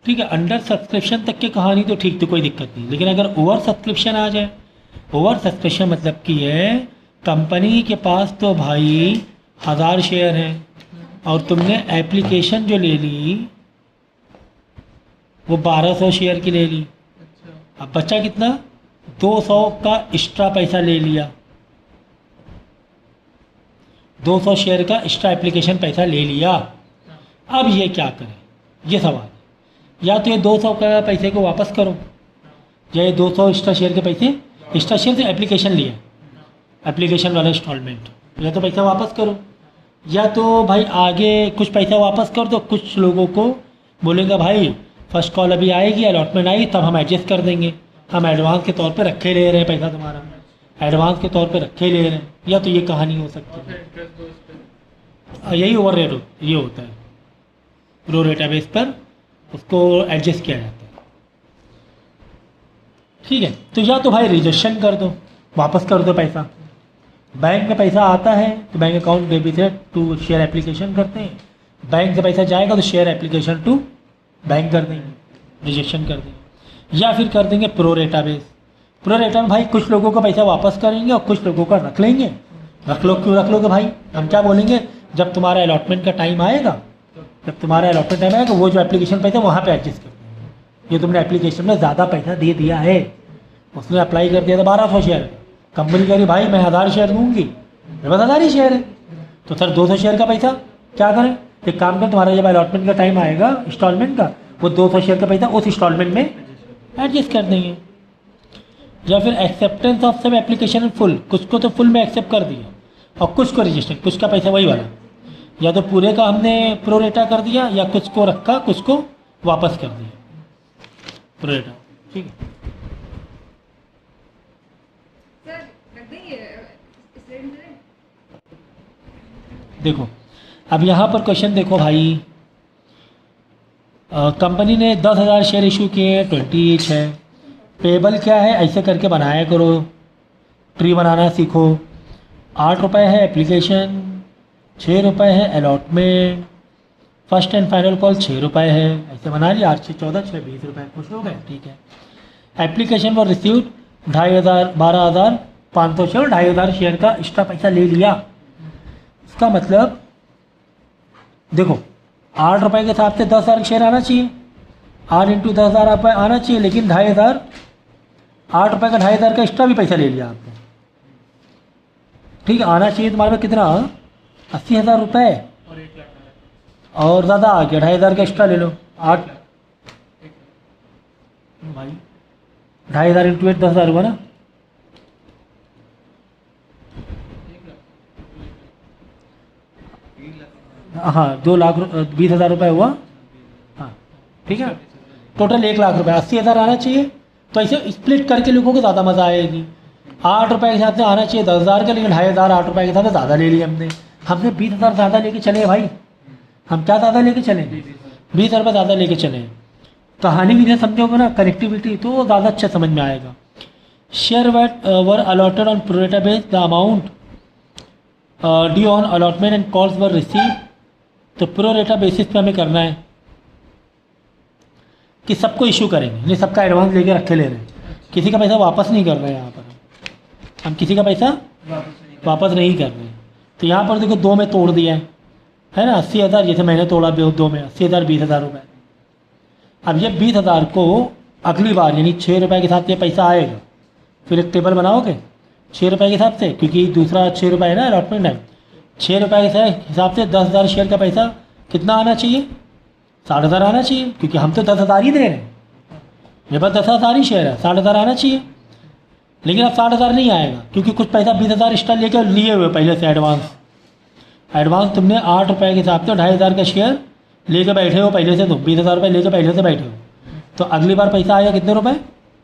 ठीक है, under subscription तक की कहानी तो ठीक, तो कोई दिक्कत नहीं। लेकिन अगर ओवर सब्सक्रिप्शन आ जाए, ओवर सब्सक्रिप्शन मतलब कि है कंपनी के पास तो भाई 1000 शेयर हैं और तुमने एप्लीकेशन जो ले ली वो 1200 शेयर की ले ली। अच्छा। अब बचा कितना? 200 का एक्स्ट्रा पैसा ले लिया, 200 शेयर का एक्स्ट्रा एप्लीकेशन पैसा ले लिया। अब ये क्या करें, ये सवाल है। या तो ये 200 का पैसे को वापस करो, या ये 200 एक्स्ट्रा शेयर के पैसे, एक्स्ट्रा शेयर से एप्लीकेशन लिया, एप्लीकेशन वाला इंस्टॉलमेंट, या तो पैसा वापस करो, या तो भाई आगे कुछ पैसा वापस कर दो। कुछ लोगों को बोलेंगे भाई फर्स्ट कॉल अभी आएगी, अलॉटमेंट आई तब हम एडजस्ट कर देंगे, हम एडवांस के तौर पे रखे ले रहे हैं पैसा तुम्हारा, एडवांस के तौर पे रखे ले रहे हैं। या तो ये कहानी हो सकती है। इंटरेस्ट दो इस पे। यही ओवर रेट ये होता है, रो रेटा बेस पर उसको एडजस्ट किया जाता है। ठीक है, तो या तो भाई रिजेक्शन कर दो, वापस कर दो पैसा। बैंक में पैसा आता है तो bank account debited to share application करते हैं, बैंक से पैसा जाएगा तो शेयर एप्लीकेशन टू बैंक कर देंगे, रिजेक्शन कर देंगे। या फिर कर देंगे प्रो रेटा बेस। प्रो रेटा में भाई कुछ लोगों का पैसा वापस करेंगे और कुछ लोगों का रख लेंगे। रख लो, क्यों रख लोगे भाई? हम क्या बोलेंगे, जब तुम्हारा अलॉटमेंट का टाइम आएगा, जब तुम्हारा अलॉटमेंट टाइम आएगा वो जो एप्लीकेशन पैसा वहाँ पे एडजस्ट कर देंगे। ये तुमने एप्लीकेशन में ज़्यादा पैसा दे दिया है, उसने अप्लाई कर दिया था 1200 शेयर, कंपनी कह रही भाई मैं 1000 शेयर दूंगी, मेरे पास 1000 ही शेयर है, तो सर 200 शेयर का पैसा क्या करें? एक काम कर, तुम्हारा जब अलॉटमेंट का टाइम आएगा इंस्टॉलमेंट का, वो 200 शेयर का पैसा उस इंस्टॉलमेंट में एडजस्ट कर देंगे। या फिर एक्सेप्टेंस ऑफ सब एप्लीकेशन फुल, कुछ को तो फुल में एक्सेप्ट कर दिया और कुछ को रजिस्टर, कुछ का पैसा वही वाला, या तो पूरे का हमने प्रो रेटा कर दिया या कुछ को रखा कुछ को वापस कर दिया प्रो रेटा। ठीक है, सर रख देंगे इस रेट में। देखो अब यहाँ पर क्वेश्चन देखो भाई, कंपनी ने 10,000 शेयर इशू किए हैं, 20 ईच है। पेबल क्या है, ऐसे करके बनाया करो, ट्री बनाना सीखो। 8 रुपये है एप्लीकेशन, 6 रुपये है allotment, first and final call 6 रुपये है, ऐसे बना लिया। 8 से 14 6 20 रुपये, खुश हो गए? ठीक है। Application for received 2,500 12,500 share, 2,500 share का एक्स्ट्रा पैसा ले लिया। इसका मतलब देखो 8 रुपये के हिसाब से 10,000 शेयर आना चाहिए, 8 इंटू 10,000 रुपये आना चाहिए, लेकिन 2,500, 8 रुपये का 2,500 का एक्स्ट्रा भी पैसा ले लिया आपने। ठीक है, आना चाहिए तुम्हारे पास कितना, 80,000 रुपये, और 1 लाख आ रहा और ज़्यादा आ गया, 2,500 का एक्स्ट्रा ले लो। 8 है। 1 लाख। भाई 2,500 इंटू 8 10,000 हुआ ना। 1 लाख। हाँ 2,20,000 रुपये हुआ। हाँ ठीक है, टोटल 1 लाख रुपये, 80,000 आना चाहिए। तो ऐसे स्प्लिट करके लिखो कि ज़्यादा मज़ा आएगी। 8 रुपये के हिसाब से आना चाहिए 10,000 का, लेकिन 2,500 8 रुपये के हिसाब से ज़्यादा ले लिया हमने। हमने 20,000 ज़्यादा लेके चले भाई, हम क्या ज़्यादा लेके चले, 20,000 रुपये ज़्यादा लेके चले। कहानी भी नहीं समझोगे ना, कनेक्टिविटी तो ज़्यादा अच्छा समझ में आएगा। Share were allotted on pro rata base, the amount due on allotment and calls were receive. तो प्रोरेटा बेसिस पे हमें करना है कि सबको इशू करेंगे, नहीं सबका एडवांस लेके रखे ले रहे हैं, किसी का पैसा वापस नहीं कर रहे हैं। यहाँ पर हम किसी का पैसा वापस नहीं कर रहे हैं। तो यहाँ पर देखो 2 में तोड़ दिया है ना, 80,000, जैसे मैंने तोड़ा 2 में, 80,000 20,000 रुपये। अब ये 20,000 को अगली बार यानी 6 रुपये के हिसाब से पैसा आएगा, फिर एक टेबल बनाओगे 6 रुपये के हिसाब से, क्योंकि दूसरा 6 रुपये है ना अलॉटमेंट है। 6 रुपये के हिसाब से 10,000 शेयर का पैसा कितना आना चाहिए, 60,000 आना चाहिए, क्योंकि हम तो 10,000 ही दे रहे हैं, मेरे पास 10,000 ही शेयर है, 60,000 आना चाहिए। लेकिन अब 60,000 नहीं आएगा, क्योंकि कुछ पैसा 20,000 एक्स्ट्रा लेकर लिए हुए पहले से एडवांस तुमने 8 रुपये के हिसाब से 2,500 का शेयर लेके बैठे हो पहले से, तुम 20,000 रुपये लेके पहले से बैठे हो। तो अगली बार पैसा आएगा कितने रुपए,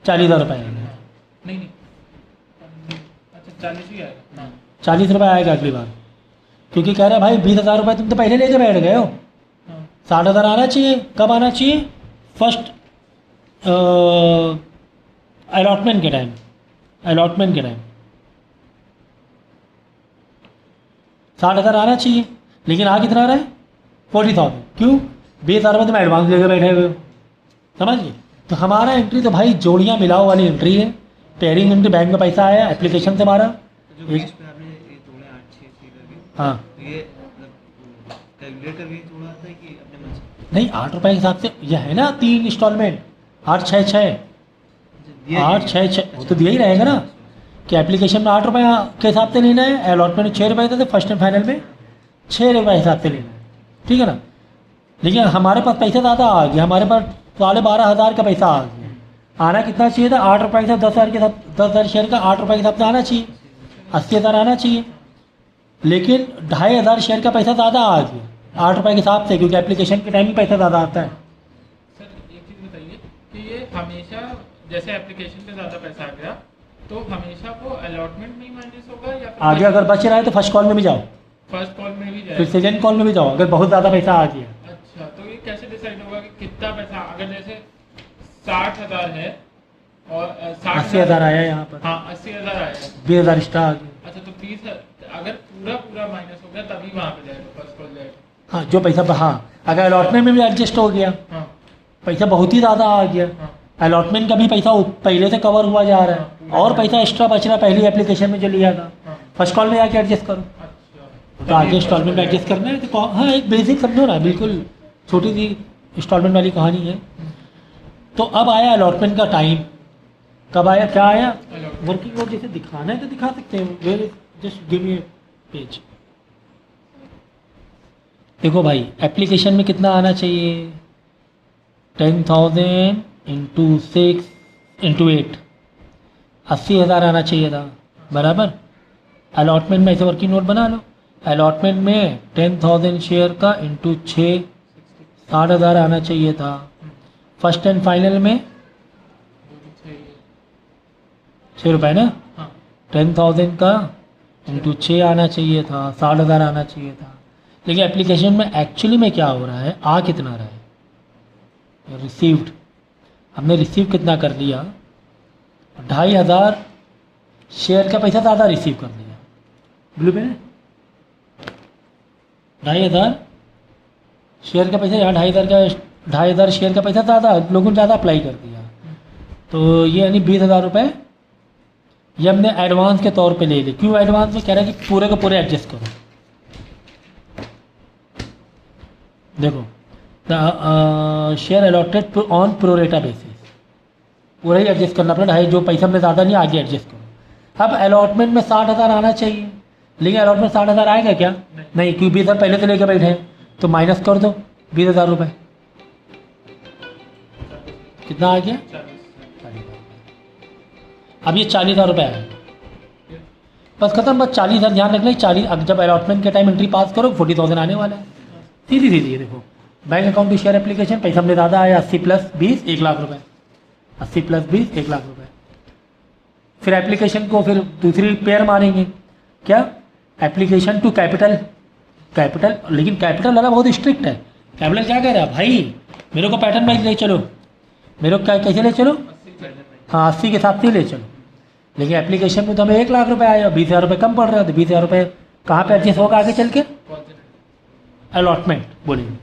40,000 रुपये आएगा। नहीं नहीं, अच्छा 40 ही आएगा। 40 रुपये आएगा अगली बार, क्योंकि कह रहे हैं भाई 20,000 रुपये तुम तो पहले लेके बैठ गए हो, 60,000 आना चाहिए। कब आना चाहिए, फर्स्ट अलॉटमेंट के टाइम, 60,000 आना चाहिए, लेकिन आ कितना आ रहा है 40,000। क्यों, 20,000 रुपये तुम एडवांस लेके बैठे हुए हो, समझ गए। तो हमारा एंट्री तो भाई जोड़ियाँ मिलाओ वाली एंट्री है। पेयरिंग एंट्री, बैंक में पैसा आया एप्लीकेशन से मारा। तो जो एक- 20 पे आपने ये जोड़े 8 6 सी लगे, हाँ तो ये मतलब कैलकुलेटर भी जोड़ा था कि अपने मन से नहीं, 8 रुपये के हिसाब से यह है ना 3 इंस्टॉलमेंट, 8 6 6, दिया 8 6 6 वो तो दिया ही रहेगा ना कि एप्लीकेशन में 8 रुपये के हिसाब से लेना है, अलॉटमेंट में 6 रुपये देते, फर्स्ट एंड फाइनल में 6 रुपये हिसाब से लेना है, ठीक है ना। लेकिन हमारे पास पैसा ज़्यादा आ गया, हमारे पास 12,500 का पैसा आ गया। आना कितना चाहिए था? 8 रुपये के साथ 10,000 के साथ 10,000 शेयर का 8 रुपये के हिसाब से आना चाहिए, 80,000 आना चाहिए। लेकिन 2,500 शेयर का पैसा ज़्यादा आ गया 8 रुपये के हिसाब से, क्योंकि एप्लीकेशन के टाइम में पैसा ज़्यादा आता है। सर एक चीज़ बताइए कि ये हमेशा जैसे एप्लीकेशन पे ज़्यादा पैसा आ गया तो हमेशा वो अलॉटमेंट में ही माइनस होगा या फिर आगे अगर बच रहा है तो फर्स्ट कॉल में भी जाओ, फर्स्ट कॉल में भी फिर जाएगा? सेकेंड कॉल में भी जाओ, अगर बहुत ज़्यादा पैसा आ गया। अच्छा, तो ये कैसे डिसाइड होगा कि कितना पैसा, अगर जैसे 60,000 है और 80,000 आया यहाँ पर, हाँ 80,000 आया है। 20,000 एक्स्ट्रा आ गया। अच्छा, तो 30 अगर पूरा माइनस हो गया तभी वहाँ पे जाएगा, फर्स्ट कॉल जाएगा। हाँ जो पैसा, हाँ अगर अलॉटमेंट में भी एडजस्ट हो गया, हाँ पैसा बहुत ही ज़्यादा आ गया, हाँ अलॉटमेंट का भी पैसा पहले से कवर हुआ जा रहा है और पैसा एक्स्ट्रा बच रहा है पहली एप्लीकेशन में जो लिया था, हाँ। फर्स्ट कॉल में जाके एडजस्ट करो। अच्छा, तो आगे इंस्टॉलमेंट में एडजस्ट करना है तो हाँ एक बेसिक समझो ना, बिल्कुल छोटी सी इंस्टॉलमेंट वाली कहानी है। तो अब आया अलॉटमेंट का टाइम, कब आया, क्या आया? Allotment। वर्किंग नोट जैसे दिखाना है तो दिखा सकते हैं, where just give me page. देखो भाई एप्लीकेशन में कितना आना चाहिए? 10,000 इंटू 6 इंटू 8, 80,000 आना चाहिए था, बराबर। अलॉटमेंट में ऐसे वर्किंग नोट बना लो, अलॉटमेंट में 10,000 शेयर का इंटू 6 60,000 आना चाहिए था। फर्स्ट एंड फाइनल में 6 रुपये ना, हाँ 10,000 का इंटू 6 आना चाहिए था, 60,000 आना चाहिए था। लेकिन एप्लीकेशन में एक्चुअली में क्या हो रहा है, आ कितना रहा है? रिसीव्ड, हमने रिसीव कितना कर लिया? 2,500 शेयर का पैसा ज़्यादा रिसीव कर लिया। ब्लू पेन 2,500 शेयर का पैसा, यहाँ 2,500 शेयर का पैसा ज़्यादा, लोगों ने ज़्यादा अप्लाई कर दिया, तो ये यानी 20,000 रुपये ये हमने एडवांस के तौर पे ले ली। क्यों एडवांस में? कह रहा है कि पूरे को पूरे एडजस्ट करो। देखो share allotted on pro rata basis, पूरा ही एडजस्ट करना पड़ा है, जो पैसा हमने ज़्यादा नहीं आगे एडजस्ट करो। अब अलॉटमेंट में 60,000 आना चाहिए, लेकिन अलॉटमेंट 60,000 आएगा क्या? नहीं, क्योंकि 20,000 पहले से लेकर बैठे हैं, तो माइनस कर दो 20,000 रुपये। कितना आ गया? 40,000। अब ये 40,000 रुपये आए, बस खत्म, बस 40,000 ध्यान रखना। 40 अब जब अलॉटमेंट के टाइम एंट्री पास करो 40,000 आने वाला है, सीधी सीधी। देखो bank account to share application, पैसा हमने ज़्यादा आया, 80 प्लस 20 1 लाख रुपये, 80 प्लस 20 1 लाख रुपये। फिर एप्लीकेशन को फिर दूसरी पेयर मारेंगे, क्या? एप्लीकेशन टू कैपिटल, कैपिटल, लेकिन कैपिटल वाला बहुत स्ट्रिक्ट है। कैपिटल क्या कह रहा है भाई, मेरे को पैटर्न वाइज ले चलो, मेरे को क्या कैसे ले चलो? हाँ 80 के हिसाब से ले चलो। लेकिन एप्लीकेशन में तो हमें 1 लाख रुपये आया, 20,000 रुपये कम पड़ रहा है, तो 20,000 रुपये कहाँ पे एडजस्ट होगा आगे चल के? अलॉटमेंट बोलेंगे,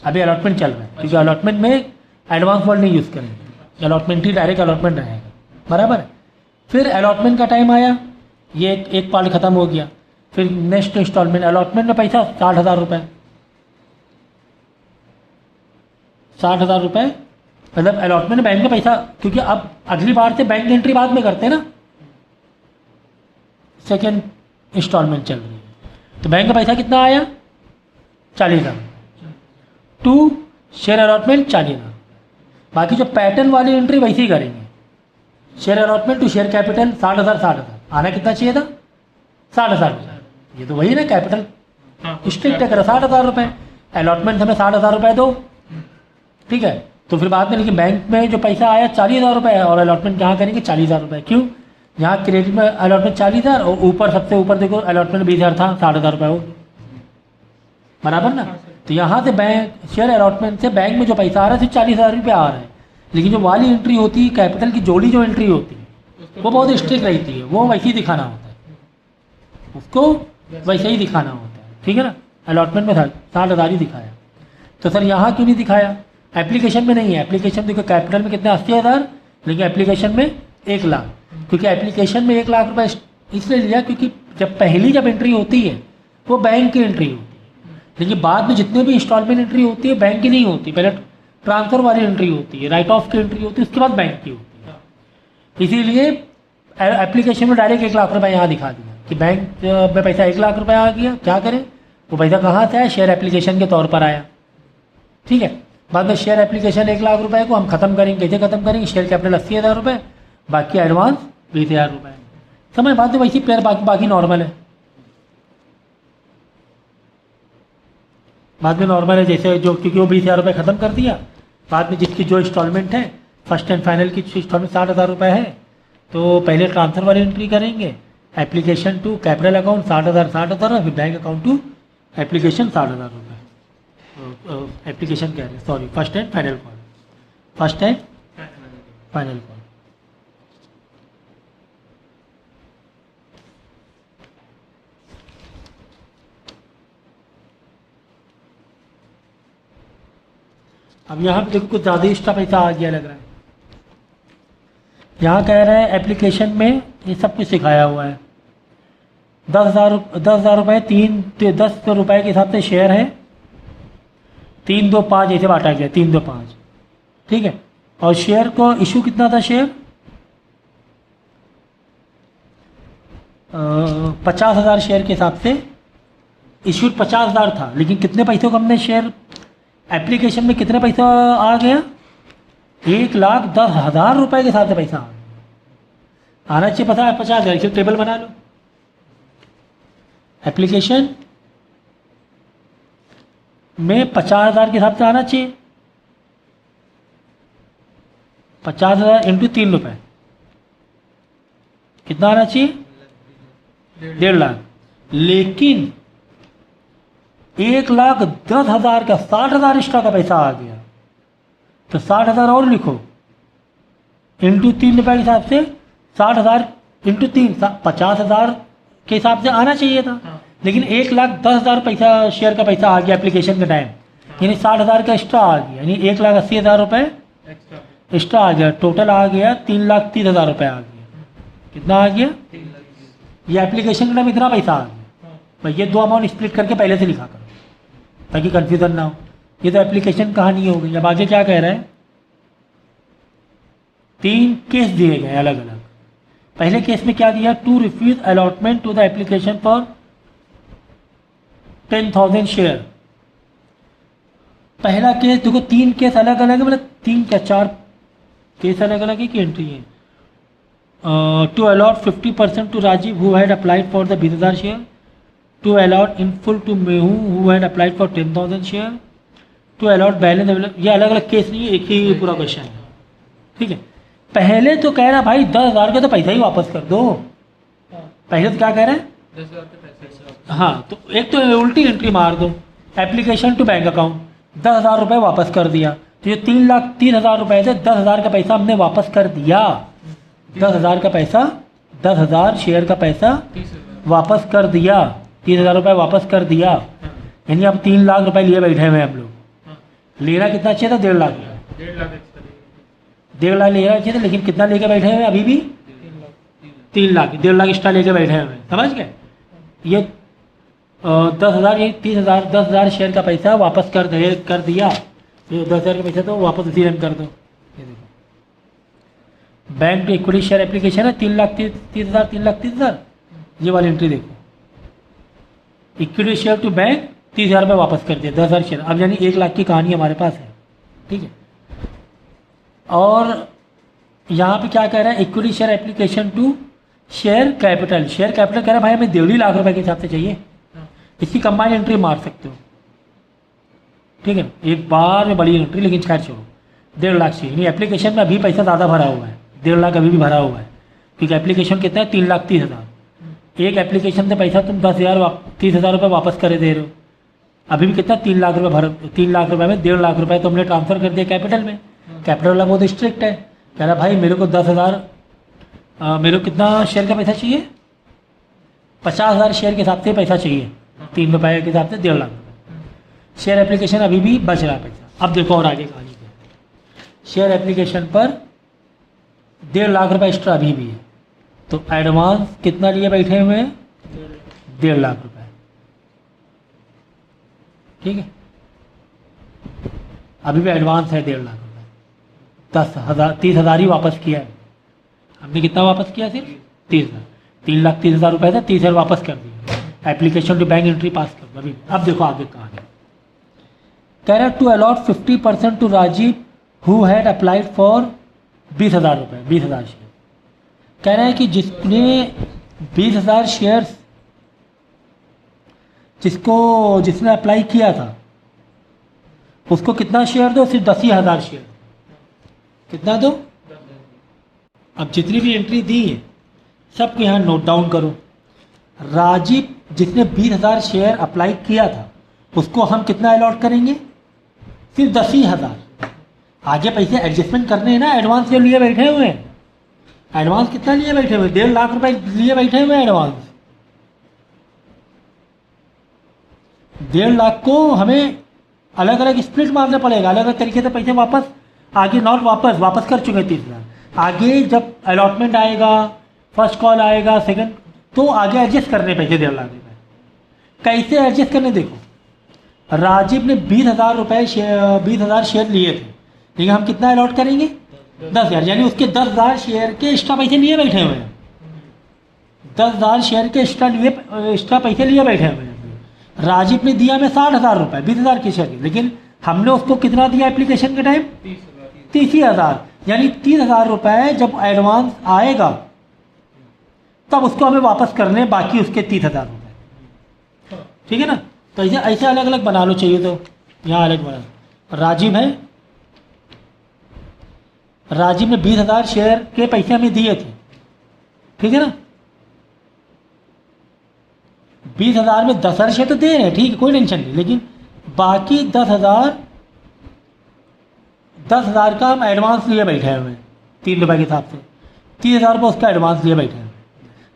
अभी अलॉटमेंट चल रहा है, क्योंकि अलॉटमेंट में एडवांस वर्ड नहीं यूज़ करेंगे, अलॉटमेंट ही डायरेक्ट अलॉटमेंट रहेगा, बराबर है। फिर अलॉटमेंट का टाइम आया, ये एक पार्ट खत्म हो गया, फिर नेक्स्ट इंस्टॉलमेंट अलॉटमेंट में पैसा 60,000 रुपये, 60,000 रुपये मतलब अलॉटमेंट बैंक का पैसा, क्योंकि अब अगली बार से बैंक एंट्री बाद में करते हैं ना, सेकेंड इंस्टॉलमेंट चल रही है, तो बैंक का पैसा कितना आया? 40,000 टू शेयर अलॉटमेंट 40,000। बाकी जो पैटर्न वाली एंट्री वैसे ही करेंगे, share allotment to share capital 60,000 60,000 आना कितना चाहिए था? 60,000। ये तो वही ना कैपिटल स्ट्रिक्ट है, 60,000 रुपये, अलॉटमेंट हमें 60,000 रुपये दो, ठीक है। तो फिर बाद में लेकिन बैंक में जो पैसा आया 40,000 रुपये है, और अलॉटमेंट कहाँ करेंगे? 40,000 रुपये। क्यों? यहाँ क्रेडिट में अलॉटमेंट 40,000 और ऊपर सबसे ऊपर देखो अलॉटमेंट 20,000 था, 60,000 रुपये हो, बराबर ना। तो यहाँ से बैंक शेयर अलॉटमेंट से बैंक में जो पैसा आ रहा है सिर्फ 40,000 रुपये आ रहा है, लेकिन जो वाली एंट्री होती है कैपिटल की जोड़ी जो एंट्री होती है वो बहुत स्ट्रिक्ट रहती है, वो वैसे ही दिखाना होता है, उसको वैसे ही दिखाना होता है, ठीक है ना। अलॉटमेंट में 60,000 ही दिखाया, तो सर यहाँ क्यों नहीं दिखाया? एप्लीकेशन में नहीं है। एप्लीकेशन देखो कैपिटल में कितना 80,000, लेकिन एप्लीकेशन में 1 लाख। क्योंकि एप्लीकेशन में 1 लाख रुपए इसलिए लिया क्योंकि जब एंट्री होती है वो बैंक की एंट्री होती है, लेकिन बाद में जितने भी इंस्टॉलमेंट एंट्री होती है बैंक की नहीं होती। पहले ट्रांसफ़र वाली एंट्री होती है, राइट ऑफ की एंट्री होती है, उसके बाद बैंक की होती है। इसीलिए एप्लीकेशन में डायरेक्ट 1 लाख रुपए यहाँ दिखा दिया कि बैंक में पैसा 1 लाख रुपए आ गया। क्या करें, वो पैसा कहाँ से आया, शेयर एप्लीकेशन के तौर पर आया। ठीक है, बाद में शेयर एप्लीकेशन 1 लाख रुपए को हम खत्म करेंगे। कैसे खत्म करेंगे, शेयर कैपिटल 80,000 रुपये, बाकी एडवांस 20,000 रुपये। समझ बात में वैसी पेयर बाकी नॉर्मल है। बाद में नॉर्मल है जैसे जो, क्योंकि वो 20,000 रुपये खत्म कर दिया। बाद में जिसकी जो इंस्टॉलमेंट है फर्स्ट एंड फाइनल की इंस्टॉलमेंट 60,000 रुपये है, तो पहले ट्रांसफर वाली एंट्री करेंगे, एप्लीकेशन टू कैपिटल अकाउंट 60,000 फिर बैंक अकाउंट टू एप्लीकेशन 60,000 रुपये। एप्लीकेशन कह रहे हैं, sorry, first and final call, first and final call. अब यहाँ पे देखो कुछ ज़्यादा एक्स्ट्रा पैसा आ गया लग रहा है। यहाँ कह रहे हैं एप्लीकेशन में ये सब कुछ सिखाया हुआ है। 10,000 रुपये 10 रुपये के हिसाब से शेयर है, 3, 2, 5 ऐसे बांटा गया, 3, 2, 5। ठीक है, और शेयर को इशू कितना था, शेयर 50,000 शेयर के हिसाब से इशूड 50,000 था, लेकिन कितने पैसों को हमने शेयर एप्लीकेशन में कितने पैसा आ गया, 1,10,000 रुपये के हिसाब से पैसा आना चाहिए। पता है 50,000 की टेबल बना लो। एप्लीकेशन में 50,000 के हिसाब से आना चाहिए। 50,000 इंटू 3 रुपये कितना आना चाहिए, 1.5 लाख। लेकिन 1,10,000 का 60,000 एक्स्ट्रा का पैसा आ गया, तो 60,000 और लिखो इंटू 3 रुपये के हिसाब से 60,000 इंटू 3 50,000 के हिसाब से आना चाहिए था। लेकिन 1,10,000 पैसा शेयर का पैसा आ गया एप्लीकेशन के टाइम, यानी 60,000 का एक्स्ट्रा आ गया, यानी 1,80,000 रुपये एक्स्ट्रा आ गया। टोटल आ गया 3,30,000 रुपये आ गया। कितना आ गया, ये एप्लीकेशन के टाइम इतना पैसा आ गया। भाई ये दो अमाउंट स्प्लिट करके पहले से लिखा करो ताकि कंफ्यूजन ना हो। ये तो एप्लीकेशन कहानी हो गई। अब आगे क्या कह रहे हैं, 3 केस दिए गए अलग अलग। पहले केस में क्या दिया, to refuse allotment to the application for 10,000 share. पहला केस देखो, 3 केस अलग अलग है, मतलब 3 क्या 4 केस अलग अलग है कि एंट्री है। To allot 50% to Rajiv who had applied for the 20,000 share, to allot in full to Mehul who had applied for 10,000 share, to allot balance. ये अलग अलग केस नहीं है, एक ही पूरा क्वेश्चन है। ठीक है, पहले तो कह रहा भाई 10,000 का तो पैसा ही वापस कर दो। पहले तो क्या कह रहे हैं, 10,000 के पैसे। हाँ, तो एक तो उल्टी एंट्री मार दो, एप्लीकेशन टू बैंक अकाउंट 10,000 रुपये वापस कर दिया। तो ये 3,30,000 रुपये से 10,000 का पैसा हमने वापस कर दिया। 10,000 का पैसा, 10,000 शेयर का पैसा 30 रुपये। वापस कर दिया, 30,000 रुपये वापस कर दिया। यानी अब 3 लाख रुपए लिए बैठे हुए हम लोग। लेना कितना चाहिए था, 1.5 लाख। 1.5 लाख एक्स्ट्रा 1.5 लाख लेना चाहिए था, लेकिन कितना लेके बैठे हुए अभी भी 3 लाख। 1.5 लाख एक्स्ट्रा लेके बैठे हुए, समझ गए। ये 10,000, ये 30,000, 10,000 शेयर का पैसा वापस कर दिया। ये 10,000 का पैसा तो वापस उसी रन कर दो। ये देखो, बैंक इक्विटी शेयर एप्लीकेशन है 3,30,000, 3,30,000। ये वाली एंट्री देखो, इक्विटी शेयर टू बैंक 30,000 रुपये वापस कर दिया, 10,000 शेयर। अब यानी 1 लाख की कहानी हमारे पास है। ठीक है, और यहाँ पे क्या कह रहा है, equity share application to share capital. Share capital कह रहा है भाई हमें 1.5 लाख रुपए के हिसाब से चाहिए। इसकी कंबाइंड एंट्री मार सकते हो। ठीक है, एक बार में बड़ी एंट्री, लेकिन खैर छोड़ो, 1.5 लाख चाहिए। यानी एप्लीकेशन में अभी पैसा ज़्यादा भरा हुआ है, 1.5 लाख अभी भी भरा हुआ है, क्योंकि एप्लीकेशन कितना है, 3,30,000। एक एप्लीकेशन से पैसा तुम 30,000 रुपये वापस करे दे रहे हो। अभी भी कितना, 3 लाख रुपये भर, 3 लाख रुपये में 1.5 लाख रुपये तो हमने ट्रांसफ़र कर दिया कैपिटल में। कैपिटल वाला बहुत स्ट्रिक्ट है, कह रहा भाई मेरे को 10,000, मेरे को कितना शेयर का पैसा चाहिए, 50,000 शेयर के हिसाब से पैसा चाहिए, 3 रुपये के हिसाब से 1.5 लाख रुपये। शेयर एप्लीकेशन अभी भी बच रहा है पैसा। अब देखो और आगे कहानी क्या। शेयर एप्लीकेशन पर 1.5 लाख रुपए एक्स्ट्रा अभी भी है, तो एडवांस कितना लिए बैठे हुए हैं? 1.5 लाख रुपए। ठीक है, अभी भी एडवांस है 1.5 लाख रुपए। 30,000 ही वापस किया है हमने। कितना वापस किया? सिर्फ 30,000। 3,30,000 रुपए था, 30,000 वापस कर दिया। Application to bank entry pass कर दो। अभी अब देखो आगे कहाँ है। कह रहा है to allot 50% to Rajiv who had applied for 20,000 रुपये, 20,000 शेयर। कह रहा है कि जिसने 20,000 शेयर्स जिसने अप्लाई किया था उसको कितना शेयर दो? सिर्फ 10,000 शेयर। कितना दो? अब जितनी भी एंट्री दी है सबको यहाँ नोट डाउन करो। राजीव जिसने 20,000 शेयर अप्लाई किया था उसको हम कितना अलॉट करेंगे? सिर्फ 10,000। आगे पैसे एडजस्टमेंट करने हैं ना, एडवांस जो लिए बैठे हुए हैं। एडवांस कितना लिए बैठे हुए? 1.5 लाख रुपए लिए बैठे हुए हैं एडवांस। 1.5 लाख को हमें अलग अलग स्प्लिट मारना पड़ेगा, अलग अलग तरीके से पैसे वापस आगे नॉट वापस कर चुके हैं 30,000। आगे जब अलॉटमेंट आएगा, फर्स्ट कॉल आएगा, सेकंड, तो आगे एडजस्ट करने पैसे 1.5 लाख रुपए। कैसे एडजस्ट करने? देखो, राजीव ने 20,000 रुपये 20,000 शेयर लिए थे, लेकिन हम कितना अलॉट करेंगे? 10,000, यानी उसके 10,000 शेयर के एक्स्ट्रा पैसे लिए बैठे हुए हैं। 10,000 शेयर के एक्स्ट्रा पैसे लिए बैठे हुए हैं। राजीव ने दिया हमें 60,000 रुपये 20,000 के शेयर के, लेकिन हमने उसको कितना दिया एप्लीकेशन के टाइम? 30,000। यानी 30,000 रुपये जब एडवांस आएगा तब उसको हमें वापस करने बाकी उसके 30,000 रुपये। ठीक है ना? तो ऐसे अलग अलग बना लो, चाहिए तो यहाँ अलग बना। राजीव है, राजीव ने 20,000 शेयर के पैसे हमें दिए थे। ठीक है ना? 20,000 में 10,000 शेयर तो दे रहे हैं, ठीक है, कोई टेंशन नहीं, लेकिन बाकी 10,000 का हम एडवांस लिए बैठे हुए हैं 3 रुपये के हिसाब से। 30,000 रुपये उसका एडवांस लिए बैठे हैं।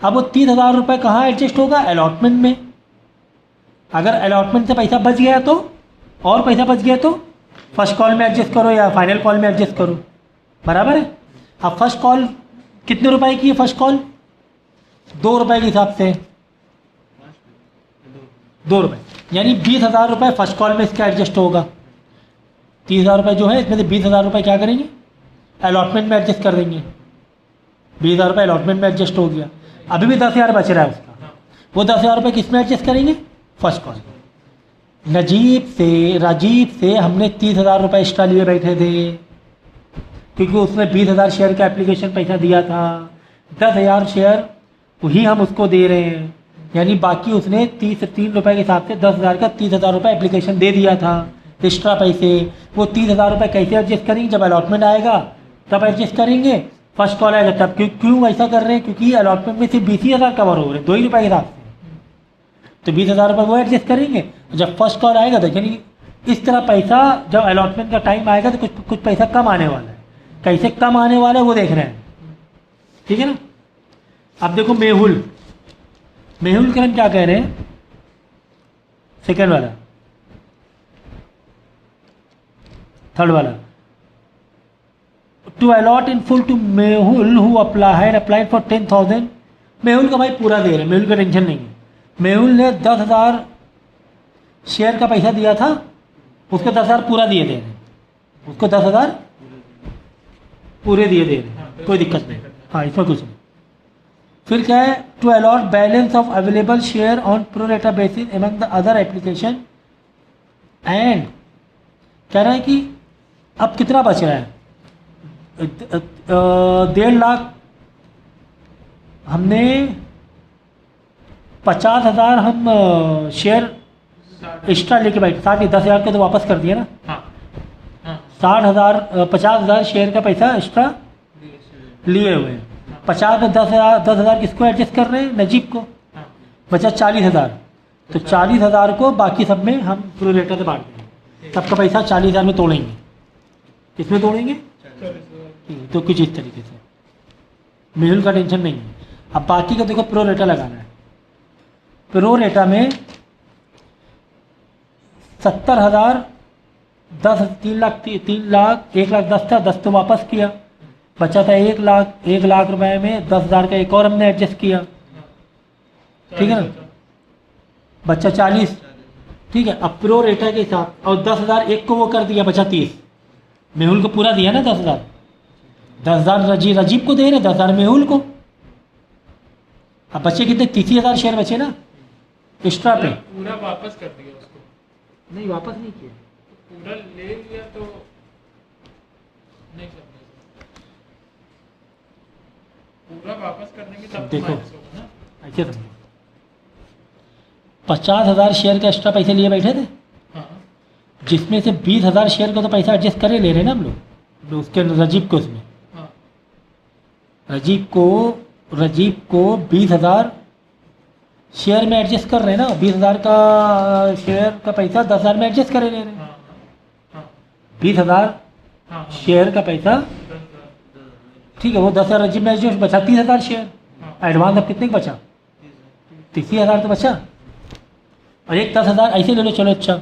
अब वो 30,000 रुपये कहाँ एडजस्ट होगा? अलॉटमेंट में। अगर अलॉटमेंट से पैसा बच गया तो, और पैसा बच गया तो फर्स्ट कॉल में एडजस्ट करो या फाइनल कॉल में एडजस्ट करो, बराबर है। अब फर्स्ट कॉल कितने रुपए की है? फर्स्ट कॉल 2 रुपये के हिसाब से 2 रुपये, यानी 20,000 रुपये फर्स्ट कॉल में इसका एडजस्ट होगा। 30,000 रुपये जो है इसमें से 20,000 रुपये क्या करेंगे? अलॉटमेंट में एडजस्ट कर देंगे। 20,000 रुपये अलॉटमेंट में एडजस्ट हो गया। अभी भी 10,000 बच रहा है उसका, वो 10,000 रुपये किस में एडजस्ट करेंगे? First call. राजीव से हमने 30,000 रुपये एक्स्ट्रा लिए बैठे थे, क्योंकि उसने 20,000 शेयर का एप्लीकेशन पैसा दिया था। 10,000 शेयर वही हम उसको दे रहे हैं, यानी बाकी उसने 3 रुपये के हिसाब से 10,000 का 30,000 रुपये एप्लीकेशन दे दिया था एक्स्ट्रा पैसे। वो 30,000 रुपये कैसे एडजस्ट करेंगे? जब अलॉटमेंट आएगा तब एडजस्ट करेंगे, फर्स्ट कॉल आएगा तब। क्यों ऐसा कर रहे हैं? क्योंकि अलॉटमेंट में सिर्फ 20,000 कवर हो रहे हैं 2 ही रुपये के हिसाब से, तो 20,000 रुपये वो एडजस्ट करेंगे। जब फर्स्ट कॉल आएगा तो यानी इस तरह पैसा जब अलॉटमेंट का टाइम आएगा तो कुछ पैसा कम आने वाला है। कैसे कम आने वाला है वो देख रहे हैं। ठीक है ना? अब देखो मेहुल के हम क्या कह रहे हैं? सेकेंड वाला, थर्ड वाला, to allot in full to Mehul who applied for 10,000। Mehul का भाई पूरा दे रहे हैं, मेहुल का टेंशन नहीं है। मेहुल ने 10,000 शेयर का पैसा दिया था, उसको 10,000 पूरा दिए दे रहे हैं, उसको 10,000 पूरे दिए दे रहे हैं, कोई दिक्कत नहीं। हाँ, इसमें कुछ नहीं। फिर क्या है? To allot balance of available share on pro rata basis among the other application. And कह रहा है कि अब कितना बच रहा है? 1.5 लाख हमने 50,000 हम शेयर एक्स्ट्रा लेके बैठे, 10,000 के तो वापस कर दिया ना। हाँ, हाँ, 50,000 शेयर का पैसा एक्स्ट्रा लिए हुए हैं। 50 में 10,000 किसको एडजस्ट कर रहे हैं? नजीब को। बचा 40,000, तो 40,000 को बाकी सब में हम प्रो रेटा से बांट देंगे। सबका पैसा 40,000 में तोड़ेंगे। किसमें तोड़ेंगे? तो कुछ इस तरीके से। मेहुल का टेंशन नहीं है। अब बाकी का देखो, प्रो रेटा लगाना है। प्रो रेटा में 70,000 3 लाख 1 लाख 10 था, 10 तो वापस किया, बचा था 1 लाख रुपए में 10,000 का एक और हमने एडजस्ट किया, ठीक है ना, बच्चा 40, ठीक है। अब प्रो रेटा के साथ और 10,000 एक को वो कर दिया, बचा 30, मेहुल को पूरा दिया ना 10,000, 10,000 रजीब को दे रहे, 10,000 मेहुल को। अब बचे कितने, 30,000 शेयर बचे ना एक्स्ट्रा पे। पूरा वापस कर दिया उसको, नहीं वापस नहीं किया, पूरा ले लिया तो नहीं समझे, पूरा वापस कर देंगे तब देखो। माइनस होगा ना। ऐसे समझो, 50,000 शेयर का एक्स्ट्रा पैसे लिए बैठे थे, हाँ जिसमें से 20,000 शेयर का तो पैसा एडजस्ट करे ले रहे ना हम लोग, उसके रजीब को, उसमें हाँ रजीब को 20,000 शेयर में एडजस्ट कर रहे हैं ना, 20,000 का शेयर का पैसा 10,000 में एडजस्ट करे ले रहे हैं, हाँ हाँ 20,000 हाँ हाँ शेयर का पैसा, 10,000 ठीक है, वो 10,000 रजीब में एडजस्ट, बचा 30,000 शेयर, हाँ एडवांस अब कितने का बचा, 30,000 तो बचा, और एक 10,000 ऐसे ले लो, चलो अच्छा,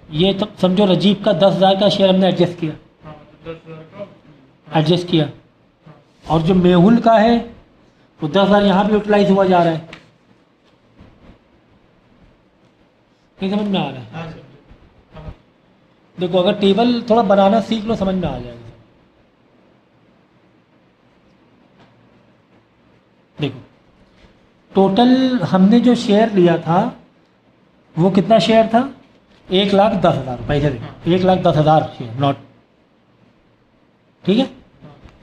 ये तो समझो रजीब का 10,000 का शेयर हमने एडजस्ट किया, हाँ, तो 10,000 का एडजस्ट किया, और जो मेहुल का है वो 10,000 यहाँ भी यूटिलाइज हुआ जा रहा है, नहीं समझ में आ रहा है। हाँ समझे, हाँ देखो अगर टेबल थोड़ा बनाना सीख लो समझ में आ जाएगा। देखो टोटल हमने जो शेयर लिया था वो कितना शेयर था, 1,10,000 पैसे देखो, 1,10,000 शेयर नॉट, ठीक है,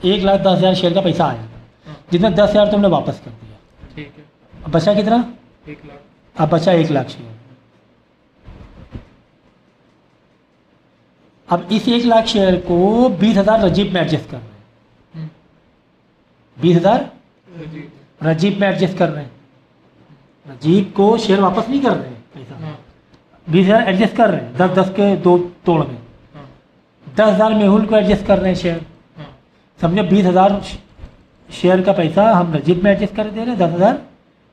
1,10,000 शेयर का पैसा आया, जिसमें 10,000 तुमने वापस कर दिया, ठीक है, अब बचा कितना, 1 लाख, अब बचा 1 लाख शेयर। अब इस 1 लाख शेयर को 20,000 रजीब में एडजस्ट कर रहे हैं, 20,000 जी रजीब में एडजस्ट कर रहे हैं, रजीब को शेयर वापस नहीं कर रहे हैं पैसा, हाँ 20,000 एडजस्ट कर रहे हैं, 10-10 के 2 तोड़ में, हाँ 10,000 मेहुल को एडजस्ट कर रहे हैं शेयर, हाँ समझो 20,000 शेयर का पैसा हम रजीब में एडजस्ट कर दे रहे हैं, 10,000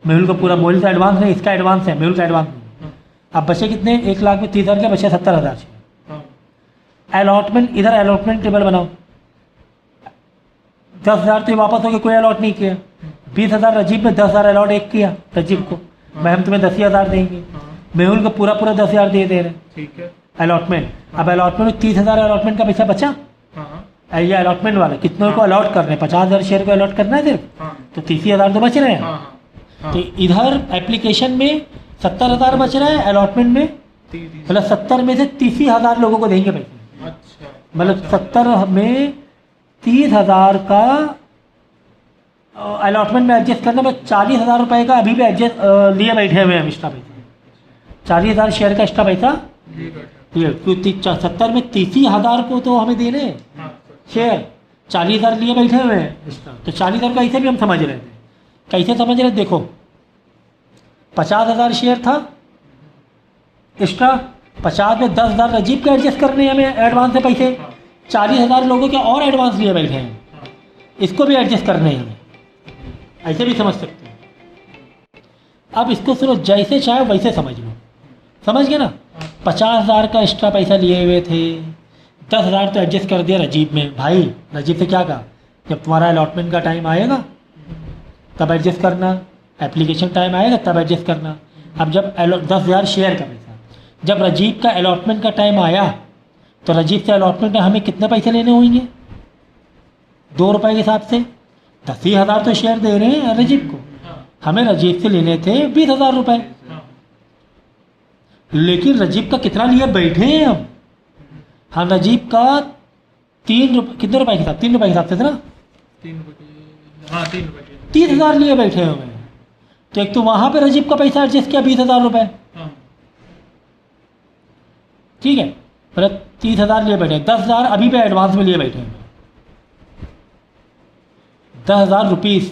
मेहुल को पूरा, मोहिल का एडवांस नहीं, इसका एडवांस है, मेहुल का एडवांस नहीं। हाँ अब बचे कितने, 1 लाख में 30,000 के बचे 70,000 शेयर। हाँ अलॉटमेंट, इधर अलॉटमेंट टेबल बनाओ, 10,000 तो वापस हो गए, कोई अलॉट नहीं किया, 20,000 रजीब में, 10,000 अलॉट एक किया रजीब को, मैं हम तुम्हें 10,000 देंगे, हाँ मेहुल को पूरा 10,000 दे रहे हैं ठीक है, अलॉटमेंट। अब अलॉटमेंट में 30,000 अलॉटमेंट का पैसा बचा, हाँ ये अलॉटमेंट वाला कितनों को अलॉट कर रहे हैं, 50,000 शेयर को अलॉट करना है सिर्फ, हाँ तो 30,000 तो बच रहे हैं। हाँ हाँ तो इधर एप्लीकेशन में 70,000 बच रहा है, अलॉटमेंट में तीस, मतलब 70 में से 30,000 लोगों को देंगे पैसे, अच्छा मतलब 70 में 30,000 का अलॉटमेंट में एडजस्ट करने में 40,000 रुपये का अभी भी एडजस्ट लिए बैठे हुए हैं एक्स्ट्रा पैसा, 40,000 शेयर का एक्स्ट्रा पैसा ये बैठा, ये, क्योंकि 70 में 30,000 को तो हमें देने हैं हाँ शेयर, 40,000 लिए बैठे हुए हैं एक्स्ट्रा, तो 40,000 का ऐसे भी हम समझ रहे थे, कैसे समझ रहे, देखो 50,000 शेयर था एक्स्ट्रा, 50 में 10,000 रजीब का एडजस्ट करने हमें एडवांस से पैसे, 40,000 लोगों के और एडवांस लिए बैठे हैं, इसको भी एडजस्ट करने हैं हमें, ऐसे भी समझ सकते हैं। अब इसको सुनो, जैसे चाहे वैसे समझ लो, समझ गए ना, 50,000 का एक्स्ट्रा पैसा लिए हुए थे, 10,000 तो एडजस्ट कर दिया रजीब में, भाई रजीब से क्या कहा, जब तुम्हारा अलॉटमेंट का टाइम आएगा तब एडजस्ट करना, एप्लीकेशन टाइम आएगा तब एडजस्ट करना। अब जब 10,000 शेयर का पैसा, जब रजीब का अलॉटमेंट का टाइम आया तो रजीब से अलॉटमेंट में हमें कितने पैसे लेने होंगे, 2 रुपये के हिसाब से, 10,000 तो शेयर दे रहे हैं रजीब को, हमें रजीब से लेने थे 20,000 रुपये, लेकिन रजीब का कितना लिए बैठे हैं हम, हाँ रजीब का 3 रुपये, कितने रुपए के हिसाब, 3 रुपये के हिसाब से था ना, 3 रुपये, हाँ 3 रुपये, 30,000 लिए बैठे हुए हैं, तो एक तो वहां पे रजीब का पैसा एडजस्ट किया 20,000 रुपये, हाँ ठीक है, मतलब 30,000 लिए बैठे, 10,000 अभी पे एडवांस में लिए बैठे हैं, 10,000 रुपीज़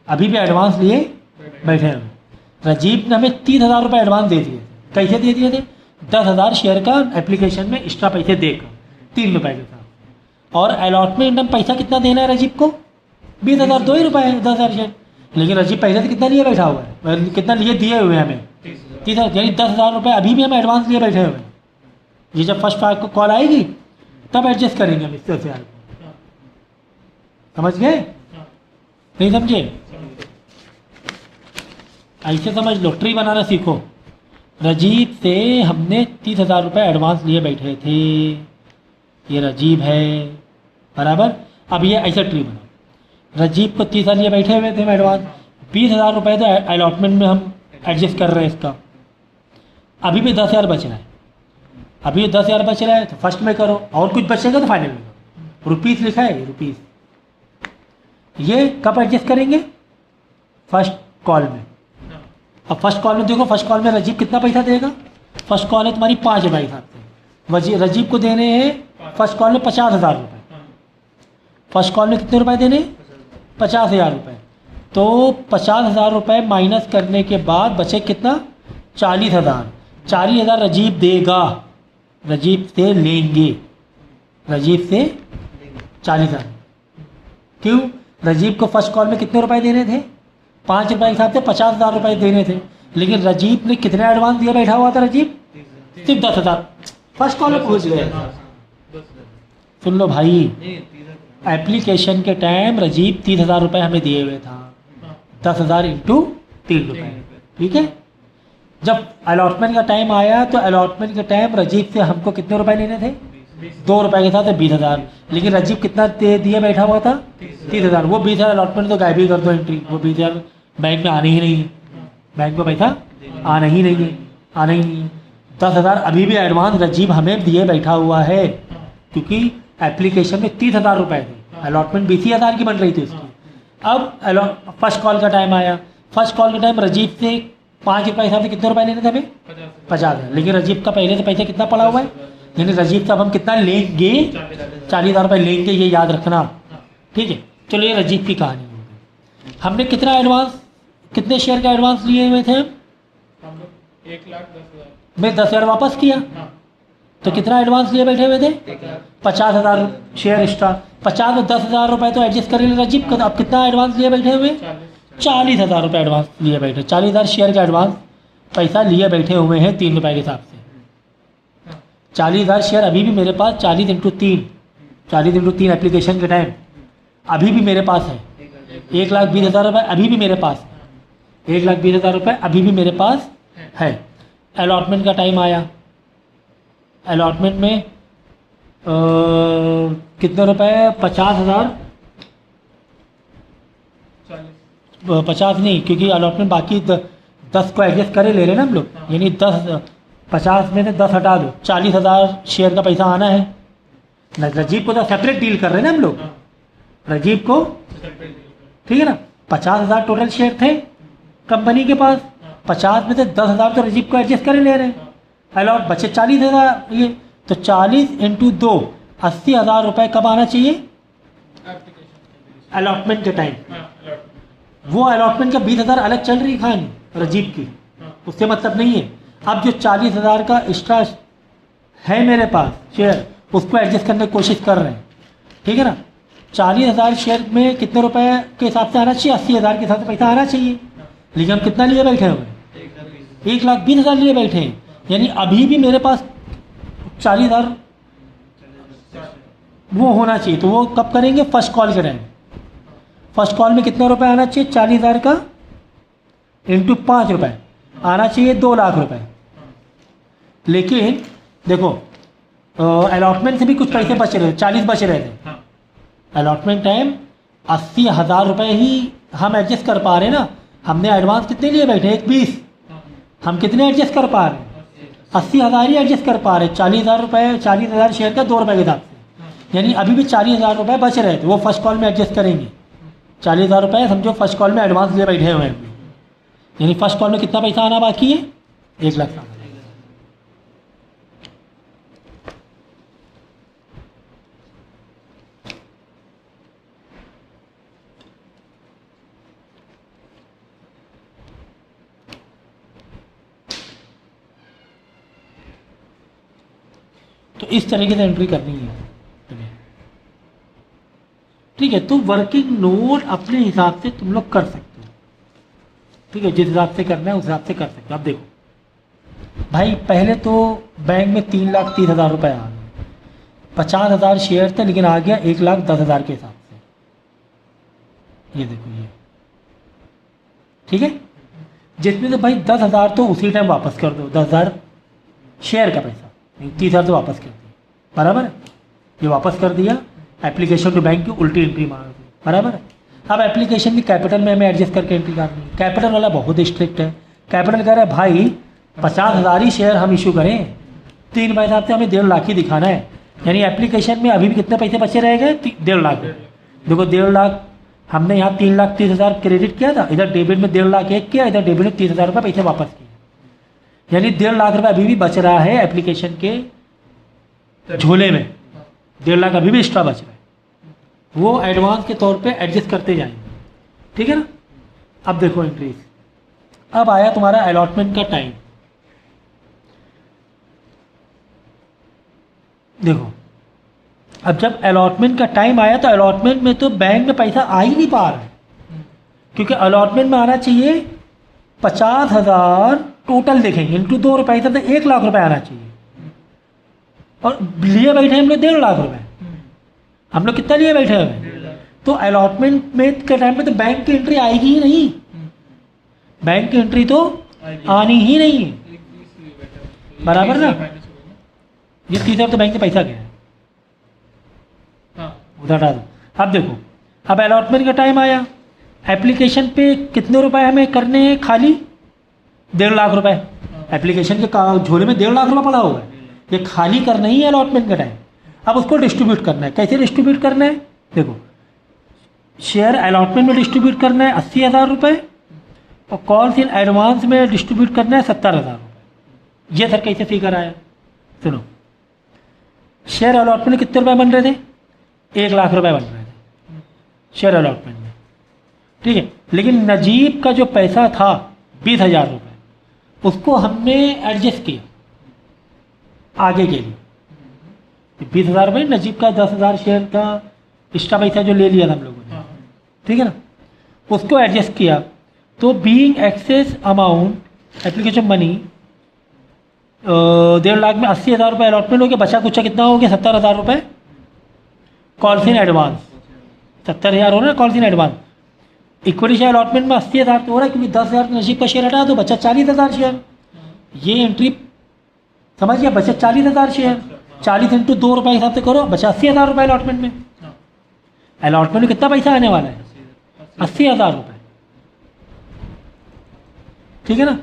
अभी भी एडवांस लिए बैठे हैं, रजीब ने हमें 30,000 रुपये एडवांस दे दिए, कैसे दे दिए थे, 10,000 शेयर का एप्लीकेशन में एक्स्ट्रा पैसे देकर 3 रुपये के साथ, और अलॉटमेंट में पैसा कितना देना है रजीब को, 20,000, 2 ही रुपये है 10,000 शेयर, लेकिन रजीब पहले से कितना लिए बैठा हुआ है, कितना लिए दिए हुए हैं हमें 30,000, यानी 10,000 रुपये अभी भी हम एडवांस लिए बैठे हुए हैं, ये जब फर्स्ट पार्ट को कॉल आएगी तब एडजस्ट करेंगे हम इस तरह से आगे। हाँ, समझ गए? हाँ, नहीं समझे? समझ ऐसे समझ लो, ट्री बनाना सीखो। रजीब से हमने 30,000 रुपये एडवांस लिए बैठे थे, ये रजीब है बराबर। अब ये ऐसा ट्री बनाओ, रजीब को 30,000 लिए बैठे हुए थे हम एडवांस, 20,000 रुपये तो अलॉटमेंट में हम एडजस्ट कर रहे हैं इसका। अभी भी 10,000 बच रहा है, अभी 10,000 बच रहा है तो फर्स्ट में करो, और कुछ बचेगा तो फाइनल में करो। रुपीस लिखा है, रुपीस। ये कब एडजस्ट करेंगे? फर्स्ट कॉल में। हाँ, अब फर्स्ट कॉल में देखो, फर्स्ट कॉल में रजीब कितना पैसा देगा? फर्स्ट कॉल है तुम्हारी 5 रुपये हिसाब से, रजीब को देने हैं फर्स्ट कॉल में 50,000 रुपये। हाँ, फर्स्ट कॉल में कितने रुपए देने? 50,000 रुपये। तो 50,000 रुपये माइनस करने के बाद बचे कितना? 40,000। 40,000 रजीब देगा, रजीब से लेंगे, रजीब से 40,000। क्यों? रजीब को फर्स्ट कॉल में कितने रुपए देने थे? 5 रुपये के हिसाब से 50,000 रुपये देने थे, लेकिन रजीब ने कितने एडवांस दिया बैठा हुआ था? रजीब सिर्फ 10,000। फर्स्ट कॉल में पहुँच गए। हाँ, 10,000। सुन लो भाई, एप्लीकेशन के टाइम रजीब 30,000 रुपये हमें दिए हुए था, हाँ, 10,000 इंटू 3 रुपये, ठीक है। जब अलॉटमेंट का टाइम आया तो अलॉटमेंट के टाइम रजीब से हमको कितने रुपए लेने थे? 2 रुपये के साथ 20,000, लेकिन रजीब कितना दे दिए बैठा हुआ था? 30,000। वो 20,000 अलॉटमेंट तो गायब ही कर दो एंट्री, वो 20,000 बैंक में आने ही नहीं है, बैंक में पैसा आना ही नहीं है, आना ही नहीं है। 10,000 अभी भी एडवांस रजीब हमें दिए बैठा हुआ है, क्योंकि एप्लीकेशन में 30,000 रुपये थे, अलॉटमेंट 20,000 की बन रही थी उसकी। अब फर्स्ट कॉल का टाइम आया, फर्स्ट कॉल के टाइम रजीब से 5 रुपये हिसाब से कितने रुपए लेने थे हमें? 50,000। लेकिन रजीब का पहले से पैसा कितना पड़ा हुआ है? यानी रजीब से अब हम कितना लेंगे? 40,000 रुपये लेंगे, ये याद रखना, ठीक है। चलो ये रजीब की कहानी हो गई। हमने कितना एडवांस, कितने शेयर का एडवांस लिए हुए थे? हम लोग 1,10,000। मैं 10,000 वापस किया, हाँ, तो कितना एडवांस लिए बैठे हुए थे? 50,000 शेयर एक्स्ट्रा। 50 में 10,000 रुपये तो एडजस्ट कर ले रजीब का। अब कितना एडवांस लिए बैठे हुए? 40,000 रुपये एडवांस लिए बैठे, 40,000 शेयर का एडवांस पैसा लिए बैठे हुए हैं 3 रुपये के हिसाब से। 40,000 शेयर अभी भी मेरे पास 40 इंटू 3 एप्लीकेशन के टाइम अभी भी मेरे पास है। 1,20,000 रुपये अभी भी मेरे पास है, 1,20,000 रुपये अभी भी मेरे पास है। अलॉटमेंट का टाइम आया, अलॉटमेंट में कितने रुपए? 50,000, 50 नहीं, क्योंकि अलॉटमेंट बाकी 10 को एडजस्ट करे ले रहे ना हम लोग, यानी 50 में से 10 हटा दो, 40,000 शेयर का पैसा आना है। रजीब को तो सेपरेट डील कर रहे हैं ना हम लोग, रजीब को, ठीक है ना। 50,000 टोटल शेयर थे कंपनी के पास, 50 में से 10,000 तो रजीब को एडजस्ट करे ले रहे हैं, अलॉट बचे 40,000। ये तो 40 इंटू 2 80,000 रुपये कब आना चाहिए? अलॉटमेंट के टाइम। वो अलॉटमेंट का 20,000 अलग चल रही कहानी रजीब की, उससे मतलब नहीं है। अब जो 40,000 का एक्स्ट्रा है मेरे पास शेयर, उसको एडजस्ट करने की कोशिश कर रहे हैं, ठीक है ना। 40,000 शेयर में कितने रुपए के हिसाब से आना चाहिए? 80,000 के हिसाब से पैसा आना चाहिए, लेकिन हम कितना लिए बैठे हुए? 1,20,000 लिए बैठे हैं, यानी अभी भी मेरे पास 40,000 वो होना चाहिए। तो वो कब करेंगे? फर्स्ट कॉल के टाइम। फर्स्ट कॉल में कितने रुपए आना चाहिए? 40,000 का इंटू 5 रुपये आना चाहिए, 2 लाख रुपए। लेकिन देखो अलॉटमेंट से भी कुछ पैसे बच रहे थे, 40 बच रहे थे। अलॉटमेंट टाइम 80,000 रुपये ही हम एडजस्ट कर पा रहे हैं ना। हमने एडवांस कितने लिए बैठे? 1,20,000। हम कितने एडजस्ट कर पा रहे हैं? 80,000 ही एडजस्ट कर पा रहे हैं। 40,000 रुपये, 40,000 शेयर का 2 रुपये के हिसाब से, यानी अभी भी 40,000 रुपये बच रहे थे। वो फर्स्ट कॉल में एडजस्ट करेंगे। 40,000 रुपये समझो फर्स्ट कॉल में एडवांस लिए बैठे हुए हैं, यानी फर्स्ट कॉल में कितना पैसा आना बाकी है? 1 लाख। तो इस तरीके से एंट्री करनी है तुम्हें, ठीक है। तो वर्किंग नोट अपने हिसाब से तुम लोग कर सकते हो, ठीक है। जिस हिसाब से करना है उस हिसाब से कर सकते हो। अब देखो भाई पहले तो बैंक में 3,30,000 रुपये आ गए, 50,000 शेयर थे लेकिन आ गया 1,10,000 के हिसाब से। ये देखो ये, ठीक है। जितने तो भाई 10,000 तो उसी टाइम वापस कर दो, 10,000 शेयर का पैसा, 30,000 तो वापस कर दिया, बराबर है। ये वापस कर दिया, एप्लीकेशन टू बैंक की उल्टी एंट्री मार दी, बराबर है। अब एप्लीकेशन की कैपिटल में हमें एडजस्ट करके एंट्री करनी है। कैपिटल वाला बहुत स्ट्रिक्ट है। कैपिटल कह रहा है भाई 50,000 ही शेयर हम इशू करें, 3 पैसा से हमें 1.5 लाख ही दिखाना है। यानी एप्लीकेशन में अभी भी कितने पैसे बचे रह गए? 1.5 लाख। देखो 1.5 लाख हमने यहाँ 3,30,000 क्रेडिट किया था, इधर डेबिट में 1.5 लाख एक किया, इधर डेबिट में 30,000 रुपये पैसे वापस किए। यानी 1.5 लाख रुपये अभी भी बच रहा है एप्लीकेशन के झोले में, 1.5 लाख अभी भी एक्स्ट्रा बच रहा है। वो एडवांस के तौर पे एडजस्ट करते जाएंगे, ठीक है ना। अब देखो एंट्रीज, अब आया तुम्हारा अलॉटमेंट का टाइम। देखो अब जब अलॉटमेंट का टाइम आया तो अलॉटमेंट में तो बैंक में पैसा आ ही नहीं पा रहा है, क्योंकि अलॉटमेंट में आना चाहिए 50,000 टोटल, देखेंगे इंटू 2 रुपये तो 1 लाख रुपए आना चाहिए, और लिए बैठे हम लोग 1.5 लाख रुपए। हम लोग कितना लिए बैठे हुए? तो अलॉटमेंट में के टाइम पे तो बैंक की एंट्री आएगी ही नहीं, बैंक की एंट्री तो आनी ही नहीं है, बराबर ना। ये 30,000 तो बैंक से पैसा गया है, उधर हटा दो। अब देखो अब अलॉटमेंट का टाइम आया, एप्लीकेशन पे कितने रुपए हमें करने हैं? खाली 1.5 लाख रुपए। एप्लीकेशन के झोले में 1.5 लाख रुपये पड़ा हुआ है, ये खाली करना ही है अलॉटमेंट का टाइम। अब उसको डिस्ट्रीब्यूट करना है। कैसे डिस्ट्रीब्यूट करना है? देखो शेयर अलॉटमेंट में डिस्ट्रीब्यूट करना है 80,000 रुपये, और कॉल्स इन एडवांस में डिस्ट्रीब्यूट करना है 70,000 रुपये। ये सर कैसे फिगर आया? सुनो, शेयर अलॉटमेंट में कितने रुपए बन रहे थे? 1 लाख रुपए बन रहे थे शेयर अलॉटमेंट में, ठीक है। लेकिन नजीब का जो पैसा था 20,000 रुपये, उसको हमने एडजस्ट किया आगे के लिए। 20,000 रुपये नजीब का 10,000 शेयर का एक्स्ट्रा पैसा जो ले लिया था हम लोगों ने, ठीक है ना, उसको एडजस्ट किया। तो being excess amount application money 1.5 lakh में 80,000 रुपये अलॉटमेंट हो गया, बचा कुछ कितना हो गया? 70,000 रुपये कॉल्स इन एडवांस। 70,000 हो रहा है calls in advance. Equity share allotment में 80,000 तो हो रहा है, क्योंकि 10,000 नजीब का शेयर हटा तो बचा 40,000 शेयर। ये एंट्री समझ गया, बचा 40,000 शेयर। 40 इंटू 2 रुपये हिसाब से करो, बचा 80,000 रुपये अलॉटमेंट में। अलॉटमेंट में कितना पैसा आने वाला है? 80,000 रुपये, ठीक है ना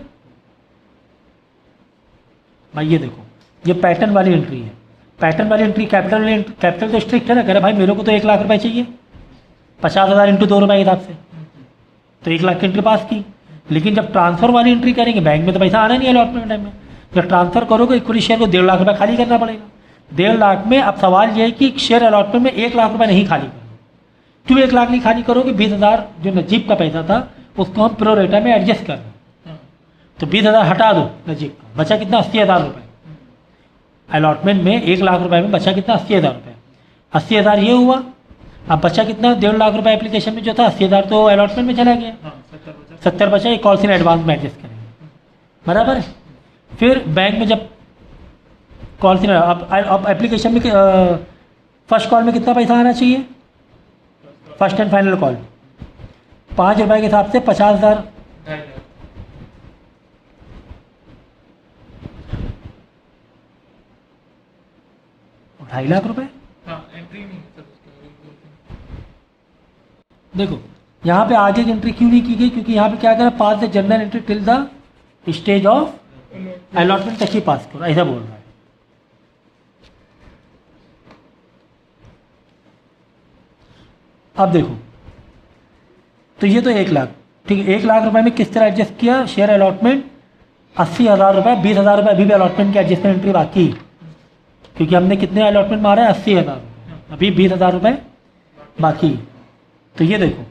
भाई। ये देखो ये पैटर्न वाली एंट्री है। पैटर्न वाली एंट्री कैपिटल तो स्ट्रिक्ट है ना, कह रहे भाई मेरे को तो 1 लाख रुपए चाहिए, 50,000 इंटू 2 रुपये के हिसाब से, तो 1 लाख की एंट्री पास की। लेकिन जब ट्रांसफर वाली एंट्री करेंगे, बैंक में तो पैसा आना नहीं है अलॉटमेंट टाइम में। जब ट्रांसफर करोगे इक्विटी शेयर को 1.5 लाख रुपये खाली करना पड़ेगा। 1.5 लाख में अब सवाल ये है कि शेयर अलॉटमेंट में 1 लाख रुपये नहीं खाली करो। क्यों 1 लाख नहीं खाली करोगे? 20,000 जो नजीब का पैसा था उसको हम प्रो रेटा में एडजस्ट कर रहे हैं, तो 20,000 हटा दो नजीब का, बचा कितना? 80,000 रुपये। अलॉटमेंट में 1 लाख रुपए में बचा कितना? 80,000 रुपये। 80,000 ये हुआ। अब बचा कितना? 1.5 लाख रुपए एप्लीकेशन में जो था, 80,000 तो अलॉटमेंट में चला गया, 70 बचा। ये कॉल्स इन एडवांस में एडजस्ट करेंगे, बराबर है। फिर बैंक में जब कॉल्स इन, अब एप्लीकेशन में फर्स्ट कॉल में कितना पैसा आना चाहिए? फर्स्ट एंड फाइनल कॉल 5 रुपये के हिसाब से 50,000, 2.5 लाख रुपए। देखो यहाँ पे आगे की एंट्री क्यों नहीं की गई? क्योंकि यहाँ पे क्या करें, pass the general entry till the stage of allotment तक ही पास करो, ऐसा बोल रहा है। अब देखो तो ये तो 1 लाख, ठीक है। 1 लाख रुपए में किस तरह एडजस्ट किया? शेयर अलॉटमेंट 80,000 रुपये, 20,000 रुपये अभी भी अलॉटमेंट की एडजस्टमेंट एंट्री बाकी, क्योंकि हमने कितने अलॉटमेंट मारा है? 80,000, अभी 20,000 रुपये बाकी। तो ये देखो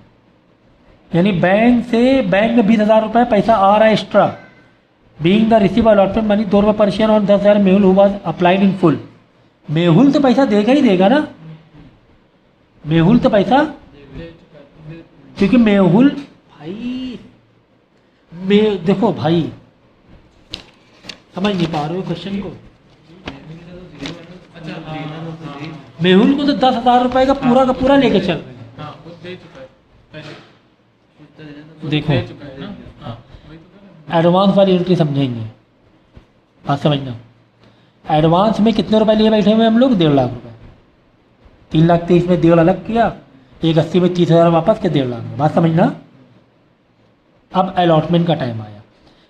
यानी बैंक में 20,000 रुपये पैसा आ रहा है extra. Being the receive allotment money 2 रुपये पर शेयर और 10,000 Mehul who was applied in full. Mehul तो पैसा देगा ही देगा ना, मेहुल तो पैसा, क्योंकि मेहुल भाई देखो भाई समझ नहीं पा रहे हो क्वेश्चन को? अच्छा हाँ, मेहुल को तो 10,000 रुपये का पूरा लेके चल रहे हैं। हाँ वो दे चुका है पहले, देखो दे चुका है ना। हाँ वही तो कह रहा हूँ। एडवांस वाली एंट्री समझेंगे, बात समझना। एडवांस में कितने रुपए लिए बैठे हुए हम लोग? 1.5 लाख रुपए। 3,30,000 में 1.5 अलग किया, 1,80,000 में 30,000 वापस के 1.5 लाख, बात समझना। अब अलॉटमेंट का टाइम आया।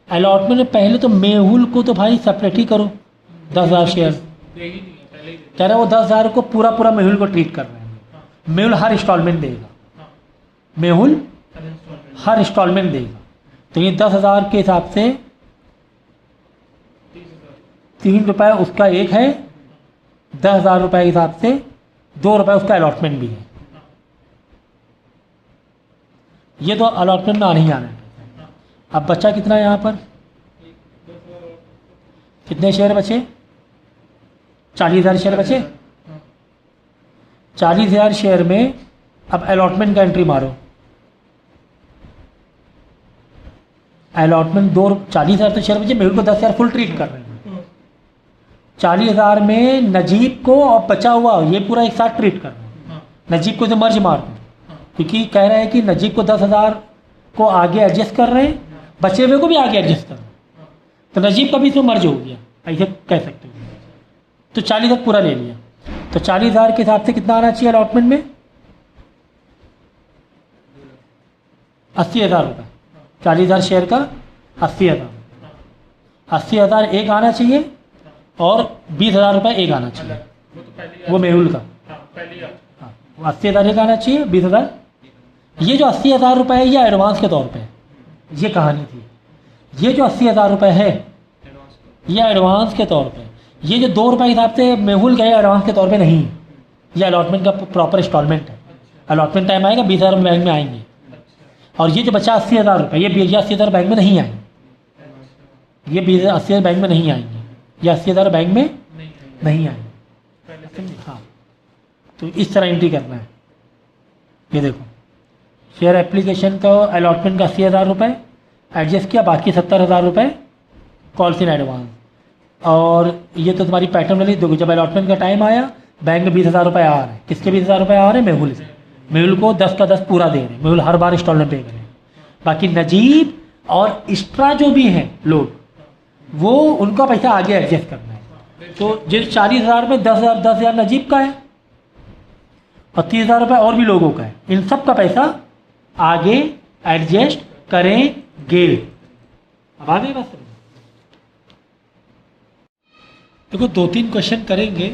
अलॉटमेंट में पहले तो मेहुल को तो भाई सेपरेट ही करो, 10,000 शेयर। दे ही नहीं है, पहले ही दे कह रहे वो 10,000 को पूरा मेहुल को ट्रीट कर रहे हैं। हाँ, मेहुल हर इंस्टॉलमेंट देगा, हाँ, मेहुल हर इंस्टॉलमेंट हर इंस्टॉलमेंट देगा। तो ये 10,000 के हिसाब से 30,000। 3 रुपये उसका एक है, 10,000 रुपये के हिसाब से 2 रुपये उसका अलॉटमेंट भी है। ये तो अलॉटमेंट में आने ही आना है। अब बचा कितना यहाँ पर? कितने शेयर बचे? 40,000 शेयर बचे। 40,000 शेयर में अब अलॉटमेंट का एंट्री मारो। अलॉटमेंट 40,000 तो शेयर बचे, मेहुल को 10,000 फुल ट्रीट कर रहे हैं। 40,000 में नजीब को और बचा हुआ ये पूरा एक साथ ट्रीट कर रहे हैं। हाँ, नजीब को तो मर्ज मार दो, हाँ, क्योंकि कह रहे हैं कि नजीब को 10,000 को आगे एडजस्ट कर रहे हैं, बचे हुए को भी आगे एडजस्ट कर रहे हैं। तो नजीब का भी इसमें मर्ज हो गया, ऐसे कह सकते हो। तो 40,000 पूरा ले लिया। तो 40,000 के हिसाब से कितना आना चाहिए अलॉटमेंट में? 80,000 रुपये। 40,000 शेयर का 80,000। 80,000 एक आना चाहिए और 20,000 रुपये एक आना चाहिए, वो तो पहले ही वो मेहुल का। हाँ पहले ही हाँ, वो 80,000 एक आना चाहिए, 20,000। ये जो 80,000 रुपये है ये एडवांस के तौर पे है, ये कहानी थी। ये जो 80,000 रुपये है एडवांस को। ये एडवांस के तौर पे। ये जो 2 रुपये के हिसाब से मेहुल गए एडवांस के तौर पे नहीं, ये अलॉटमेंट का प्रॉपर इंस्टॉलमेंट है। अलॉटमेंट टाइम आएगा, 20,000 बैंक में आएंगे। और ये जो बचा 80,000 रुपये, ये 80,000 बैंक में नहीं आएंगे। ये 80,000 बैंक में नहीं आएंगे, ये 80,000 बैंक में नहीं नहीं आएंगे। पहले से। हाँ, तो इस तरह एंट्री करना है। ये देखो, शेयर एप्लीकेशन का अलॉटमेंट का 80,000 रुपये एडजस्ट किया, बाकी 70,000 रुपये कॉल्स इन एडवांस। और ये तो तुम्हारी पैटर्न वाली देखो, जब अलॉटमेंट का टाइम आया बैंक में 20,000 रुपये आ रहे हैं। किसके 20,000 रुपये आ रहे हैं? मेहुल से। मेहुल को 10 का 10 पूरा दे रहे हैं, मेहुल हर बार इंस्टॉलमेंट पे करें। बाकी नजीब और एक्स्ट्रा जो भी हैं लोग, वो उनका पैसा आगे एडजस्ट करना है। तो जिस 40,000 में 10,000 नजीब का है और 30,000 रुपये और भी लोगों का है, इन सब का पैसा आगे एडजस्ट करेंगे। अब आ गई बात समझ? देखो 2-3 क्वेश्चन करेंगे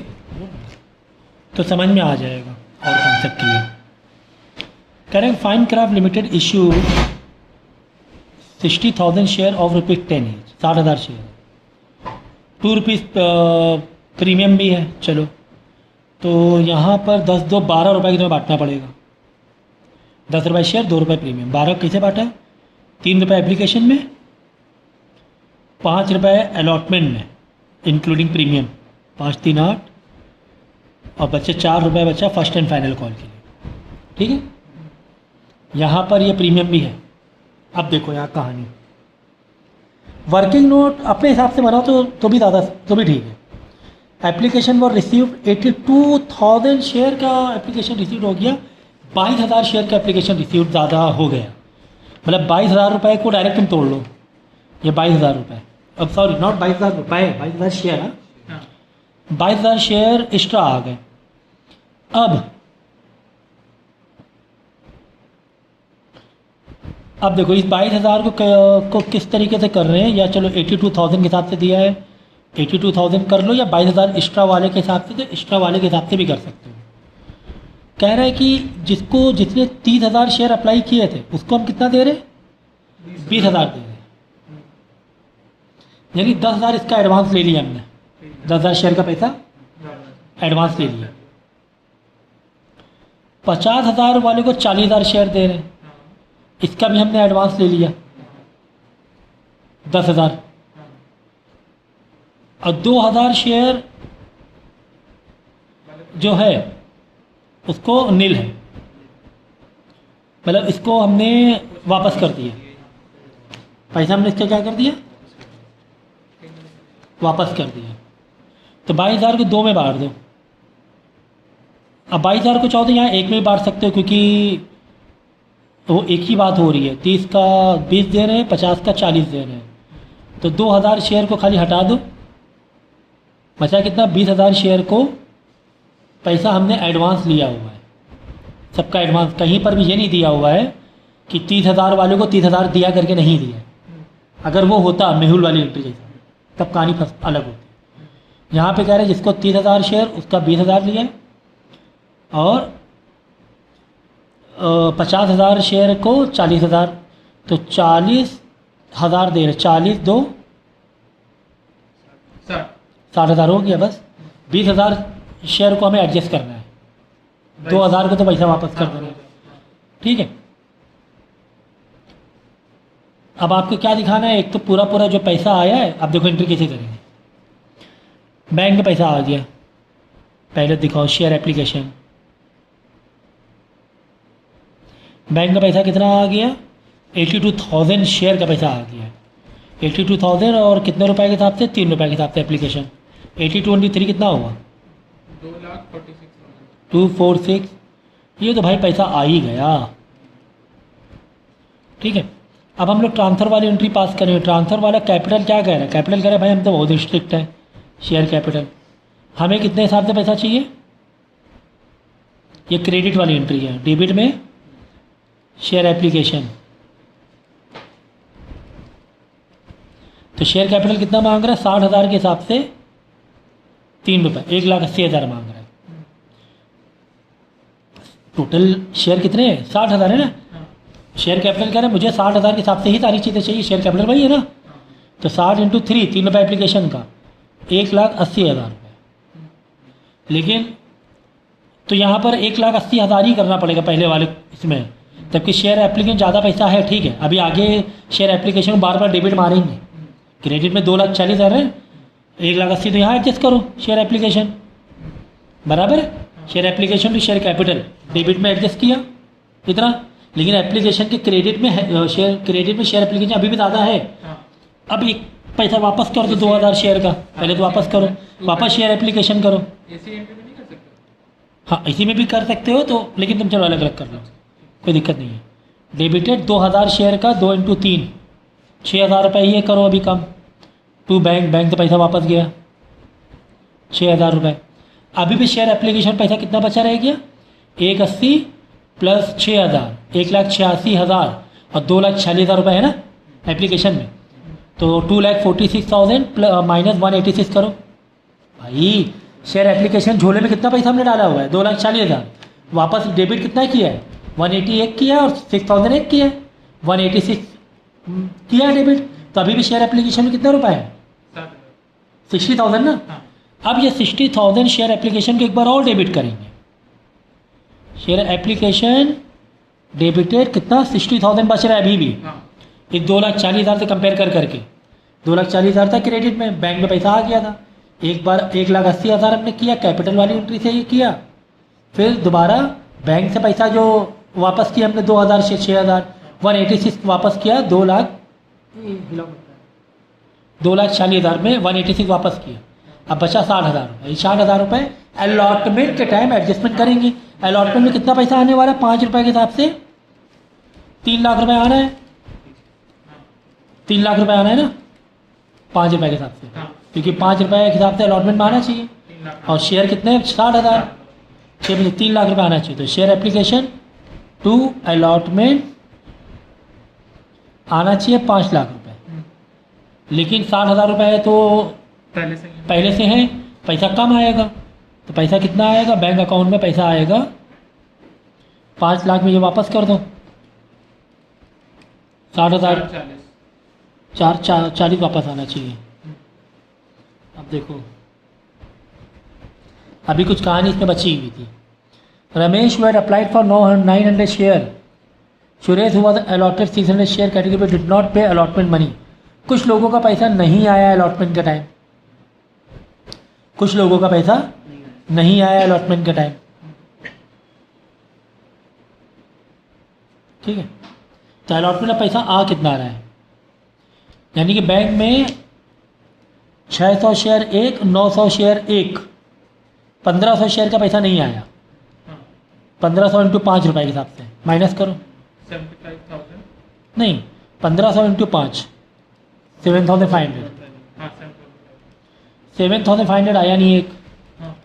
तो समझ में आ जाएगा और कॉन्सेप्ट क्लियर। करेंगे fine craft limited issue 60,000 share of ₹10 each, 60,000 share, 2 rupees premium भी है। चलो, तो यहाँ पर 10 2 12 रुपये की तुम्हें बांटना पड़ेगा। 10 रुपये शेयर, 2 रुपये प्रीमियम। 12 कैसे बांटा है? 3 रुपये एप्लीकेशन में, 5 रुपये अलॉटमेंट में इंक्लूडिंग प्रीमियम, 5 3 8, और बचे 4 रुपये बचा फर्स्ट एंड फाइनल कॉल के लिए। ठीक है, यहाँ पर ये प्रीमियम भी है। अब देखो यहाँ कहानी, वर्किंग नोट अपने हिसाब से बनाओ तो भी ज़्यादा, तो भी ठीक है। एप्लीकेशन वो रिसीव 82,000 शेयर का एप्लीकेशन रिसीव हो गया, 22,000 शेयर का एप्लीकेशन रिसीव ज़्यादा हो गया। मतलब 22,000 रुपये को डायरेक्ट तुम तोड़ लो, ये 22,000 रुपये, अब सॉरी नॉट 22,000 रुपये, 22,000 शेयर। हाँ, 22,000 शेयर एक्स्ट्रा आ गए। अब देखो इस 22,000 को किस तरीके से कर रहे हैं, या चलो 82,000 के हिसाब से दिया है, 82,000 कर लो, या 22,000 एक्स्ट्रा वाले के हिसाब से, तो एक्स्ट्रा वाले के हिसाब से भी कर सकते हो। कह रहा है कि जिसने 30,000 शेयर अप्लाई किए थे उसको हम कितना दे रहे हैं? 20,000 दे रहे हैं। यानी 10,000 इसका एडवांस ले लिया हमने, 10,000 शेयर का पैसा एडवांस ले लिया। 50,000 वाले को 40,000 शेयर दे रहे हैं, इसका भी हमने एडवांस ले लिया 10,000। और 2,000 शेयर जो है उसको नील है, मतलब इसको हमने वापस कर दिया पैसा। हमने इसका क्या कर दिया? वापस कर दिए। तो 22,000 को 2 में बांट दो। अब 22,000 को चाहो तो यहाँ एक में भी बांट सकते हो, क्योंकि वो एक ही बात हो रही है। 30 का 20 दे रहे हैं, 50 का 40 दे रहे हैं। तो 2,000 शेयर को खाली हटा दो, बचा कितना? 20,000 शेयर को पैसा हमने एडवांस लिया हुआ है, सबका एडवांस। कहीं पर भी ये नहीं दिया हुआ है कि 30,000 वाले को 30,000 दिया करके नहीं दिया। अगर वो होता मेहुल वाली एंट्री जैसा, तब कहानी अलग होती। यहाँ पे कह रहे हैं जिसको 30,000 शेयर, उसका 20,000 लिया है, और 50,000 शेयर को 40,000, तो 40,000 दे रहे। 40 2 60,000 हो गया बस। 20,000 शेयर को हमें एडजस्ट करना है, 2,000 को तो पैसा वापस कर देना है, ठीक है। अब आपको क्या दिखाना है? एक तो पूरा पूरा जो पैसा आया है, अब देखो एंट्री कैसे करेंगे। बैंक में पैसा आ गया, पहले दिखाओ शेयर एप्लीकेशन। बैंक का पैसा कितना आ गया? 82,000 शेयर का पैसा आ गया। 82,000 और कितने रुपए के हिसाब से? 3 रुपये के हिसाब से एप्लीकेशन। 80 कितना हुआ? 2,46,000। 246। ये तो भाई पैसा आ ही गया, ठीक है। अब हम लोग ट्रांसफ़र वाली एंट्री पास करेंगे। ट्रांसफ़र वाला कैपिटल क्या कह रहा है? कैपिटल कह रहा है भाई हम तो बहुत स्ट्रिक्ट है, शेयर कैपिटल। हमें कितने हिसाब से पैसा चाहिए? ये क्रेडिट वाली एंट्री है। डेबिट में शेयर एप्लीकेशन, तो शेयर कैपिटल कितना मांग रहा है? 60,000 के हिसाब से 3 रुपये, 1,80,000 मांग रहा है। टोटल शेयर कितने हैं? 60,000 है ना। शेयर कैपिटल कह रहा है मुझे 60,000 के हिसाब से ही सारी चीज़ें चाहिए, शेयर कैपिटल वही है ना। तो 60 × 3, 3 रुपये एप्लीकेशन का, 1,80,000 रुपये। लेकिन तो यहाँ पर 1,80,000 ही करना पड़ेगा पहले वाले इसमें, जबकि शेयर एप्लीकेशन ज़्यादा पैसा है, ठीक है। अभी आगे शेयर एप्लीकेशन को बार बार डेबिट मारेंगे। क्रेडिट में 2,40,000 है, 1,80,000 तो यहाँ एडजस्ट करो शेयर एप्लीकेशन, बराबर है। Share application to share capital debit में एडजस्ट किया इतना, लेकिन एप्लीकेशन के क्रेडिट में शेयर एप्लीकेशन अभी भी ज़्यादा है। अब एक पैसा वापस कर दो 2,000 शेयर का, पहले तो वापस करो, वापस शेयर एप्लीकेशन करो। ऐसी एंट्री में नहीं कर सकते? हाँ, इसी में भी कर सकते हो, तो लेकिन तुम चलो अलग अलग कर लो, कोई दिक्कत नहीं है। डेबिटेड 2,000 शेयर का 2 × 3, 6,000 रुपये ये करो अभी कम। टू बैंक तो पैसा वापस गया 6,000 रुपये। अभी भी शेयर एप्लीकेशन पैसा कितना बचा रह गया? 1,80 प्लस 6,000, 1,86,000 और 2,40,000 रुपये है ना एप्लीकेशन में। तो 2,46,000 माइनस 186 करो भाई। शेयर एप्लीकेशन झोले में कितना पैसा हमने डाला हुआ है? 2,40,000। वापस डेबिट कितना किया है? 188 किया और 6,000 एक किया है, 186 किया है डेबिट। तो अभी भी शेयर एप्लीकेशन में कितना रुपये है? 60,000 ना। अब ये 60,000 शेयर एप्लीकेशन को एक बार और डेबिट करेंगे। शेयर एप्लीकेशन डेबिटेड कितना? 60,000 बच रहा है अभी भी। एक 2,40,000 से कंपेयर करके 2,40,000 था क्रेडिट में, बैंक में पैसा आ गया था। एक बार 1,80,000 हमने किया कैपिटल वाली एंट्री से, ये किया। फिर दोबारा बैंक से पैसा जो वापस किया हमने 2,000 से 6,000, 186 वापस किया, 2,40,000 में 186 वापस किया। अब बचा 60,000 रुपये। 60,000 रुपये अलॉटमेंट के टाइम एडजस्टमेंट करेंगे। अलॉटमेंट में कितना पैसा आने वाला है? 5 रुपये के हिसाब से 3 लाख रुपये आना है। 3 लाख रुपये आना है ना 5 रुपये के हिसाब से, क्योंकि 5 रुपये के हिसाब से अलॉटमेंट में आना चाहिए। और शेयर कितने हैं? 60,000, 6 में 3 लाख रुपये आना चाहिए। तो शेयर एप्लीकेशन टू अलॉटमेंट आना चाहिए 5 लाख रुपये, लेकिन 60,000 रुपये है तो पहले से है, पैसा कम आएगा। तो पैसा कितना आएगा? बैंक अकाउंट में पैसा आएगा 5 लाख में, ये वापस कर दो 60,000, 40 वापस आना चाहिए। अब देखो अभी कुछ कहानी इसमें बची हुई थी। Ramesh who had applied for 900 share, Suresh who was allotted 600 share category did not pay allotment money। कुछ लोगों का पैसा नहीं आया अलॉटमेंट के टाइम, कुछ लोगों का पैसा नहीं आया अलॉटमेंट के टाइम, ठीक है। तो अलॉटमेंट में पैसा आ कितना रहा है? यानी कि बैंक में 600 शेयर एक, 900 शेयर एक, 1500 शेयर का पैसा नहीं आया। हाँ 1500 इंटू 5 रुपये के हिसाब से माइनस करो। 75,000 नहीं, 1500 इंटू 5 7,500। हाँ 7,500 आया नहीं एक। हाँ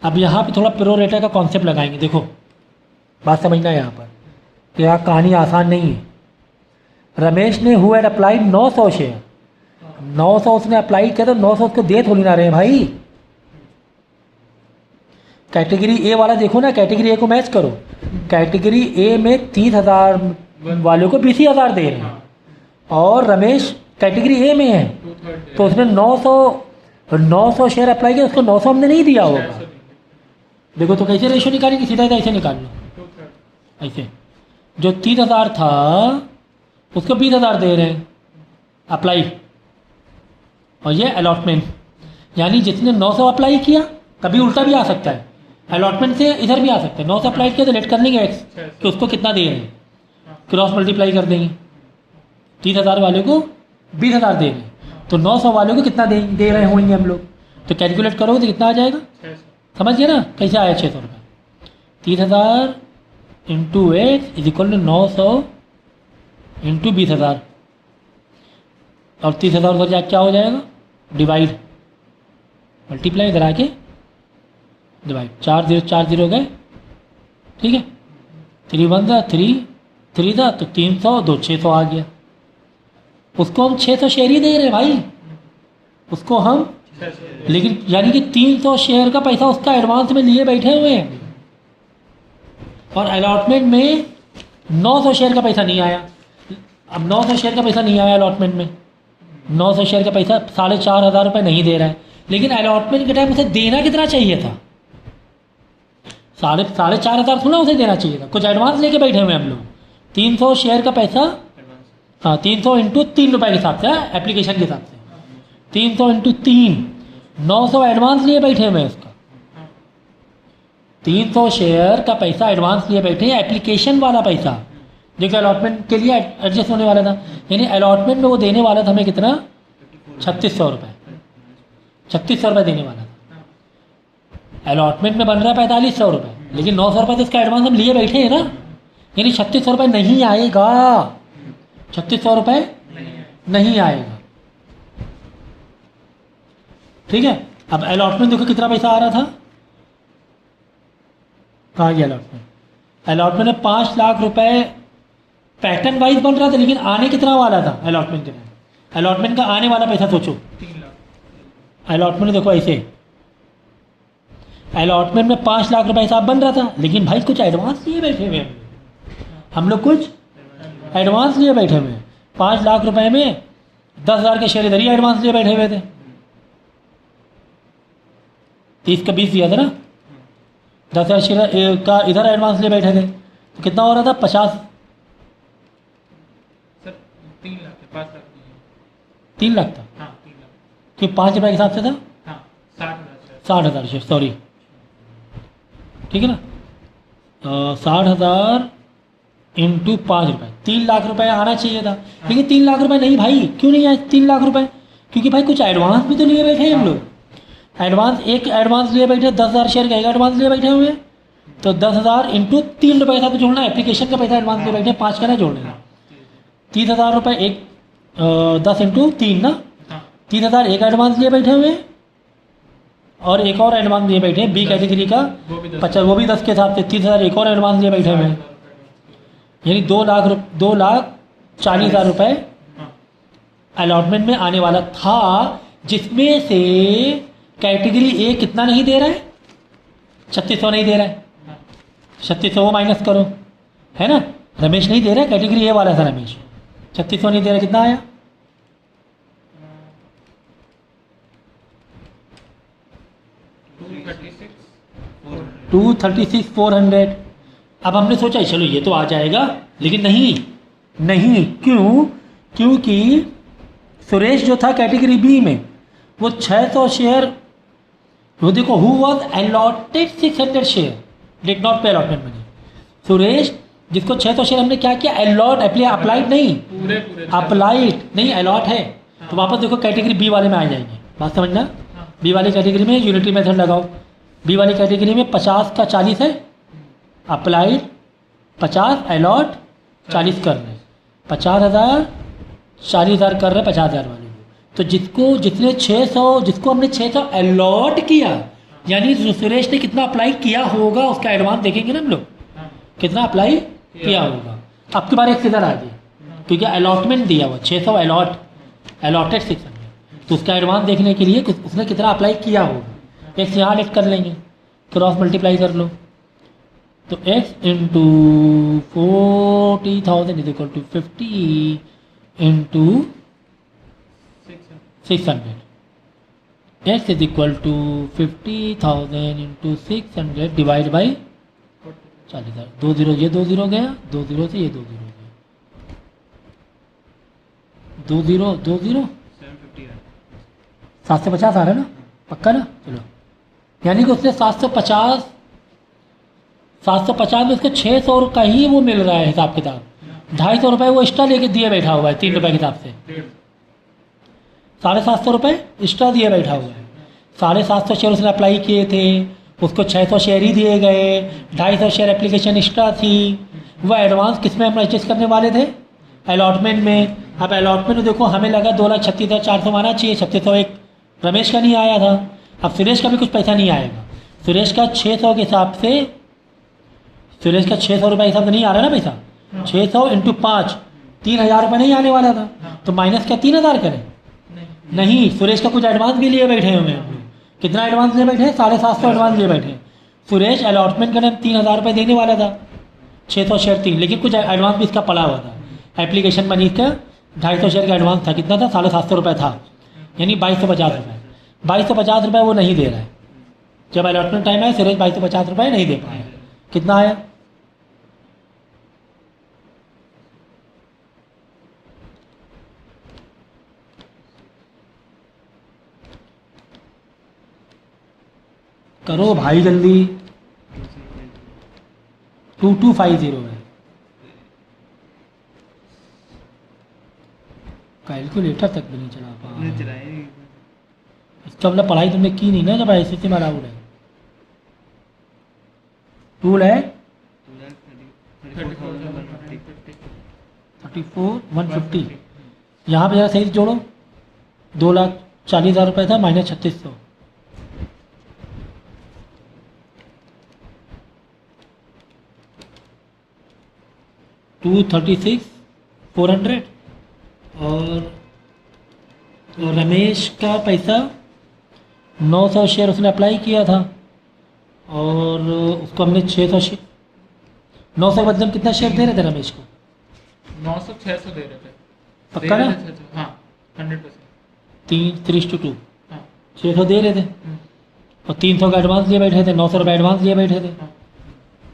अब यहाँ पे थोड़ा प्रोरेटा का कॉन्सेप्ट लगाएंगे। देखो बात समझना है यहाँ पर कि यहाँ कहानी आसान नहीं है। रमेश ने हु हैड अप्लाइड 900 शेयर, 900 उसने अप्लाइड किया तो 900 उसको दे थोड़ी ना रहे भाई। कैटेगरी ए वाला देखो ना, कैटेगरी ए को मैच करो। कैटेगरी ए में 30,000 वालों को 20,000 दे रहे हैं और रमेश कैटेगरी ए में है 2/3 तो उसने 900 शेयर अप्लाई किया, उसको 900 हमने नहीं दिया होगा। देखो तो कैसे रेशो निकालेंगे, सीधा ऐसे निकाल लो। 2/3 ऐसे जो 30,000 था उसको 20,000 दे रहे हैं अप्लाई, और ये अलॉटमेंट, यानी जिसने 900 अप्लाई किया, कभी उल्टा भी आ सकता है, अलॉटमेंट से इधर भी आ सकता है। 900 अप्लाई किया तो लेट कर लेंगे एक्स कि उसको कितना दे रहे हैं, क्रॉस मल्टीप्लाई कर देंगे। 30,000 वाले को 20,000 दे रहे हैं तो 900 वालों को कितना दे रहे होंगे हम लोग, तो कैलकुलेट करोगे तो कितना आ जाएगा, 600 समझ गए ना कैसे आया 600 रुपये। 30,000 into x is equal to 900 into 20,000 और 30,000 उधर जाके क्या हो जाएगा, डिवाइड मल्टीप्लाई इधर आके डिवाइड, 4 0 4 0 गए, ठीक है। 3 1 था 3 था तो 300 2 600 आ गया। उसको हम 600 शेयर ही दे रहे हैं भाई, उसको हम, 600 लेकिन यानी कि 300 शेयर का पैसा उसका एडवांस में लिए बैठे हुए हैं और अलॉटमेंट में 900 शेयर का पैसा नहीं आया। अब 900 शेयर का पैसा नहीं आया अलॉटमेंट में, 900 शेयर का पैसा 4,500 रुपये नहीं दे रहा है, लेकिन अलॉटमेंट के टाइम उसे देना कितना चाहिए था, 4,500 थोड़ा उसे देना चाहिए था, कुछ एडवांस लेके बैठे हुए हम लोग। 300 शेयर का पैसा, हाँ 300 इंटू 3 रुपये के हिसाब से, एप्लीकेशन के हिसाब से 300 इंटू 3, 900 एडवांस लिए बैठे हुए हैं उसका। 300 शेयर का पैसा एडवांस लिए बैठे हैं, एप्लीकेशन वाला पैसा जो कि अलॉटमेंट के लिए एडजस्ट होने वाला था, यानी अलॉटमेंट में वो देने वाला था हमें कितना, 3,600 रुपये, 3,600 रुपये देने वाला था। अलॉटमेंट में बन रहा है 4,500 रुपये, लेकिन 900 रुपये तो इसका एडवांस हम लिए बैठे हैं ना, यानी 3,600 रुपये नहीं आएगा, 3,600 रुपये नहीं आएगा, ठीक है। अब अलॉटमेंट देखो कितना पैसा आ रहा था, कहाँ गया अलॉटमेंट, अलॉटमेंट में 5 लाख रुपए पैटर्न वाइज बन रहा था, लेकिन आने कितना वाला था अलॉटमेंट के टाइम, अलॉटमेंट का आने वाला पैसा सोचो। 3 लाख अलॉटमेंट देखो ऐसे, अलॉटमेंट में 5 लाख रुपए हिसाब बन रहा था, लेकिन भाई कुछ एडवांस लिए बैठे हुए हैं हम लोग, कुछ एडवांस लिए बैठे हुए हैं। 5 लाख रुपए में 10,000 के शेयर इधर ही एडवांस लिए बैठे हुए थे, 30 का 20 दिया था ना, 10,000 शेयर का इधर एडवांस लिए बैठे थे, तो कितना हो रहा था, 50, सर 3 लाख है, 5 लाख नहीं है। 3 लाख था, हाँ 3 लाख, कि 5 रुपये के हिसाब से था, हाँ 60,000 शेयर। 60,000 शेयर, सॉरी, ठीक है ना, 60,000 इंटू 5 रुपये, 3 लाख रुपए आना चाहिए था, लेकिन 3 लाख रुपए नहीं भाई, क्यों नहीं आए 3 लाख रुपए, क्योंकि भाई कुछ एडवांस भी तो लिए बैठे हैं हम लोग। एडवांस एक एडवांस लिए बैठे, 10,000 शेयर का एक एडवांस लिए बैठे हुए हैं, तो 10,000 इंटू 3 रुपये का तो जोड़ना, एप्लीकेशन का पैसा एडवांस लिए बैठे 5 का ना जोड़ना, 30,000 रुपये एक 10 इंटू 3 ना, हाँ 30,000 एक एडवांस लिए बैठे हुए हैं और एक और एडवांस लिए बैठे हैं बी कैटेगरी का वो भी 10, 50, वो भी 10 के हिसाब से 30,000 एक और एडवांस लिए बैठे हुए हैं, यानी 2,40,000 रुपये हाँ अलॉटमेंट में आने वाला था, जिसमें से कैटेगरी ए कितना नहीं दे रहा है, 3,600 नहीं दे रहा है, 3,600 माइनस करो, है ना, रमेश नहीं दे रहा है, कैटेगरी ए वाला था रमेश, 3,600 नहीं दे रहा, कितना आया, 236,400। अब हमने सोचा चलो ये तो आ जाएगा, लेकिन नहीं, क्यों, क्योंकि सुरेश जो था कैटेगरी बी में वो 600 शेयर, वो देखो who was allotted 600 share did not pay allotment money, Suresh जिसको 600 शेयर हमने क्या किया, अलॉट, अप्लाइड नहीं, पूरे पूरे अप्लाइड नहीं, अलॉट है। तो वापस देखो कैटेगरी बी वाले में आ जाएंगे, बात समझना। हाँ। बी वाली कैटेगरी में यूनिटरी मेथड लगाओ। बी वाली कैटेगरी में 50 का 40 है, अप्लाइड 50, अलॉट 40 कर रहे हैं, 50,000 40,000 कर रहे हैं 50,000 वाले को। तो जिसने 600, जिसको हमने 600 अलॉट किया, यानी सुरेश ने कितना अप्लाई किया होगा उसका एडवांस देखेंगे ना हम लोग, हाँ। कितना अप्लाई किया होगा। अब की बार एक सीधा आ गया, क्योंकि अलॉटमेंट दिया हुआ 600 अलॉटेड 600, तो उसका एडवांस देखने के लिए उसने कितना अप्लाई किया होगा। एक्स यहाँ लेट कर लेंगे, क्रॉस मल्टीप्लाई कर लो, तो x into 40,000 is equal to 50 into 600, x is equal to 50,000 into 600 divide by 40,000। 2 0 ये 2 0 गया, 2 0 से ये 2 0 गया, 2 0 2 0 750 आ रहा है ना, पक्का ना। चलो, यानी कि उसने 750 में उसको 600 का ही वो मिल रहा है हिसाब किताब, 250 रुपये वो एक्स्ट्रा लेके दिए बैठा हुआ है 3 रुपये के हिसाब से, 750 रुपये एक्स्ट्रा दिए बैठा हुआ है। 750 शेयर उसने अप्लाई किए थे, उसको 600 शेयर ही दिए गए, 250 शेयर एप्लीकेशन एक्स्ट्रा थी। वह एडवांस किस में हम एडजस्ट करने वाले थे, अलॉटमेंट में। अब अलॉटमेंट में देखो हमें लगा 2,36,400 आना चाहिए, 3601 रमेश का नहीं आया था। अब सुरेश का भी कुछ पैसा नहीं आएगा, सुरेश का 600 के हिसाब से, सुरेश का 600 रुपये हिसाब से नहीं आ रहा ना पैसा, 600 इंटू 5 3,000 रुपये नहीं आने वाला था, तो माइनस क्या 3,000 करें, नहीं। सुरेश का कुछ एडवांस भी लिए बैठे हुए हैं, कितना एडवांस लिए बैठे हैं, 750 एडवांस लिए बैठे हैं। सुरेश अलॉटमेंट करने 3,000 रुपये देने वाला था, 600 शेयर 3, लेकिन कुछ एडवांस भी इसका पड़ा हुआ था। एप्लीकेशन मनी का 250 शेयर का एडवांस था, कितना था, 750 रुपये था, यानी 2250 रुपये। 2250 रुपये वो नहीं दे रहा है। जब अलॉटमेंट टाइम आया सुरेश 2250 रुपये नहीं दे पाया। कितना आया, करो भाई जल्दी, 2250 है। कैलकुलेटर तक भी नहीं चला पा, इसका मतलब पढ़ाई तुमने की नहीं ना, जब ICSE में अलाउड है। टूल है 34,150, यहाँ पे जरा सही से जोड़ो, 2,40,000 रुपये था माइनस 3600, $236,400 और रमेश का पैसा 900 शेयर उसने अप्लाई किया था, और उसको हमने 600 शेयर, 900 के बदले में कितना शेयर दे रहे थे रमेश को, 900 600 दे रहे थे, पक्का ना, हाँ 100%, 3:2, हाँ 600 दे रहे थे, और 300 का एडवांस लिए बैठे थे, 900 रुपये एडवांस लिए बैठे थे।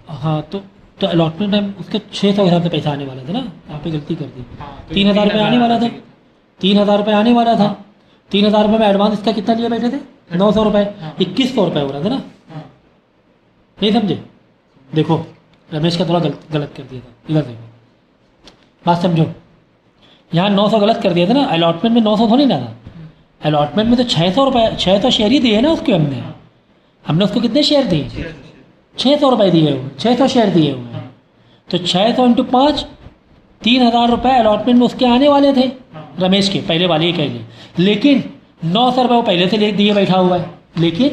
हाँ, तो अलॉटमेंट टाइम उसके 600 के हिसाब से पैसा आने वाला था ना, यहाँ पे गलती कर दी। हाँ, तो 3,000 रुपये आने वाला था, 3,000 रुपये आने वाला था। 3,000 रुपये में एडवांस इसका कितना लिए बैठे थे, 900 रुपये, 2,100 रुपये हो रहा था ना, हाँ। नहीं समझे। देखो रमेश का थोड़ा गलत कर दिया था, इधर देखो बात समझो, यहाँ 900 गलत कर दिया था ना, अलॉटमेंट में 900 थोड़ी ना था, अलॉटमेंट में तो 600 रुपये, 600 शेयर ही दिए ना उसको, हमने उसको कितने शेयर दिए, 600 रुपये दिए हुए, 600 शेयर दिए हुए हैं, तो 600 इंटू 5 3,000 रुपये अलॉटमेंट में उसके आने वाले थे, रमेश के पहले वाले ही कह लिए, लेकिन 900 रुपये वो पहले से ले दिए बैठा हुआ है, लेकिन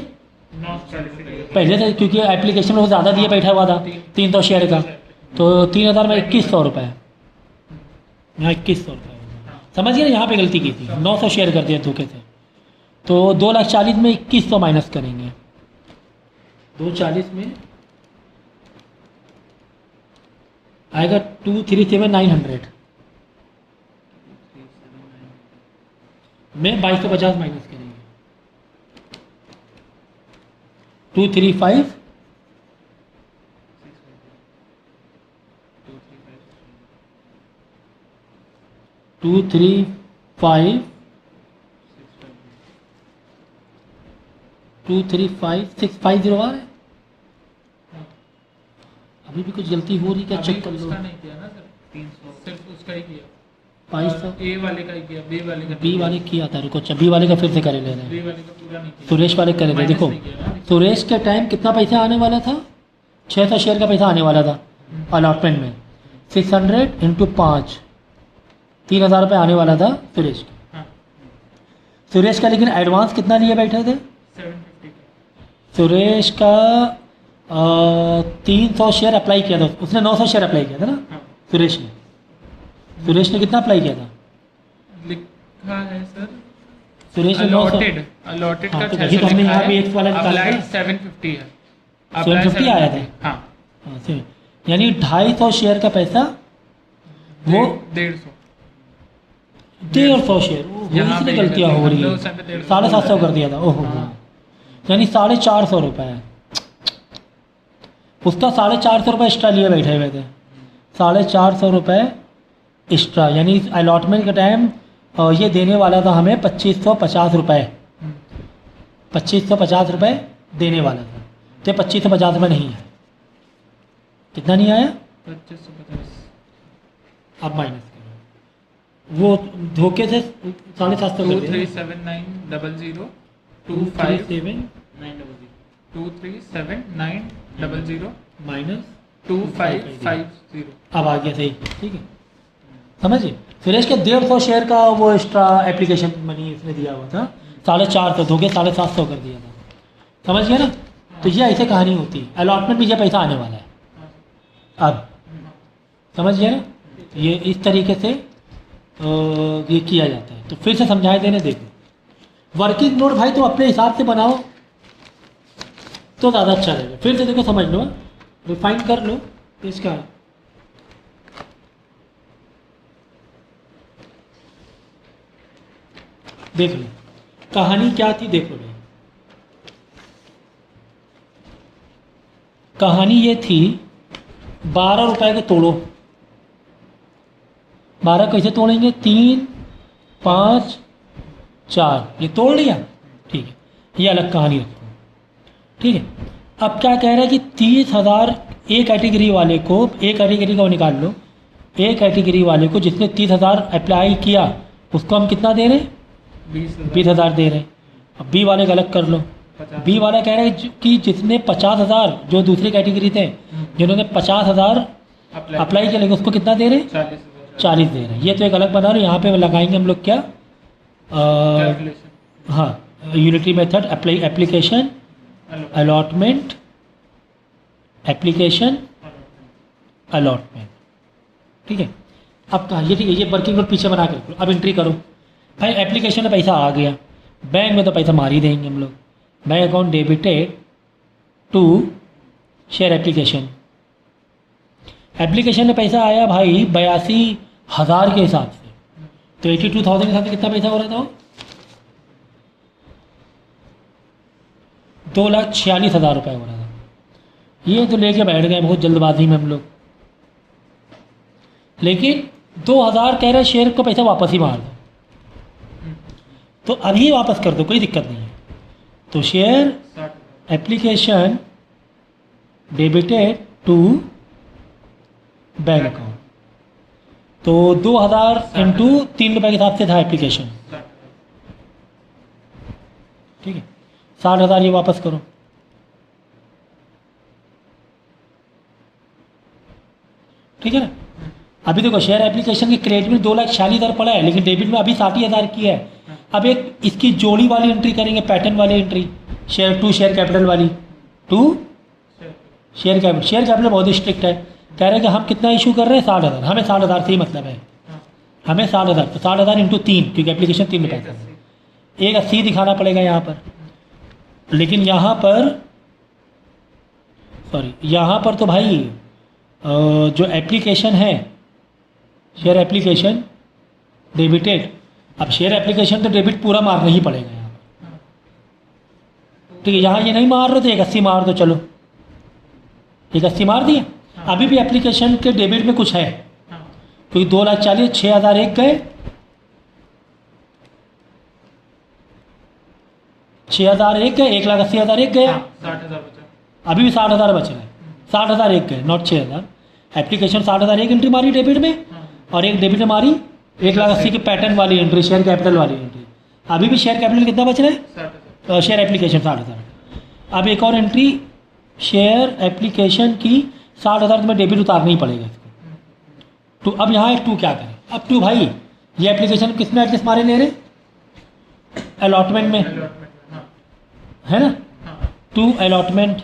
पहले से, क्योंकि एप्लीकेशन में वो ज़्यादा दिए बैठा हुआ था 300 शेयर का, तो 3,000 में 2,100 रुपये, यहाँ 2,100 रुपये, समझिए ना, यहाँ पे गलती की थी, 900 शेयर कर दिया धोखे से, तो 2,40,000 में 2,100 माइनस करेंगे, 240 में आएगा 237,900 में 2,250 माइनस करेंगे, 235 235,650 आ रहा है। अब अभी भी कुछ गलती हो रही क्या, अभी चेक कर लो। उसका नहीं किया ना सर, 300 सिर्फ उसका ही किया। 2200 ए वाले का ही किया, बी वाले का बी वाले किया था, रुको अच्छा बी वाले का फिर से करे ले रहे हैं। बी वाले का पूरा नहीं किया। सुरेश वाले करे थे, माइनस देखो नहीं किया ना। सुरेश के टाइम कितना पैसा आने वाला था, 600 शेयर का पैसा आने वाला था अलॉटमेंट में। 600 इंटू 5 3000 रुपये आने वाला था सुरेश का। हाँ, सुरेश का लेकिन एडवांस कितना लिए बैठे थे 750 का। सुरेश का 300 शेयर अप्लाई किया था उसने, 900 शेयर अप्लाई किया था ना हाँ, सुरेश ने कितना अप्लाई किया था लिखा है सर सुरेश ने 900। अलॉटेड हाँ, का तो 600 वही तो हमने लिखा यहाँ है, भी एक वाला निकाला था। अप्लाइड 750 है। 750 आया था? हाँ, हाँ, सही। यानी 250 शेयर का पैसा वो 150। 150 शेयर, यहाँ इसलिए पे गलतियाँ हो रही है। 750 कर दिया था, ओहो यानी 450 रुपये उसका 450 रुपये एक्स्ट्रा लिए बैठे हुए थे। 450 रुपये एक्स्ट्रा, यानी अलॉटमेंट के टाइम ये देने वाला था हमें 2550 रुपये, 2550 रुपये देने वाला था, तो 2550 रुपये नहीं है। कितना नहीं आया 2550। अब माइनस करो, वो धोखे से 750 कर दिया। 237900 237 237900 माइनस 2550। अब आ गया सही, ठीक है समझिए। सुरेश के 150 शेयर का वो एक्स्ट्रा एप्लीकेशन मनी इसने दिया हुआ था, 450 धोखे 750 कर दिया था, समझ गया ना। तो ये ऐसे कहानी होती है, अलॉटमेंट में ये पैसा आने वाला है अब, समझ गया ना। ये इस तरीके से ये किया जाता है। तो फिर से समझाए देने, देखो वर्किंग नोट भाई तो अपने हिसाब से बनाओ तो ज़्यादा अच्छा रहेगा। फिर से देखो समझ लो, रिफाइन कर लो इसका। देख लो कहानी क्या थी, देखो भाई कहानी ये थी 12 रुपए के तोड़ो। 12 कैसे तोड़ेंगे, 3 5 4 ये तोड़ लिया, ठीक है, ये अलग कहानी रखो, ठीक है। अब क्या कह रहा है कि 30,000 ए कैटेगरी वाले को, ए कैटेगरी का वो निकाल लो, ए कैटेगरी वाले को जिसने 30,000 अप्लाई किया उसको हम कितना दे रहे हैं, 20,000 दे रहे हैं। अब बी वाले का अलग कर लो, बी वाला कह रहा है कि जिसने 50,000, जो दूसरी कैटेगरी थे जिन्होंने 50,000 अप्लाई किया लेकिन उसको कितना दे रहे हैं, 40 दे रहे हैं। ये तो एक अलग बना रहे, यहाँ पे लगाएंगे हम लोग क्या, हाँ unitary method application allotment, application allotment, ठीक है। अब कहाँ ये, ठीक है, ये वर्किंग नोट पीछे बना कर अब एंट्री करो भाई। एप्लीकेशन में पैसा आ गया, बैंक में तो पैसा मार ही देंगे हम लोग। Bank account debited to share application, application में पैसा आया भाई 82,000 के हिसाब से, तो 82,000 के हिसाब से कितना पैसा हो रहा था, 2,46,000 रुपये हो रहा था। ये तो लेके बैठ गए बहुत जल्दबाजी में हम लोग, लेकिन 2,000 कह रहे शेयर को पैसा वापस ही मार दो, तो अभी वापस कर दो, कोई दिक्कत नहीं है। तो share application debited to bank account, तो 2,000 इंटू 3 रुपये के हिसाब से था एप्लीकेशन, ठीक है। 60,000 ये वापस करो, ठीक है ना। अभी देखो शेयर एप्लीकेशन के क्रेडिट में 2,46,000 पड़ा है, लेकिन डेबिट में अभी 60,000 की है। अब एक इसकी जोड़ी वाली एंट्री करेंगे, पैटर्न वाली entry, share to share capital वाली, टू शेयर कैपिटल बहुत स्ट्रिक्ट है, कह रहे हैं कि हम कितना इशू कर रहे हैं, 60,000, हमें 60,000 से ही मतलब है, हमें 60,000, तो 60,000 इंटू 3, क्योंकि एप्लीकेशन 3 रुपये का है, 180 दिखाना पड़ेगा यहाँ पर। लेकिन यहाँ पर यहाँ पर तो भाई जो एप्लीकेशन है, शेयर एप्लीकेशन डेबिटेड, अब शेयर एप्लीकेशन तो डेबिट पूरा मारना ही पड़ेगा यहाँ पर, ठीक है। यहाँ ये नहीं मार रहे तो 180 मार दो, चलो 180 मार दिया। अभी भी एप्लीकेशन के डेबिट में कुछ है, क्योंकि 2,40,000 6,000 एक गए, 6,000 एक गए, 1,80,000 एक गया, 60,000 बचा, अभी भी 60,000 बच रहे हैं। 60,000 एक गए, नॉट 6,000। एप्लीकेशन 60,000 एक एंट्री मारी डेबिट में, हाँ और एक डेबिट में मारी 1,80,000 की पैटर्न वाली एंट्री, शेयर कैपिटल वाली एंट्री। अभी भी शेयर कैपिटल कितना बच रहा है? 60,000। Share application 60,000। अब एक और एंट्री शेयर एप्लीकेशन की 60,000 तुम्हें डेबिट उतारना ही पड़ेगा इसको। तो अब यहाँ एक टू क्या करें? अब टू भाई ये एप्लीकेशन किस में एडजस्ट मारे ले रहे? अलॉटमेंट में, अलॉटमेंट में, हाँ है ना? हाँ टू अलॉटमेंट,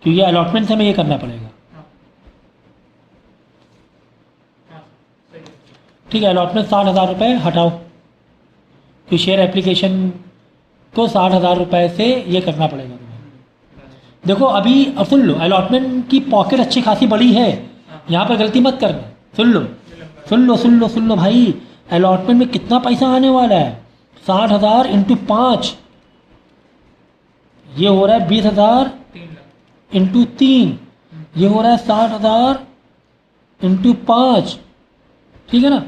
क्योंकि अलॉटमेंट से हमें ये करना पड़ेगा। हाँ हाँ सही है। ठीक है, अलॉटमेंट 60,000 रुपये हटाओ, क्योंकि शेयर एप्लीकेशन को 60,000 रुपये से ये करना पड़ेगा तुम्हें। देखो अभी अब सुन लो, अलॉटमेंट की पॉकेट अच्छी खासी बड़ी है, यहाँ पर गलती मत करना। सुन लो सुन लो सुन लो सुन लो भाई, अलॉटमेंट में कितना पैसा आने वाला है? 60,000 इंटू 5, ये हो रहा है 20,000 3 लाख। इंटू 3, ये हो रहा है 60,000 इंटू 5, ठीक है ना?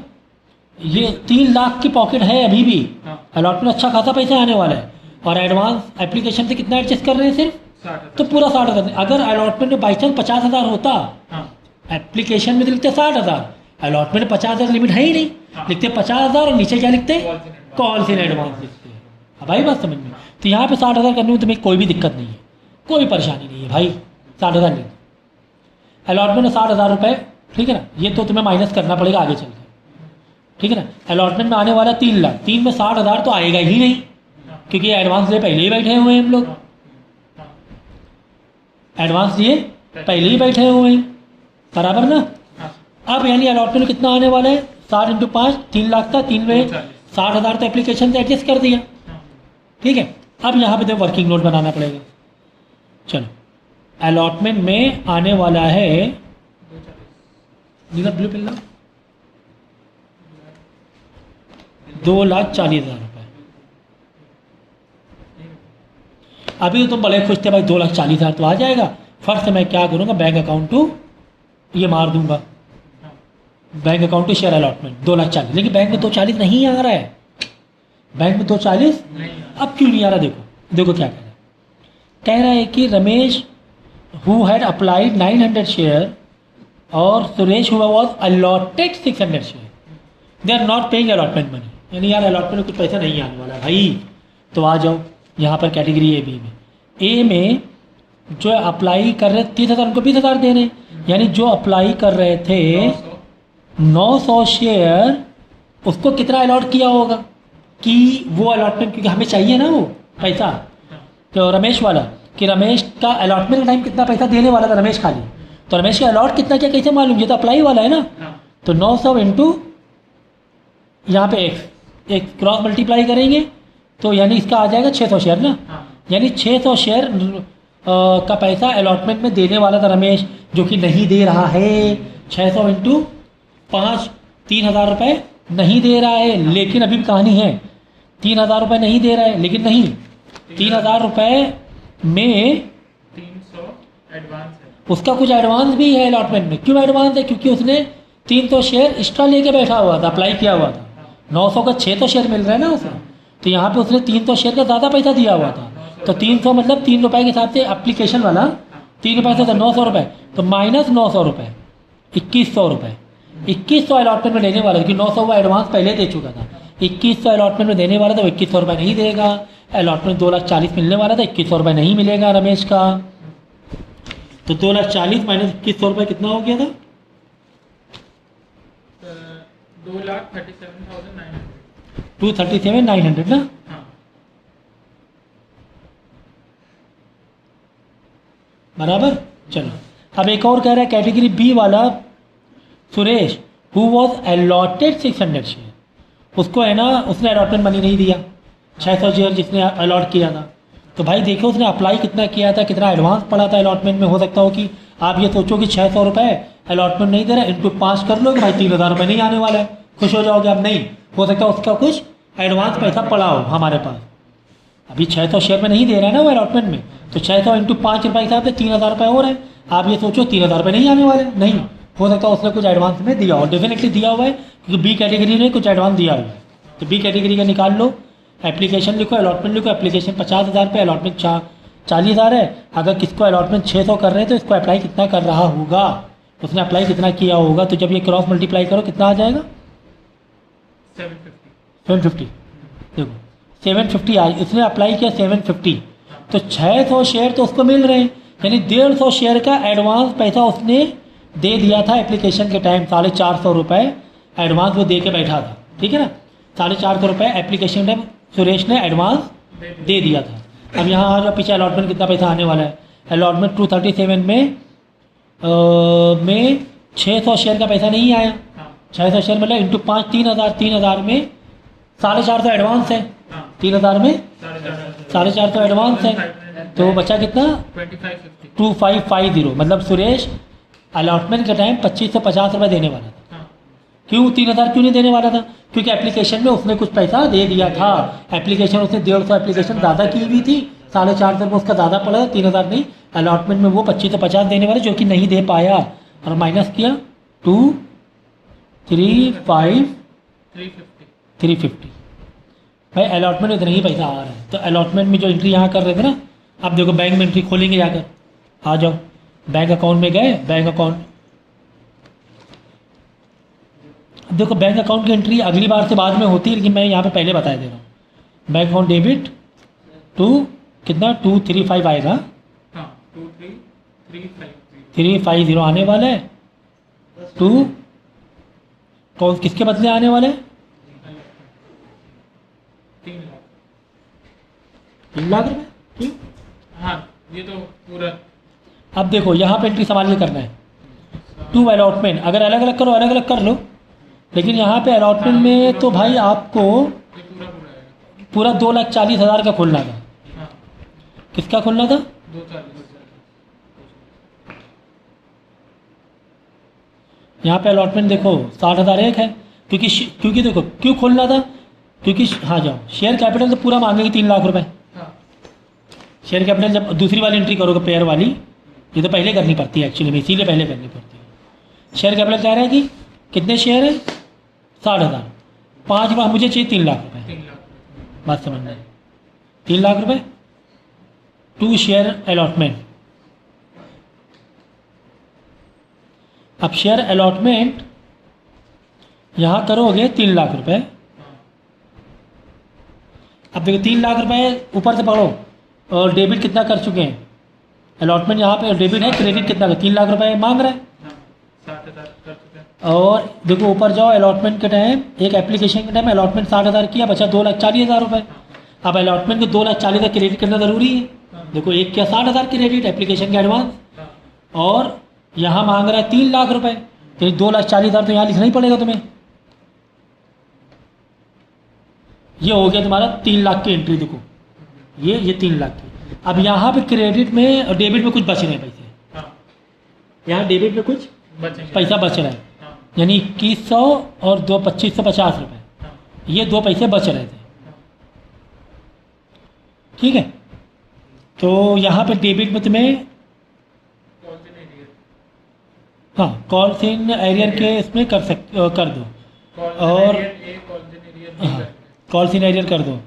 ये 3 लाख की पॉकेट है अभी भी। हाँ अलॉटमेंट अच्छा खासा पैसा आने वाला है, और एडवांस एप्लीकेशन से कितना एडजस्ट कर रहे हैं सिर्फ? 60,000। तो पूरा 60,000। अगर अलॉटमेंट में बाई चांस 50,000 होता, हाँ एप्लीकेशन में तो लिखते 60,000, अलॉटमेंट में 50,000 लिमिट है ही नहीं, हाँ। लिखते 50,000 और नीचे क्या लिखते? Calls in advance। Calls in advance लिखते हैं। अब भाई बात समझ में? तो यहाँ पे 60,000 करने में तुम्हें कोई भी दिक्कत नहीं है, कोई परेशानी नहीं है भाई। 60,000 नहीं, अलॉटमेंट में 60,000 रुपये, ठीक है ना? ये तो तुम्हें माइनस करना पड़ेगा आगे चलकर, ठीक है ना? अलॉटमेंट में आने वाला 3 लाख, 3 में 60,000 तो आएगा ही नहीं, हाँ क्योंकि एडवांस लिए पहले ही बैठे हुए हैं हम लोग। हाँ हाँ एडवांस लिए पहले ही बैठे हुए हैं, बराबर ना? हाँ अब यानी अलॉटमेंट में कितना आने वाला है? 60 इंटू 5, 3 लाख था, 3 में 40। 60,000 तो एप्लीकेशन से एडजस्ट कर दिया, हाँ ठीक है? अब यहाँ पे तो वर्किंग नोट बनाना पड़ेगा। चलो, अलॉटमेंट में आने वाला है 240। नीला ब्लू पिल्ला 2,40,000 रुपये। अभी तो तुम बड़े खुश थे भाई, 2,40,000 तो आ जाएगा। फर्स्ट से मैं क्या करूँगा, बैंक अकाउंट टू ये मार दूंगा, हाँ bank account to share allotment 2,40,000। लेकिन बैंक में 2,40,000 नहीं आ रहा है, बैंक में 2,40,000 नहीं अब क्यों नहीं आ रहा? देखो क्या कह रहा है। कह रहा है कि Ramesh who had applied 900 share और Suresh who was allotted 600 share, they are not paying allotment money. यानी यार अलॉटमेंट में कुछ पैसा नहीं आने वाला भाई। तो आ जाओ यहाँ पर कैटेगरी ए बी में। ए में जो अप्लाई कर रहे 30,000 उनको 20,000 दे रहे हैं, यानी जो अप्लाई कर रहे थे 900 शेयर, उसको कितना अलॉट किया होगा कि वो अलॉटमेंट, क्योंकि हमें चाहिए ना वो पैसा, तो रमेश वाला कि रमेश का अलॉटमेंट का टाइम कितना पैसा देने वाला था रमेश खाली, तो रमेश का अलॉट कितना क्या कैसे मालूम? ये तो अप्लाई वाला है ना। हाँ तो 900 इंटू यहाँ पे एक क्रॉस मल्टीप्लाई करेंगे तो यानी इसका आ जाएगा 600 शेयर ना। हाँ यानी 600 शेयर का पैसा अलॉटमेंट में देने वाला था रमेश, जो कि नहीं दे रहा है। 600 इंटू 5, 3,000 रुपये नहीं दे रहा है। लेकिन अभी भी कहानी है, 3,000 रुपये नहीं दे रहा है, लेकिन नहीं 3,000 रुपये में 300 एडवांस है। उसका कुछ एडवांस भी है अलॉटमेंट में। क्यों एडवांस है? क्योंकि उसने 300 शेयर एक्स्ट्रा लेके बैठा हुआ था, अप्लाई किया हुआ था। 900 का 600 शेयर मिल रहा है ना उसे, तो यहाँ पे उसने 300 शेयर का ज़्यादा पैसा दिया हुआ था। तो 300 मतलब 3 रुपये के हिसाब से एप्लीकेशन वाला 3 रुपये से था 900 रुपये, तो माइनस 900 रुपये 2,100 रुपये 2,100 अलॉटमेंट में देने वाला था, क्योंकि 900 वो एडवांस पहले दे चुका था। 2,100 अलॉटमेंट में देने वाला था, 2,100 रुपये नहीं देगा। अलॉटमेंट 2,40,000 मिलने वाला था, 2,100 रुपये नहीं मिलेगा रमेश का। तो 2,40,000 माइनस 2,100 रुपये कितना हो गया था? 2,37,900। 237,900 ना। हाँ बराबर। चलो अब एक और कह रहा है कैटेगरी बी वाला Suresh who was allotted 600 share, उसको है ना उसने अलॉटमेंट मनी नहीं दिया, 600 शेयर जिसने अलॉट किया था। तो भाई देखो उसने अप्लाई कितना किया था, कितना एडवांस पड़ा था अलॉटमेंट में। हो सकता हो कि आप ये सोचो कि 600 रुपये अलॉटमेंट नहीं दे रहा, इंटू 5 कर लो कि भाई 3,000 रुपये नहीं आने वाला है, खुश हो जाओगे। अब नहीं हो सकता उसका कुछ एडवांस पैसा पड़ा हो हमारे पास। अभी 600 शेयर में नहीं दे रहा है ना वो अलॉटमेंट में, तो 600 इंटू 5 रुपये हिसाब से 3,000 रुपये हो रहे हैं। आप ये सोचो 3,000 रुपये नहीं आने वाले, नहीं हो सकता उसने कुछ एडवांस में दिया हो, डेफिनेटली दिया हुआ है, क्योंकि बी कैटेगरी ने कुछ एडवांस दिया हुआ है। तो बी कैटेगरी का निकाल लो, एप्लीकेशन लिखो, अलॉटमेंट लिखो। एप्लीकेशन 50,000 रुपये, अलॉटमेंट 40,000 है। अगर किसको अलॉटमेंट 600 कर रहे हैं तो इसको अप्लाई कितना कर रहा होगा, उसने अप्लाई कितना किया होगा। तो जब ये क्रॉस मल्टीप्लाई करो कितना आ जाएगा 750। 750। देखो 750 आज इसने अप्लाई किया 750, तो 600 शेयर तो उसको मिल रहे हैं, यानी 150 शेयर का एडवांस पैसा उसने दे दिया था एप्लीकेशन के टाइम। 450 रुपये एडवांस वो दे के बैठा था, ठीक है ना। 450 रुपये एप्लीकेशन टाइम सुरेश ने एडवांस दे दिया था। अब यहाँ आ जाओ पीछे अलॉटमेंट कितना पैसा आने वाला है। अलॉटमेंट 237 में 600 शेयर का पैसा नहीं आया। 600 शेयर मतलब इंटू 5 3,000, 3,000 में 450 एडवांस है, 3,000 में 450 एडवांस है, तो बचा कितना 2550। मतलब सुरेश अलॉटमेंट के टाइम 2550 रुपये देने वाला था। क्यों 3,000 क्यों नहीं देने वाला था? क्योंकि एप्लीकेशन में उसने कुछ पैसा दे दिया था। एप्लीकेशन उसने 150 एप्लीकेशन ज़्यादा की हुई थी, 450 में उसका ज़्यादा पड़ा था, 3,000 नहीं। अलॉटमेंट में वो 2550 देने वाले जो कि नहीं दे पाया, और माइनस किया 2 3 5 350। भाई अलॉटमेंट में इतना ही पैसा आ रहा है। तो अलॉटमेंट में जो एंट्री यहाँ कर रहे थे ना, अब देखो बैंक में एंट्री खोलेंगे जाकर, आ जाओ बैंक अकाउंट में गए, बैंक अकाउंट। देखो बैंक अकाउंट की एंट्री अगली बार से बाद में होती है, लेकिन मैं यहाँ पे पहले बता दे रहा हूँ। बैंक अकाउंट डेबिट 2 कितना 235 आएगा, 350 आने वाला है। 2 कौन किसके बदले आने वाले हैं? 3 लाख रुपये। क्यों? हाँ ये तो पूरा। अब देखो यहाँ पे एंट्री संभाल के करना है। 2 अलॉटमेंट, अगर अलग अलग करो अलग अलग कर लो, लेकिन यहाँ पे अलॉटमेंट में तो भाई आपको ये पूरा आएगा। पूरा 2,40,000 का खोलना था। हाँ किसका खोलना था? 240। यहाँ पे अलॉटमेंट देखो 60,000 एक है, क्योंकि देखो क्यों खोलना था, क्योंकि हाँ जाओ शेयर कैपिटल तो पूरा मांगेगी 3 लाख रुपए। हाँ शेयर कैपिटल जब दूसरी वाली एंट्री करोगे पेयर वाली, ये तो पहले करनी पड़ती है एक्चुअली में, इसीलिए पहले करनी पड़ती है। शेयर कैपिटल कह रहा है कि कितने शेयर है 60,000, 5 बार मुझे चाहिए 3 लाख रुपए। 3 लाख। बात समझना है, 3 लाख रुपए 2 शेयर अलॉटमेंट। अब शेयर अलॉटमेंट यहाँ करोगे 3 लाख रुपए। अब देखो 3 लाख रुपए ऊपर से पकड़ो, और डेबिट कितना कर चुके हैं अलॉटमेंट, यहाँ पे डेबिट है, क्रेडिट कितना का 3 लाख रुपए मांग रहा है। 60,000 कर चुके हैं। और देखो ऊपर जाओ अलॉटमेंट के टाइम, एक एप्लीकेशन के टाइम अलॉटमेंट 60,000 किया, बचा 2,40,000 रुपये। अब अलॉटमेंट को 2,40,000 क्रेडिट करना ज़रूरी है। देखो एक किया 60,000 क्रेडिट एप्लीकेशन के एडवांस, और यहाँ मांग रहा है 3 लाख रुपए, तो 2,40,000 तो यहाँ लिखना ही पड़ेगा तुम्हें। ये हो गया तुम्हारा 3 लाख की एंट्री। देखो ये 3 लाख की। अब यहाँ पे क्रेडिट में और डेबिट में कुछ बच रहे हैं पैसे, हाँ यहाँ डेबिट में कुछ बचेंगे। पैसा बच रहा है, हाँ यानी 2100 और 2550 रुपये, हाँ ये 2 पैसे बच रहे थे। ठीक है, तो यहाँ पे डेबिट में तुम्हें कौन से नहीं दिए? हाँ कॉल सीन एरियर के इसमें कर दो, कौन और से नहीं दिए? कौन से नहीं दिए? हाँ कॉल सीन एरियर कर दो।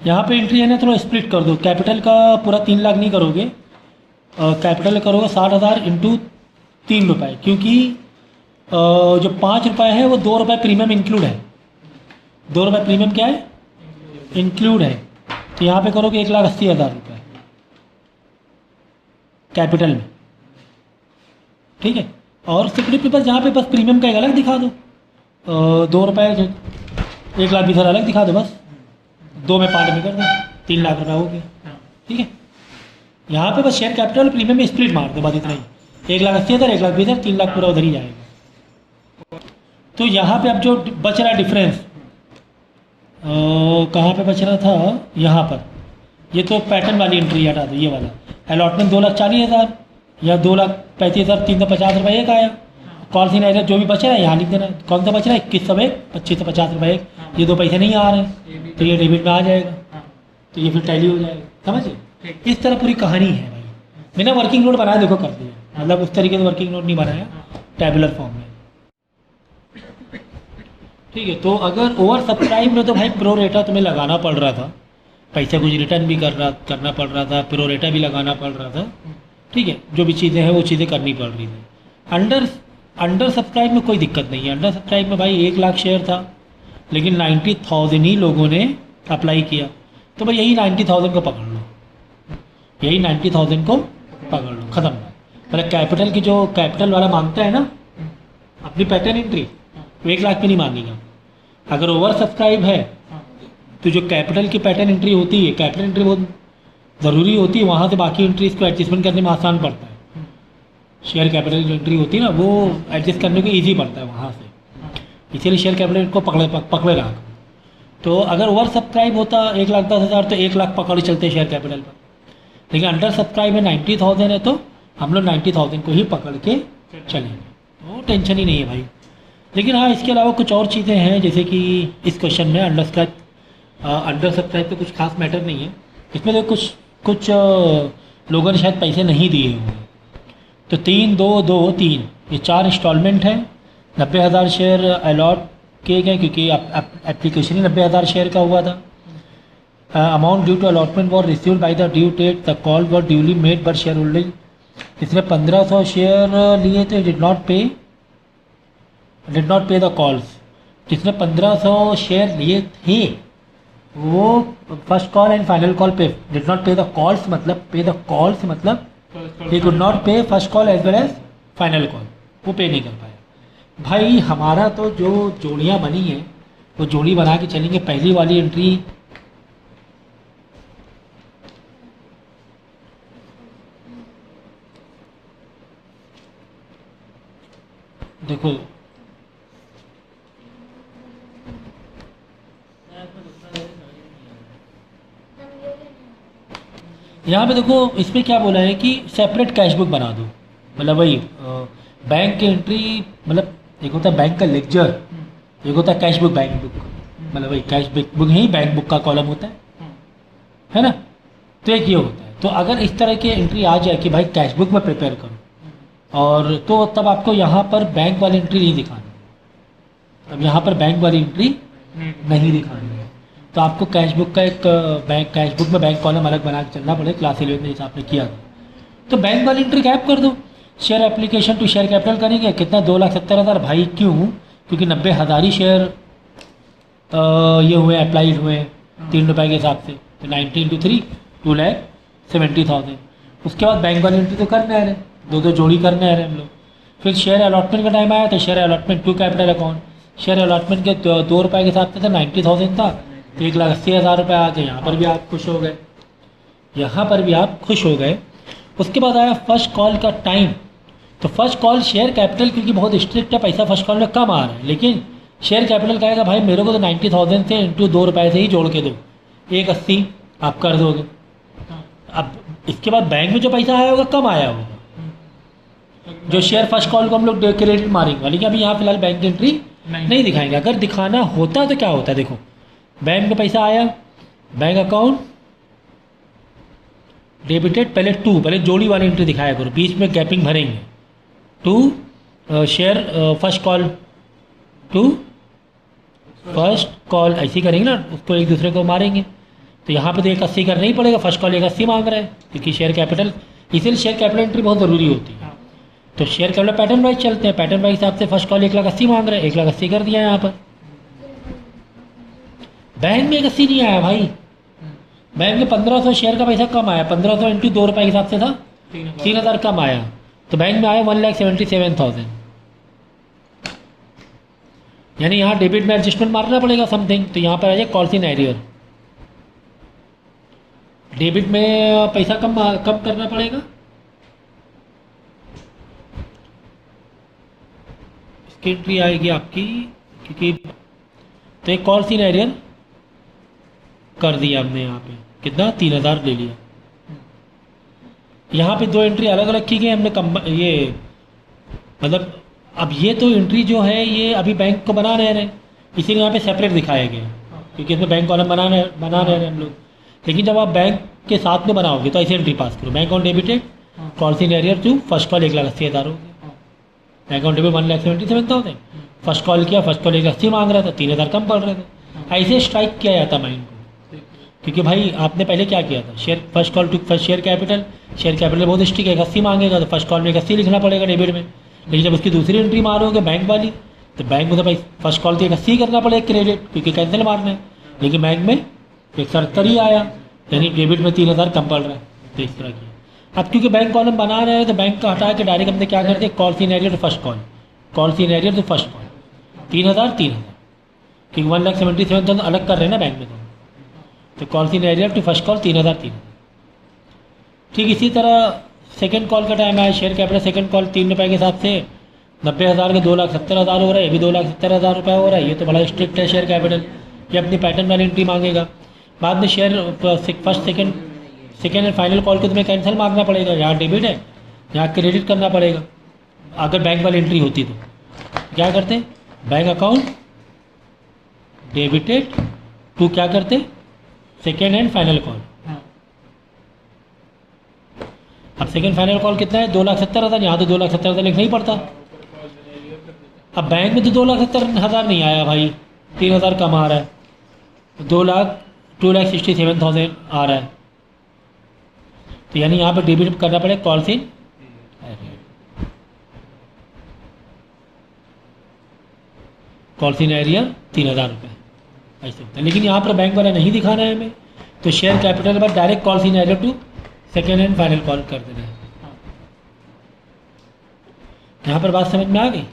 यहाँ पे एंट्री है ना, थोड़ा स्प्लिट कर दो। कैपिटल का पूरा 3 लाख नहीं करोगे, कैपिटल करोगे 60,000 इंटू 3 रुपये, क्योंकि जो 5 रुपये है वो 2 रुपये प्रीमियम इंक्लूड है। 2 रुपये प्रीमियम क्या है? इंक्लूड है। तो यहाँ पे करोगे 1,80,000 रुपये कैपिटल में, ठीक है। और सिक्योरिटी पेपर जहाँ पे बस प्रीमियम का एक अलग दिखा दो, 2 रुपये 1,20,000 अलग दिखा दो, बस 2 में 5 में कर दो, 3 लाख रुपये हो गया, ठीक है। यहाँ पे बस शेयर कैपिटल प्रीमियम में स्प्लिट मार दो, बस इतना ही। 1,80,000 1,20,000 3 लाख पूरा उधर ही जाएगा। तो यहाँ पे अब जो बच रहा है डिफरेंस, कहाँ पे बच रहा था? यहाँ पर। ये तो पैटर्न वाली एंट्री हटा दो, ये वाला अलॉटमेंट 2,40,000 या 2,35,350 रुपये एक आया। कॉल सीन एरियर जो भी बच रहा है यहाँ लिख देना। कौन सा बच रहा है? 2100 एक, 2550 रुपये एक। ये 2 पैसे नहीं आ रहे हैं, तो ये डेबिट में आ जाएगा, तो ये फिर टैली हो जाएगा। समझिए, इस तरह पूरी कहानी है भाई। मैंने वर्किंग नोट बनाया, देखो कर दिया, मतलब उस तरीके से वर्किंग नोट नहीं बनाया, टैबुलर फॉर्म में। ठीक है, तो अगर ओवर सब्सक्राइब में तो भाई प्रो रेटा तुम्हें लगाना पड़ रहा था, पैसा कुछ रिटर्न भी करना पड़ रहा था, प्रो रेटा भी लगाना पड़ रहा था। ठीक है, जो भी चीज़ें हैं वो चीज़ें करनी पड़ रही थी। अंडर सब्सक्राइब में कोई दिक्कत नहीं है। अंडर सब्सक्राइब में भाई 1 लाख शेयर था, लेकिन 90,000 ही लोगों ने अप्लाई किया, तो भाई यही 90,000 को पकड़ लो, यही 90,000 को पकड़ लो, ख़त्म। मतलब कैपिटल की जो कैपिटल वाला मांगता है ना अपनी पैटर्न एंट्री, तो 1 लाख भी नहीं मांगेगा। अगर ओवर सब्सक्राइब है तो जो कैपिटल की पैटर्न एंट्री होती है, कैपिटल एंट्री बहुत ज़रूरी होती है, वहाँ से बाकी एंट्रीज को एडजस्टमेंट करने में आसान पड़ता है। शेयर कैपिटल की जो एंट्री होती है ना वो एडजस्ट करने को ईजी पड़ता है वहाँ से, इसीलिए शेयर कैपिटल को पकड़े रहा। तो अगर ओवर सब्सक्राइब होता 1,10,000 तो 1 लाख पकड़ चलते शेयर कैपिटल पर, लेकिन अंडर सब्सक्राइब में 90,000 है तो हम लोग 90,000 को ही पकड़ के चलेंगे, तो टेंशन ही नहीं है भाई। लेकिन हाँ, इसके अलावा कुछ और चीज़ें हैं, जैसे कि इस क्वेश्चन में अंडर सब्सक्राइब तो कुछ खास मैटर नहीं है इसमें। तो कुछ लोगों ने शायद पैसे नहीं दिए होंगे, तो 3-2-2-3 ये 4 इंस्टॉलमेंट है। 90,000 शेयर अलॉट किए गए क्योंकि एप्लीकेशन ही 90,000 शेयर का हुआ था। Amount due to allotment were received by the due date, the call were duly made but share holding. इसने 1500 शेयर लिए थे, did not pay the calls. जिसने 1500 शेयर लिए थे वो first call and final call pay did not pay the calls, मतलब pay the calls मतलब ही could not pay first call as well as final call, वो पे नहीं कर पाया। भाई हमारा तो जो जोड़ियाँ बनी है वो जोड़ी बना के चलेंगे। पहली वाली एंट्री देखो, यहाँ पे देखो इसमें क्या बोला है कि सेपरेट कैश बुक बना दो। मतलब वही बैंक की एंट्री, मतलब एक होता है बैंक का लेक्चर, एक होता है कैश बुक बैंक बुक, मतलब वही कैश बुक ही बैंक बुक का कॉलम होता है ना। तो एक ये होता है। तो अगर इस तरह की एंट्री आ जाए कि भाई कैश बुक में प्रिपेयर करो, और तो तब आपको यहाँ पर बैंक वाली एंट्री नहीं दिखानी, अब यहाँ पर बैंक वाली एंट्री नहीं दिखानी है। तो आपको कैश बुक का एक कैश बुक में बैंक कॉलम अलग बना के चलना पड़ेगा, क्लास 11 में जैसे आपने किया था। तो बैंक वाली एंट्री गैप कर दो। Share application to share capital करेंगे कितना, 2,70,000। भाई क्यों? क्योंकि 90,000 ही शेयर ये हुए, अप्लाइड हुए 3 रुपये के हिसाब से। तो 90 × 3 2,70,000। उसके बाद बैंक वाली एंट्री तो करने आ रहे, 2 जोड़ी करने आ रहे हम लोग। फिर शेयर अलॉटमेंट का टाइम आया तो share allotment to capital account, share allotment के 2 रुपये के हिसाब से 90,000 था, तो 1,80,000 रुपये आ गए। यहाँ पर भी आप खुश हो गए, यहाँ पर भी आप खुश हो गए। उसके बाद आया फर्स्ट कॉल का टाइम। तो फर्स्ट कॉल शेयर कैपिटल क्योंकि बहुत स्ट्रिक्ट है, पैसा फर्स्ट कॉल में कम आ रहा है, लेकिन शेयर कैपिटल कहेगा भाई मेरे को तो 90,000 से इंटू 2 रुपये से ही जोड़ के दो, 1,80 आप कर दोगे। अब इसके बाद बैंक में जो पैसा आया होगा कम आया होगा, जो शेयर फर्स्ट कॉल को हम लोग क्रेडिट मारेंगे, लेकिन अभी यहाँ फिलहाल बैंक एंट्री नहीं दिखाएंगे। अगर दिखाना होता तो क्या होता है, देखो बैंक में पैसा आया, बैंक अकाउंट डेबिटेड, पहले जोड़ी वाली एंट्री दिखाया करो, बीच में गैपिंग भरेंगे। To share first call to first call, ऐसे ही करेंगे ना, उसको एक दूसरे को मारेंगे। तो यहाँ पे तो 1,80 करना ही पड़ेगा, फर्स्ट कॉल 1,80 मांग रहा है क्योंकि शेयर कैपिटल, इसीलिए शेयर कैपिटल एंट्री बहुत ज़रूरी होती है। तो शेयर कैपिटल पैटर्न वाइज चलते हैं, पैटर्न वाइज हिसाब से फर्स्ट कॉल 1,80,000 मांग रहे हैं, 1,80,000 कर दिया यहाँ पर। बैंक में 1,80,000 नहीं आया भाई, बैंक में 1,500 शेयर का पैसा कम आया, 1,500 इंटू 2 रुपये के हिसाब से था 3,000 कम आया, तो बैंक में आया 1,77,000। यानी यहाँ डेबिट में एडजस्टमेंट मारना पड़ेगा समथिंग, तो यहाँ पर आ जाए कॉल्स इन एरियर, डेबिट में पैसा कम करना पड़ेगा। इसकी एंट्री आएगी आपकी, क्योंकि तो एक कॉल्स इन एरियर कर दिया हमने यहाँ पे, कितना 3,000 ले लिया। यहाँ पे 2 एंट्री अलग अलग की गई हमने, ये मतलब अब ये तो एंट्री जो है ये अभी बैंक को बना रहे हैं, इसीलिए यहाँ पे सेपरेट दिखाया गया क्योंकि इसमें बैंक कॉलम बना रहे हैं हम लोग। लेकिन जब आप बैंक के साथ में बनाओगे तो ऐसे एंट्री पास करो, bank account debited, calls in arrear to first call 1,80,000 हो गया। Account debit 1,77,000। फर्स्ट कॉल किया, फर्स्ट कॉल 180 मांग रहा था, 3,000 कम पड़ रहे थे। ऐसे स्ट्राइक किया जाता बैंक को, क्योंकि भाई आपने पहले क्या किया था, share first call to first share capital बहुत स्ट्रिक्ट है, 80 मांगेगा तो फर्स्ट कॉल में 80 लिखना पड़ेगा डेबिट में। लेकिन जब उसकी दूसरी एंट्री मारोगे बैंक वाली, तो बैंक में तो भाई फर्स्ट कॉल तो 80 करना पड़ेगा क्रेडिट, क्योंकि कैंसिल मारना है। लेकिन बैंक में 177 ही आया, यानी डेबिट में 3,000 कम पड़ रहा है। तो इस तरह की अब क्योंकि बैंक कॉलम बना रहे हैं, तो बैंक का हटा के डायरेक्ट हमने क्या करते हैं, call scenario to first call, call scenario to first call 3,000 क्योंकि 1,77,000 अलग कर रहे हैं ना बैंक में, तो call scenario to first call 3,000। ठीक इसी तरह सेकंड कॉल का टाइम आया, शेयर कैपिटल सेकंड कॉल 3 रुपये के हिसाब से 90,000 के 2,70,000 हो रहा है, ये भी 2,70,000 रुपये हो रहा है। ये तो बड़ा स्ट्रिक्ट है शेयर कैपिटल, ये अपनी पैटर्न वाली एंट्री मांगेगा। बाद में share first second and final call को तुम्हें कैंसिल मारना पड़ेगा, यहाँ डेबिट है यहाँ क्रेडिट करना पड़ेगा। अगर बैंक वाली एंट्री होती तो क्या करते, बैंक अकाउंट डेबिटेड टू क्या करते, सेकेंड एंड फाइनल कॉल। अब सेकेंड फाइनल कॉल कितना है, 2,70,000, यहाँ तो 2,70,000 लिखना ही पड़ता। अब बैंक में तो 2,70,000 नहीं आया भाई, 3,000 कम आ रहा है, 2,67,000 आ रहा है। तो यानी यहाँ पर डेबिट करना पड़ेगा कॉल सी एरिया 3,000 रुपये ऐसे होता है। लेकिन यहाँ पर बैंक वाला नहीं दिखाना है हमें, तो शेयर कैपिटल पर direct call see arrear to second and final call कर देना है। यहाँ पर बात समझ में आ गई,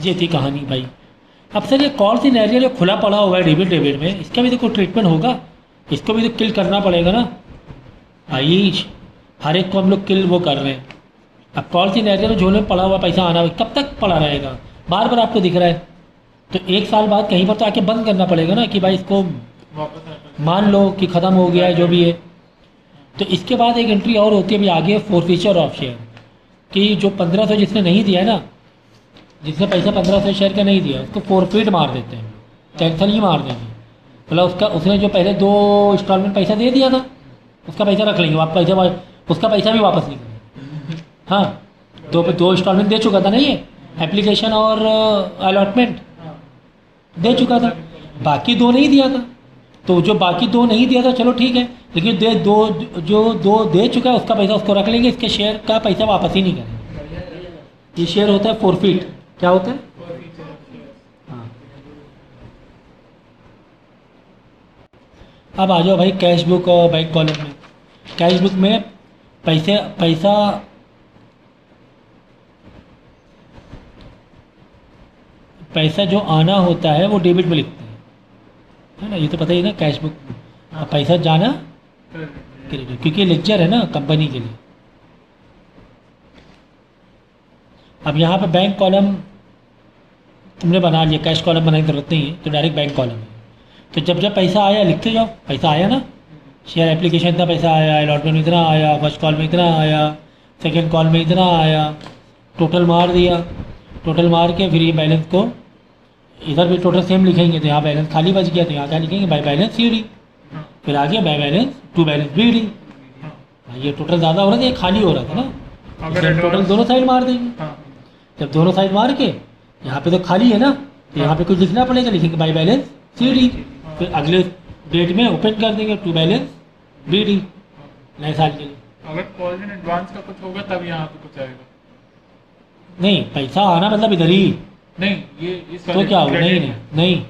ये थी कहानी भाई। अब सर ये कॉल सी एरिया जो खुला पड़ा हुआ है डेबिट में, इसका भी तो कोई ट्रीटमेंट होगा, इसको भी तो किल करना पड़ेगा ना। आइए हर एक को हम लोग किल वो कर रहे हैं। अब कॉल सी एरिया में झोले में पड़ा हुआ पैसा आना कब तक पड़ा रहेगा, बार बार आपको दिख रहा है, तो 1 साल बाद कहीं पर तो आके बंद करना पड़ेगा ना कि भाई इसको मान लो कि ख़त्म हो गया है जो भी है। तो इसके बाद एक एंट्री और होती है अभी आगे, फोरफीचर ऑफ शेयर, कि जो 1500 जिसने नहीं दिया है ना, जिसने पैसा 1500 शेयर का नहीं दिया उसको फोरफीट मार देते हैं, कैंसिल ही मार देंगे। मतलब उसने जो पहले 2 इंस्टॉलमेंट पैसा दे दिया था उसका पैसा रख लेंगे, आप पैसा उसका पैसा भी वापस नहीं करेंगे। हाँ, 2 इंस्टॉलमेंट दे चुका था ना, ये एप्लीकेशन और अलॉटमेंट दे चुका था, बाकी 2 नहीं दिया था। तो जो बाकी 2 नहीं दिया था चलो ठीक है, लेकिन जो 2 दे चुका है उसका पैसा उसको रख लेंगे, इसके शेयर का पैसा वापस ही नहीं करेंगे। ये शेयर होता है फोरफीट, क्या होता है, हाँ। अब आ जाओ भाई कैश बुक और बैंक कॉलम में। कैश बुक में पैसा जो आना होता है वो डेबिट में लिखते हैं, है ना, ये तो पता ही ना कैश बुक। पैसा जाना क्रेडिट, क्योंकि लेक्चर है ना कंपनी के लिए। अब यहाँ पे बैंक कॉलम तुमने बना लिया, कैश कॉलम बनाने की जरूरत नहीं है, तो डायरेक्ट बैंक कॉलम है। तो जब पैसा आया लिखते जाओ, पैसा आया ना, शेयर एप्लीकेशन इतना पैसा आया, अलॉटमेंट में इतना आया, फर्स्ट कॉल में इतना आया, सेकेंड कॉल में इतना आया, टोटल मार दिया। टोटल मार के फिर ये बैलेंस को इधर भी टोटल सेम लिखेंगे, तो यहाँ बैलेंस खाली बच गया, तो यहाँ क्या लिखेंगे, बाय बैलेंस CD, फिर आगे by balance to balance BD। ये टोटल ज़्यादा हो रहा था, ये खाली हो रहा था ना, इसलिए टोटल दोनों साइड मार देंगे। जब दोनों साइड मार के यहाँ पे तो खाली है ना, तो यहाँ पे कुछ लिखना पड़ेगा, लिखेंगे बाय बैलेंस CD, फिर अगले डेट में ओपन कर देंगे टू बैलेंस BD नए साल के लिए। अगर कॉल इन एडवांस का कुछ होगा तब यहाँ पे कुछ आएगा, नहीं पैसा आना मतलब इधर ही नहीं ये इस तो क्या हो, नहीं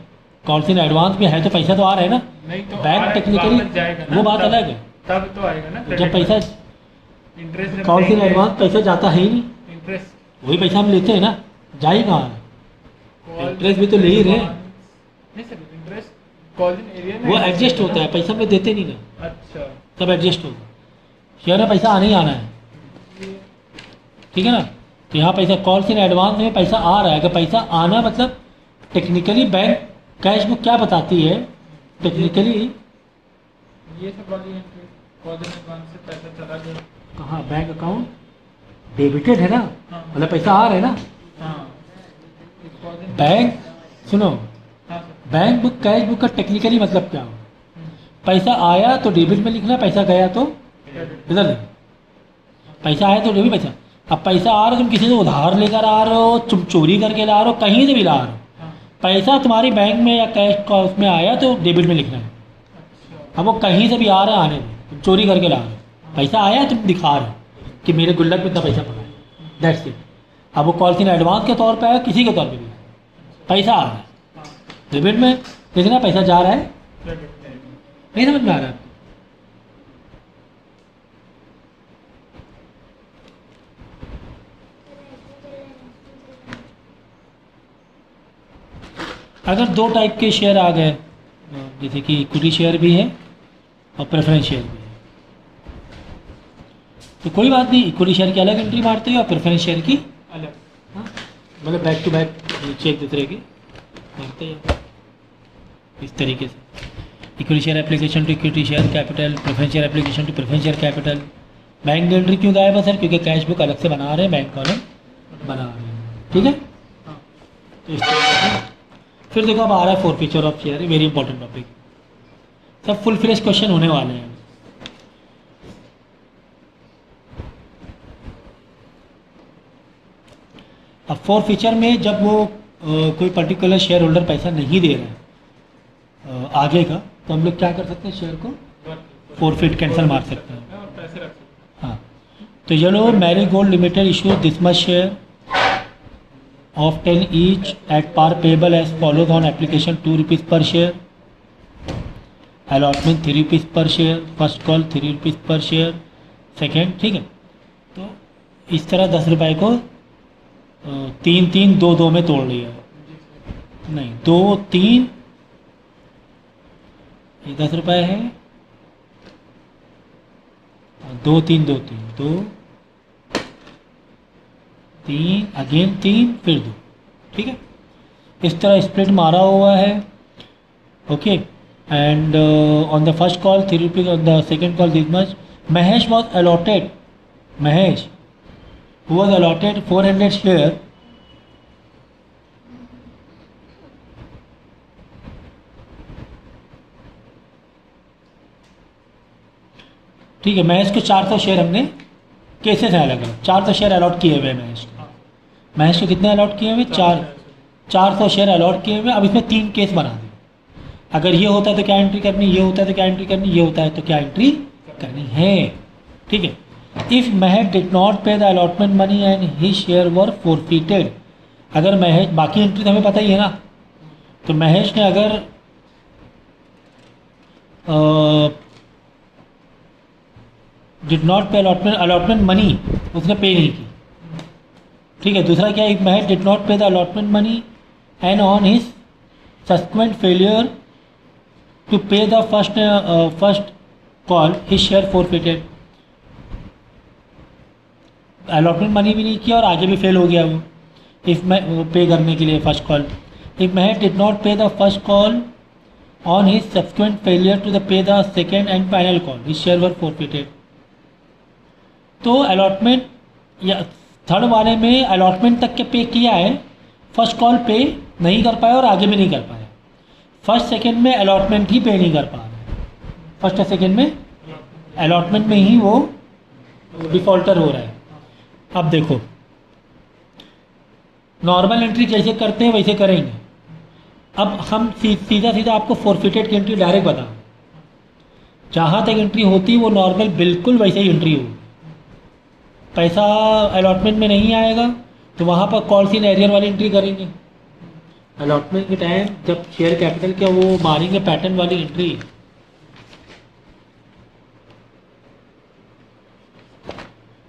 कॉल इन एडवांस में है तो पैसा तो आ रहा है ना, नहीं तो बैंक टेक्निकली वो बात अलग है। तब तो आएगा ना जब पैसा इंटरेस्ट कॉल इन एडवांस पैसा जाता है ही नहीं, इंटरेस्ट वही पैसा हम लेते हैं ना, जा ही कहाँ है, इंटरेस्ट भी तो ले ही रहे हैं, नहीं sir interest call in area में वो एडजस्ट होता है, पैसा हम लोग देते नहीं ना, अच्छा सब एडजस्ट होगा। शेयर में पैसा आना ही आना है, ठीक है ना। तो यहाँ पैसा कॉल इन एडवांस में पैसा आ रहा है, अगर पैसा आना मतलब टेक्निकली बैंक कैश बुक क्या बताती है, टेक्निकली ये सब वाली एंट्री कॉल इन एडवांस से पैसा चला गया कहाँ, बैंक अकाउंट डेबिटेड है ना, हाँ। मतलब पैसा आ रहा है ना। हाँ बैंक सुनो, हाँ sir bank book cash book का टेक्निकली मतलब क्या हो, पैसा आया तो डेबिट में लिखना, पैसा गया तो इधर लिखना, पैसा आया तो डेबिट पैसा, अब पैसा आ रहा है, तुम किसी से उधार लेकर आ रहे हो, तुम चोरी करके ला रहे हो, कहीं से भी ला रहे हो, हाँ, पैसा तुम्हारी बैंक में या कैश का उसमें आया तो डेबिट में लिखना है। अच्छा, अब वो कहीं से भी आ रहा है, आने दो, तुम चोरी करके ला रहे हो, पैसा आया तुम दिखा रहे हो कि मेरे गुल्लक में इतना पैसा पड़ा है, दैट्स इट। अब वो कॉल सीन एडवांस के तौर पे है, किसी के तौर पे भी है, पैसा आ रहा है हाँ, डेबिट में, लेकिन ना पैसा जा रहा है, क्रेडिट में। नहीं समझ में आ रहा है आपको? अगर दो टाइप के शेयर आ गए, जैसे कि इक्विटी शेयर भी है और प्रेफरेंस शेयर भी है, तो कोई बात नहीं, इक्विटी शेयर की अलग एंट्री मारते हैं और प्रेफरेंस शेयर की अलग। हाँ, मतलब बैक टू बैक नीचे एक दूसरे के मारते हैं इस तरीके से। Equity share application to equity share capital, preference share application to preference share capital. Bank entry क्यों गायब है सर? क्योंकि कैश बुक अलग से बना रहे हैं, बैंक कॉलम बना रहे हैं, ठीक है। हाँ, तो इस तरीके से फिर देखो अब आ रहा है four feature of share, very important topic, सब फुल फ्लेश क्वेश्चन होने वाले हैं। अब फोर फीचर में जब वो कोई पर्टिकुलर शेयर होल्डर पैसा नहीं दे रहा है आगे का, तो हम लोग क्या कर सकते हैं, शेयर को फोरफिट कैंसिल मार सकते हैं। और पैसे रख सकते हाँ, तो ये लो marigold limited issue this much share of 10 each at par payable as follows on application 2 rupees per share, allotment 3 rupees per share, first call 3 rupees per share, second, ठीक है। तो इस तरह 10 रुपए को 3 2 2 में तोड़ लिया, नहीं 2 3, ये 10 रुपए है, 2 3 2 3 2 3 अगेन 3 फिर 2, ठीक है। इस तरह स्प्लिट मारा हुआ है, okay. And on the first call 3 rupees, on the second call this much. Mahesh was allotted, Mahesh was allotted 400 share ठीक है। महेश को 400 शेयर हमने केसेस है अलग अलग, 400 शेयर अलॉट किए हुए हैं महेश को। महेश को कितने अलॉट किए हुए? 400 शेयर अलॉट किए हुए। अब इसमें 3 केस बना दें, अगर ये होता है तो क्या एंट्री करनी, ये होता है तो क्या एंट्री करनी, ये होता है तो क्या एंट्री करनी है, ठीक है। If Mahesh did not pay the allotment money and his share were forfeited, अगर महेश, बाकी एंट्री तो हमें पता ही है ना, तो महेश ने अगर did not pay allotment money उसने पे नहीं की, ठीक है। दूसरा क्या है, Mahesh did not pay the allotment money and on his subsequent failure to pay the first call his share forfeited, allotment money भी नहीं किया और आगे भी फेल हो गया वो, इफ मैं पे करने के लिए first call. If Mahesh did not pay the first call on his subsequent failure to the pay the second and final call his share were forfeited. तो अलॉटमेंट या थर्ड वाले में अलॉटमेंट तक के पे किया है, फर्स्ट कॉल पे नहीं कर पाया और आगे भी नहीं कर पाया। फर्स्ट सेकंड में अलॉटमेंट ही पे नहीं कर पा रहे, फर्स्ट और सेकंड में अलॉटमेंट में ही वो डिफॉल्टर हो रहा है। अब देखो नॉर्मल एंट्री जैसे करते हैं वैसे करेंगे। अब हम सीधा सीधा आपको फोरफिटेड की एंट्री डायरेक्ट बताओ, जहाँ तक एंट्री होती है वो नॉर्मल बिल्कुल वैसे ही एंट्री होगी। पैसा अलॉटमेंट में नहीं आएगा तो वहाँ पर कॉल सीन एरियर वाली एंट्री करेंगे। अलॉटमेंट के टाइम जब शेयर कैपिटल का वो मारेंगे पैटर्न वाली एंट्री,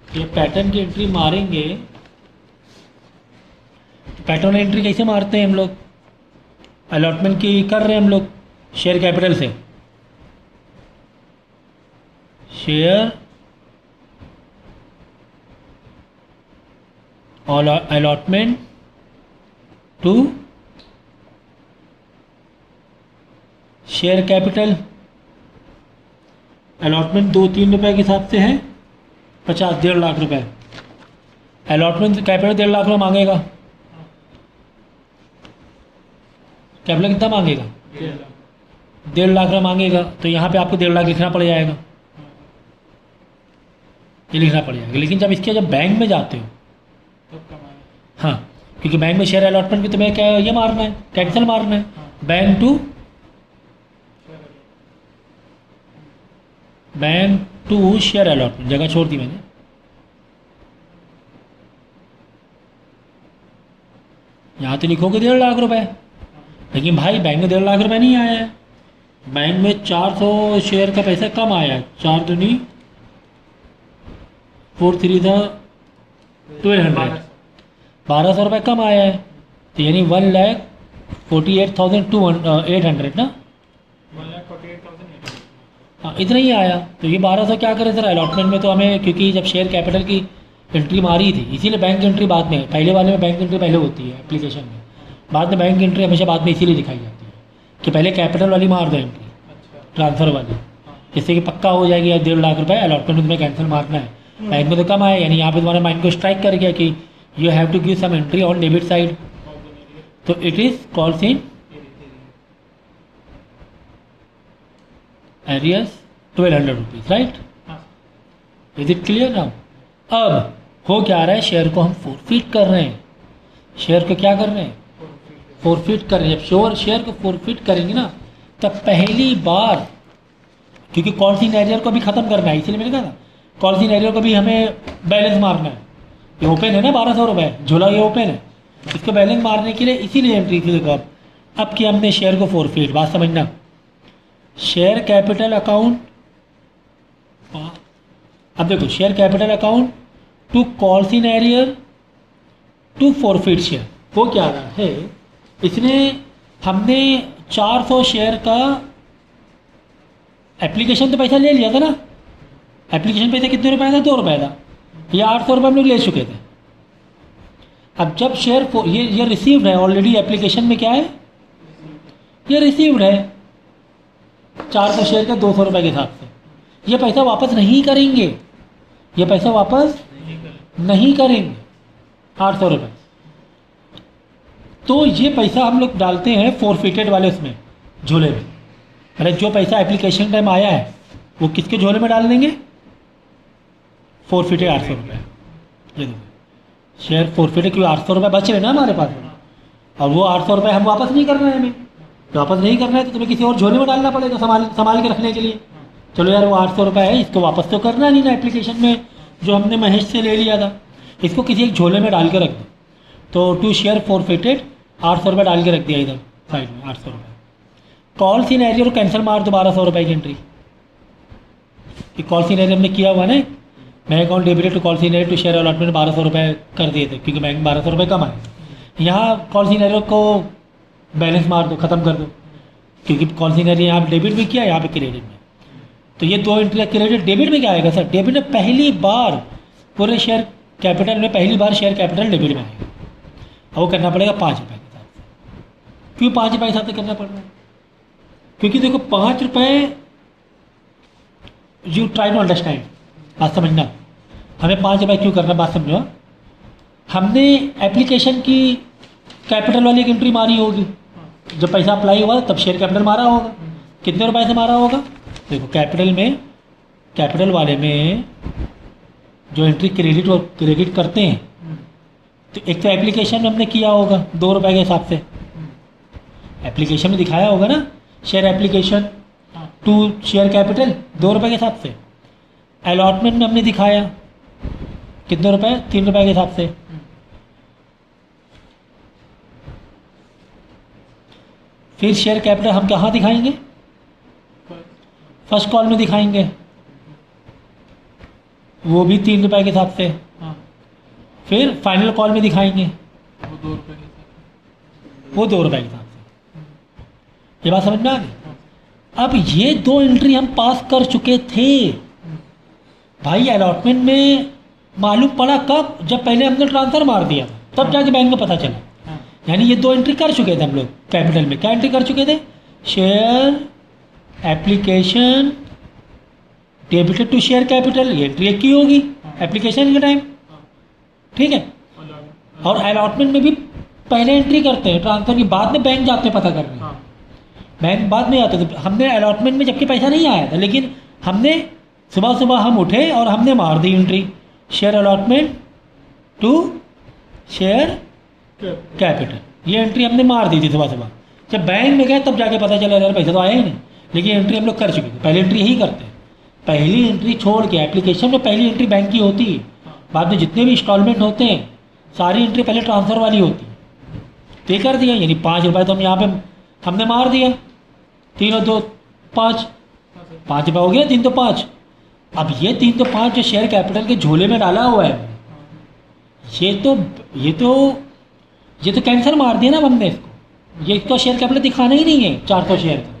ये पैटर्न की एंट्री मारेंगे। पैटर्न एंट्री कैसे मारते हैं हम लोग, अलॉटमेंट की कर रहे हैं हम लोग शेयर कैपिटल से, share allotment to share capital. Allotment 2-3 रुपए के हिसाब से है, 50-1.5 लाख रुपए। अलॉटमेंट कैपिटल 1.5 लाख रुपये मांगेगा, कैपिटल कितना मांगेगा? 1.5 लाख रुपये मांगेगा, तो यहाँ पे आपको 1.5 लाख लिखना पड़ जाएगा। ये लिखना पड़ जाएगा। लेकिन जब बैंक में जाते हो, तो कमाए। हाँ, क्योंकि बैंक में शेयर अलॉटमेंट की तुम्हें क्या ये मारना है, कैंसिल मारना है। हाँ। बैंक टू शेयर अलॉटमेंट, जगह छोड़ दी मैंने। यहाँ तो लिखोगे 1.5 लाख रुपए, लेकिन भाई बैंक में 1.5 लाख रुपए नहीं आया है। बैंक में 400 शेयर का पैसा कम आया है। 4 दूनी 4 3 था 1200, 1200 रुपये कम आया है। तो यानी 1,48,800 ना, 1,48,800। हाँ इतना ही आया। तो ये 1200 क्या करें सर अलॉटमेंट में, तो हमें क्योंकि जब शेयर कैपिटल की एंट्री मारी थी, इसीलिए बैंक एंट्री बाद में, पहले वाले में बैंक एंट्री पहले होती है एप्लीकेशन में, बाद में बैंक एंट्री हमेशा बाद में इसीलिए दिखाई जाती है कि पहले कैपिटल वाली मार दो एंट्री, अच्छा। ट्रांसफ़र वाली, जिससे कि पक्का हो जाएगी यार 1.5 लाख रुपए अलॉटमेंट में तुम्हें कैंसिल मारना है। बैंक में तो कम आया, यानी यहाँ पे तुम्हारे माइंड को स्ट्राइक कर गया कि you have to give some entry on debit side, तो it is calls in arrears 1200 rupees, right. Is it clear now. अब हो क्या रहा है, शेयर को हम फोरफिट कर रहे हैं। शेयर को क्या कर रहे हैं, फोरफिट कर रहे हैं। जब शेयर को फोरफिट करेंगे ना, तब पहली बार, क्योंकि कॉल सिनेरियो को भी ख़त्म करना है, इसलिए मैंने कहा ना कॉल सिनेरियो को भी हमें बैलेंस मारना है। ये ओपन है ना 1200 रुपये, झोला ये ओपन है, इसको बैलेंस मारने के लिए इसीलिए एंट्री थी। देखो अब कि हमने शेयर को फोरफिट, बात समझना, शेयर कैपिटल अकाउंट, अब देखो share capital account to call scenario to forfeit share. वो क्या रहा है, इसने हमने 400 शेयर का एप्लीकेशन तो पैसा ले लिया था ना, एप्लीकेशन पैसा कितने रुपए था, 2 रुपये था, ये 800 रुपये हम लोग ले चुके थे। अब जब शेयर ये रिसीव्ड है ऑलरेडी, एप्लीकेशन में क्या है, ये रिसीव्ड है 400 शेयर का 200 रुपये के हिसाब से। ये पैसा वापस नहीं करेंगे, ये पैसा वापस नहीं करेंगे 800 रुपये। तो ये पैसा हम लोग डालते हैं फोरफिटेड वाले उसमें झोले में, मतलब जो पैसा एप्लीकेशन टाइम आया है वो किसके झोले में डाल देंगे, फोरफिटेड 800 रुपये। ये देखो शेयर फोरफिटेड, क्योंकि 800 रुपये बच रहे ना हमारे पास, और वो 800 रुपये हम वापस नहीं कर रहे हैं। हमें वापस नहीं करना है तो तुम्हें किसी और झोले में डालना पड़ेगा संभाल के रखने के लिए। चलो यार वो 800 रुपये है, इसको वापस तो करना नहीं ना एप्लीकेशन में जो हमने महेश से ले लिया था, इसको किसी एक झोले में डाल के रख दो। तो टू शेयर फोरफिटेड 800 रुपये डाल के रख दिया इधर साइड में 800 रुपये। कॉल सिनेरियो को कैंसिल मार दो 1200 रुपये की एंट्री, कि कॉल सिनेरियो हमने किया हुआ ना, bank account debited to call scenario to share allotment 1200 रुपये कर दिए थे, क्योंकि बैंक 1200 रुपये कम आए। यहाँ कॉल सिनेरियो को बैलेंस मार दो, ख़त्म कर दो, क्योंकि कॉल सिनेरियो यहाँ पे डेबिट में किया, यहाँ पे क्रेडिट में। तो ये 2 एंट्री क्रेडिट, डेबिट में क्या आएगा सर, डेबिट में पहली बार पूरे शेयर कैपिटल में पहली बार शेयर कैपिटल डेबिट में आएगा, और वो करना पड़ेगा 5 रुपये के हिसाब से। क्यों 5 रुपये के हिसाब से करना पड़ रहा है, क्योंकि देखो 5 रुपये, यू ट्राई टू अंडरस्टैंड, बात समझना, हमें 5 रुपये क्यों करना, बात समझो। हमने एप्लीकेशन की कैपिटल वाली एक एंट्री मारी होगी, जब पैसा अप्लाई हुआ तब शेयर कैपिटल मारा होगा, कितने रुपए से मारा होगा, देखो कैपिटल में, कैपिटल वाले में जो एंट्री क्रेडिट करते हैं, तो एक तो एप्लीकेशन में हमने किया होगा 2 रुपये के हिसाब से, एप्लीकेशन में दिखाया होगा ना, share application to share capital 2 रुपये के हिसाब से। अलॉटमेंट में हमने दिखाया कितने रुपए, 3 रुपये के हिसाब से। फिर शेयर कैपिटल हम कहाँ दिखाएंगे, फर्स्ट कॉल में दिखाएंगे, वो भी 3 रुपये के हिसाब से। फिर फाइनल कॉल में दिखाएंगे, वो 2 रुपये के हिसाब से, वो 2 रुपये के हिसाब से। ये बात समझ में आ गई। अब ये 2 एंट्री हम पास कर चुके थे भाई, अलॉटमेंट में मालूम पड़ा कब, जब पहले हमने ट्रांसफर मार दिया तब जाके बैंक में पता चला। यानी ये 2 एंट्री कर चुके थे हम लोग कैपिटल में। क्या एंट्री कर चुके थे, share application debited to share capital, ये एंट्री एक ही होगी एप्लीकेशन के टाइम, ठीक है। और अलॉटमेंट में भी पहले एंट्री करते हैं, ट्रांसफर की बाद में बैंक जाते हैं पता करने, बैंक बाद में आते थे। हमने अलॉटमेंट में जबकि पैसा नहीं आया था, लेकिन हमने सुबह सुबह हम उठे और हमने मार दी entry, share allotment to share capital, ये एंट्री हमने मार दी थी सुबह सुबह। जब बैंक में गए तब जाके पता चला यार पैसा तो आया ही नहीं, लेकिन एंट्री हम लोग कर चुके थे। पहली एंट्री यही करते हैं, पहली एंट्री छोड़ के एप्लीकेशन में पहली एंट्री बैंक की होती है, बाद में जितने भी इंस्टॉलमेंट होते हैं सारी एंट्री पहले ट्रांसफ़र वाली होती है। तो ये कर दिया, यानी 5 रुपये तो हम यहाँ पे हमने मार दिया, 3 और 2 5, 5 रुपये हो गया, 3 तो 5। अब ये 3 तो 5 जो शेयर कैपिटल के झोले में डाला हुआ है, ये तो कैंसर मार दिया ना हमने इसको। ये इसका शेयर कैपिटल दिखाना ही नहीं है 400 शेयर का,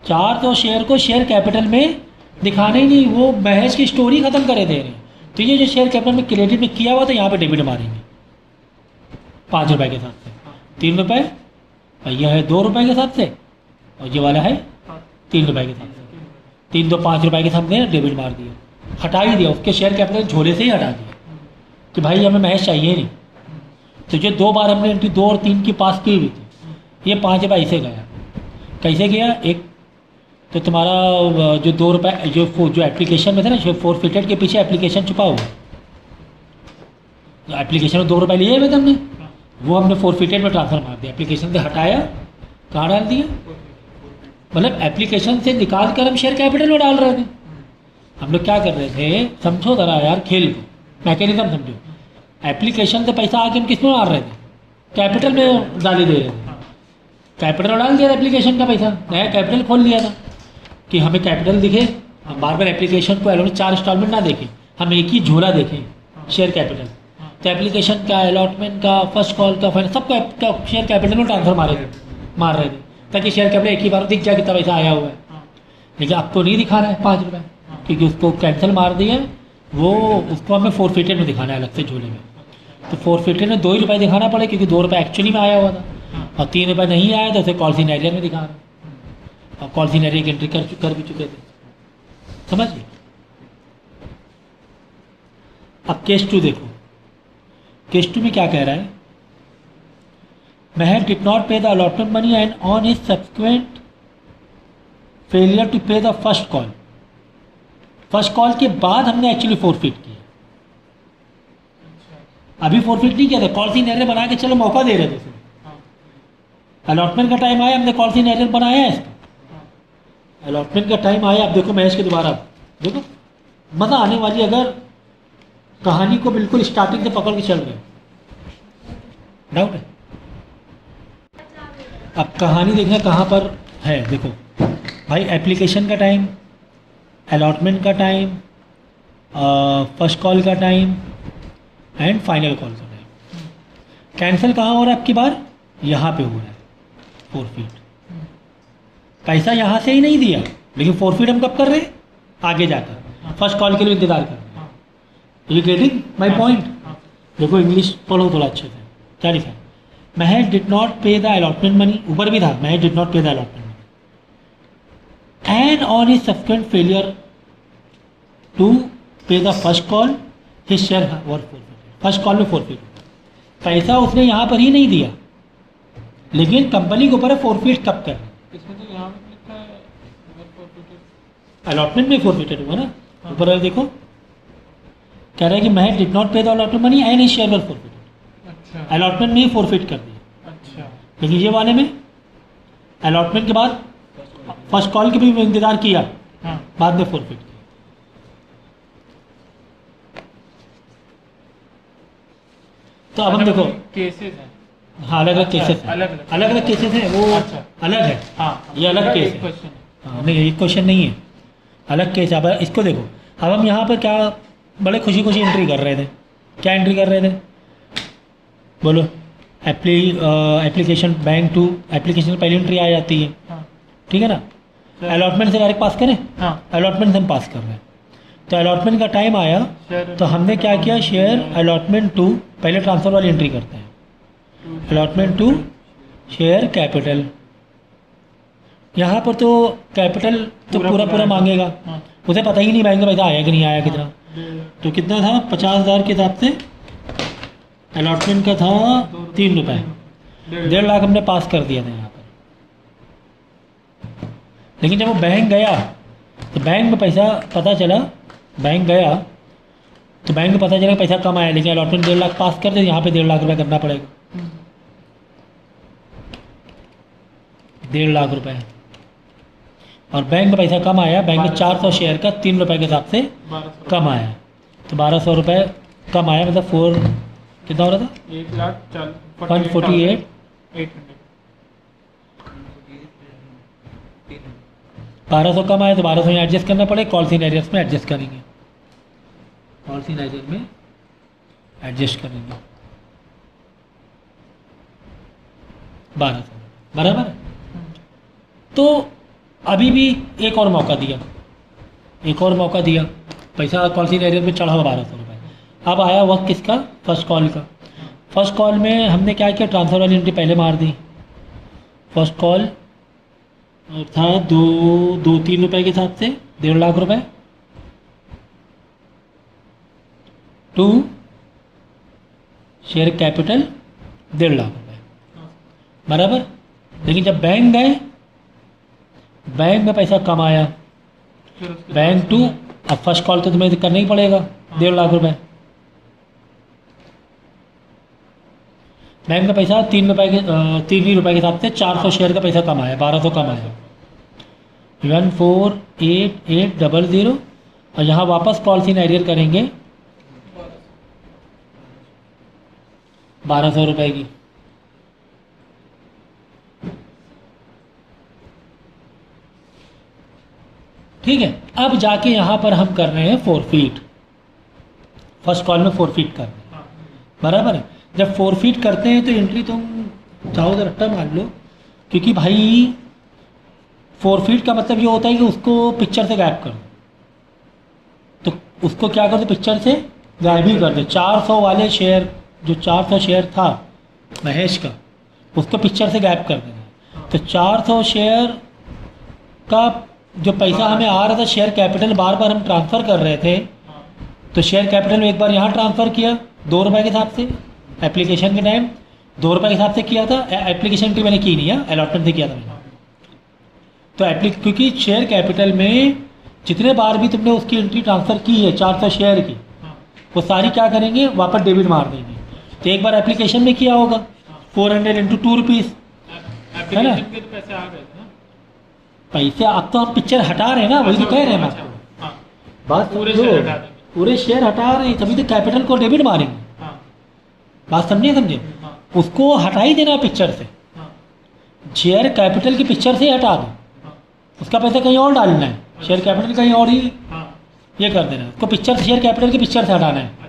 400 शेयर को शेयर कैपिटल में दिखाना ही नहीं, वो महज की स्टोरी ख़त्म करे दे रहे हैं। तो ये जो शेयर कैपिटल में क्रेडिट में किया हुआ था यहाँ पे डेबिट मारेंगे 5 रुपये के साथ से, 3 रुपये और यह है 2 रुपये के साथ से, और ये वाला है 3 रुपये के साथ से। 3 तो 5 रुपये के साथ हमने डेबिट मार दिया, हटा ही दिया, उसके शेयर कैपिटल झोले से ही हटा दिया कि भाई हमें महज चाहिए नहीं। तो जो 2 बार हमने एंट्री 2 और 3 की पास की हुई थी, ये 5 रुपये ऐसे गया। कैसे गया? एक तो तुम्हारा जो 2 रुपये जो एप्लीकेशन में था ना, जो फोरफिटेड के पीछे एप्लीकेशन छुपा हुआ, जो एप्लीकेशन में 2 रुपये लिए हुए थे हमने, वो हमने फोरफिटेड में ट्रांसफर मार दिया, एप्लीकेशन से हटाया, कहाँ डाल दिया, मतलब एप्लीकेशन से निकाल कर हम शेयर कैपिटल में डाल रहे थे। हम लोग क्या कर रहे थे, समझो ज़रा यार खेल को, मैकेनिज्म समझो। एप्लीकेशन से पैसा आके हम किस में मार रहे थे, कैपिटल में डाले दे रहे थे, कैपिटल में डाल दिया था एप्लीकेशन का पैसा, नया कैपिटल खोल लिया था कि हमें कैपिटल दिखे, हम बार बार एप्लीकेशन को अलॉट 4 इंस्टॉलमेंट ना देखें, हम एक ही झोला देखें शेयर कैपिटल। तो एप्लीकेशन का, अलॉटमेंट का, फर्स्ट कॉल का, फाइनल सबका शेयर कैपिटल में ट्रांसफर मार रहे थे ताकि शेयर कैपिटल एक ही बार दिख जाए कितना पैसा आया हुआ है। लेकिन अब तो नहीं दिखाना है 5 रुपये, क्योंकि उसको कैंसिल मार दिया, वो उसको हमें फोरफिटेड में दिखाना है अलग से झोले में। तो फोरफिटेड में 2 ही रुपये दिखाना पड़े, क्योंकि 2 रुपये एक्चुअली में आया हुआ था, और 3 रुपये नहीं आया तो उसे कॉल सीनेरियर में दिखा रहे, और कॉल सीनेरियर की एंट्री कर भी चुके थे, समझ गए। अब केस 2 देखो, केस 2 में क्या कह रहा है, Mahar did not pay the allotment money and on his subsequent failure to pay the first call. First call के बाद हमने एक्चुअली फोरफिट किया, अभी फोरफिट नहीं किया था, कॉल सीनेरियर बना के चलो मौका दे रहे थे। अलॉटमेंट का टाइम आया, हमने कॉल सीनेरियर बनाया है इसका, अलॉटमेंट का टाइम आया। अब देखो मैच के दोबारा देखो, मज़ा आने वाली, अगर कहानी को बिल्कुल स्टार्टिंग से पकड़ के चल रहे, डाउट है। अब कहानी देखना कहाँ पर है, देखो भाई, एप्लीकेशन का टाइम, अलॉटमेंट का टाइम, फर्स्ट कॉल का टाइम एंड फाइनल कॉल का टाइम। कैंसिल कहाँ हो रहा है आपकी बार, यहाँ पे हो रहा है फोरफिट। पैसा यहाँ से ही नहीं दिया, लेकिन फोरफिट हम कब कर रहे हैं, आगे जाकर फर्स्ट कॉल के लिए इंतजार कर रहे हैं। You getting my point? देखो इंग्लिश पढ़ो थोड़ा अच्छे से, क्या लिखा है, Mahar did not pay the allotment money, ऊपर भी था Mahar did not pay the allotment money and on his subsequent failure to pay the first call his share were forfeit. First call में फोरफिट, पैसा उसने यहाँ पर ही नहीं दिया, लेकिन कंपनी के ऊपर है फोरफिट कब कर, इसमें तो यहाँ पे लिखा है अलॉटमेंट में फोरफिटेड हुआ ना, ऊपर देखो कह रहा है कि महर did not pay the allotment money and his share were forfeited. अच्छा अलॉटमेंट में ही फोरफिट कर दिया, अच्छा, लेकिन ये वाले में अलॉटमेंट के बाद फर्स्ट कॉल के भी इंतजार किया, हाँ बाद में फोरफिट किया। तो अब हम देखो, केसेस हैं, हाँ अलग अलग अच्छा, केसेस हैं, अलग-अलग। अलग अलग केसेस हैं, वो अच्छा। अलग है, हाँ ये अलग केस है। क्वेश्चन है। हाँ नहीं, ये क्वेश्चन नहीं है, अलग केस है। अब इसको देखो, अब हम यहाँ पर क्या बड़े खुशी खुशी एंट्री कर रहे थे, क्या एंट्री कर रहे थे बोलो, एप्लीकेशन बैंक टू एप्लीकेशन पहली एंट्री आ जाती है, हाँ ठीक है ना, अलॉटमेंट से डायरेक्ट पास करें, हाँ अलॉटमेंट से हम पास कर रहे हैं। तो अलॉटमेंट का टाइम आया, शेयर तो हमने क्या किया, शेयर अलॉटमेंट टू, पहले ट्रांसफ़र वाली एंट्री करते हैं, अलॉटमेंट टू शेयर कैपिटल। यहाँ पर तो कैपिटल तो पूरा मांगेगा, हाँ उसे पता ही नहीं बैंक में पैसा आया कि नहीं आया कितना, तो कितना था 50,000 के हिसाब से अलॉटमेंट का था 3 रुपये, 1.5 लाख हमने पास कर दिया था यहाँ पर। लेकिन जब वो बैंक गया तो बैंक में पैसा पता चला, बैंक गया तो बैंक में पता चला पैसा कम आया, लेकिन अलॉटमेंट 1.5 लाख पास कर दे, यहाँ पे 1.5 लाख रुपये करना पड़ेगा। 1.5 लाख रुपए और बैंक में पैसा कम आया, बैंक में 400 शेयर का 3 रुपये के हिसाब से 1200 कम आया, तो 1200 रुपये कम आया, मतलब 4 कितना हो रहा था 1,48,800 1200 कम आया तो 1200 में एडजस्ट करना पड़ेगा, कॉल सीन एरियर्स में एडजस्ट करेंगे, कॉल सीन एरियर में एडजस्ट करेंगे 1200 बराबर। तो अभी भी एक और मौका दिया, पैसा कॉल सीन एरियर में चढ़ा हुआ 1200 रुपये। अब आया वक्त किसका, फर्स्ट कॉल का। फर्स्ट कॉल में हमने क्या किया, ट्रांसफ़र वाली एंट्री पहले मार दी। फर्स्ट कॉल था 2-3 रुपये के हिसाब से 1.5 लाख रुपए, टू शेयर कैपिटल 1.5 लाख रुपए बराबर। लेकिन जब बैंक गए, बैंक में पैसा कम आया, फिर उसके बैंक बाद टू, अब फर्स्ट कॉल तो तुम्हें करना ही पड़ेगा 1.5 लाख रुपए। बैंक में पैसा 3 रुपये के हिसाब से 400 शेयर का पैसा कम आया, 1200 कम आया, 148800 और यहाँ वापस कॉल सीन एरियर करेंगे 1200 रुपये की। ठीक है, अब जाके यहाँ पर हम कर रहे हैं फोरफीट, फर्स्ट कॉल में फोरफीट कर रहे हैं बराबर है। जब फोरफीट करते हैं तो एंट्री तुम चाहो तो रट्टा मान लो, क्योंकि भाई फोरफीट का मतलब ये होता है कि उसको पिक्चर से गायब कर दो, तो उसको क्या कर दो, पिक्चर से गायब ही कर दो। 400 वाले शेयर, जो 400 शेयर था महेश का, उसको पिक्चर से गायब कर देना। तो 400 शेयर का जो पैसा हमें आ रहा था, शेयर कैपिटल बार बार हम ट्रांसफ़र कर रहे थे, तो शेयर कैपिटल में एक बार यहाँ ट्रांसफ़र किया 2 रुपये के हिसाब से, एप्लीकेशन के टाइम 2 रुपये के हिसाब से किया था। एप्लीकेशन एंट्री मैंने की नहीं है, अलॉटमेंट से किया था मैंने। तो क्योंकि शेयर कैपिटल में जितने बार भी तुमने उसकी एंट्री ट्रांसफ़र की है 400 शेयर की, वो सारी क्या करेंगे, वापस डेबिट मार देंगे। तो एक बार एप्लीकेशन में किया होगा 400 इंटू 2 रुपीज़, है ना, एप्लीकेशन के तो पैसे आ गए थे ना, पैसे। अब तो हम पिक्चर हटा रहे हैं ना, वही तो कह रहे हैं हम आपको, हाँ, बात पूरे समझो। शेयर हटा देंगे। पूरे शेयर हटा रहे हैं, तभी तो कैपिटल को डेबिट मारेंगे, हाँ, बात समझे हाँ, उसको हटा ही देना पिक्चर से, हाँ, शेयर कैपिटल की पिक्चर से ही हटा दो, हाँ, उसका पैसा कहीं और डालना है, शेयर कैपिटल कहीं और ही हाँ, ये कर देना है, उसको पिक्चर से, शेयर कैपिटल की पिक्चर से हटाना है। अच्छा,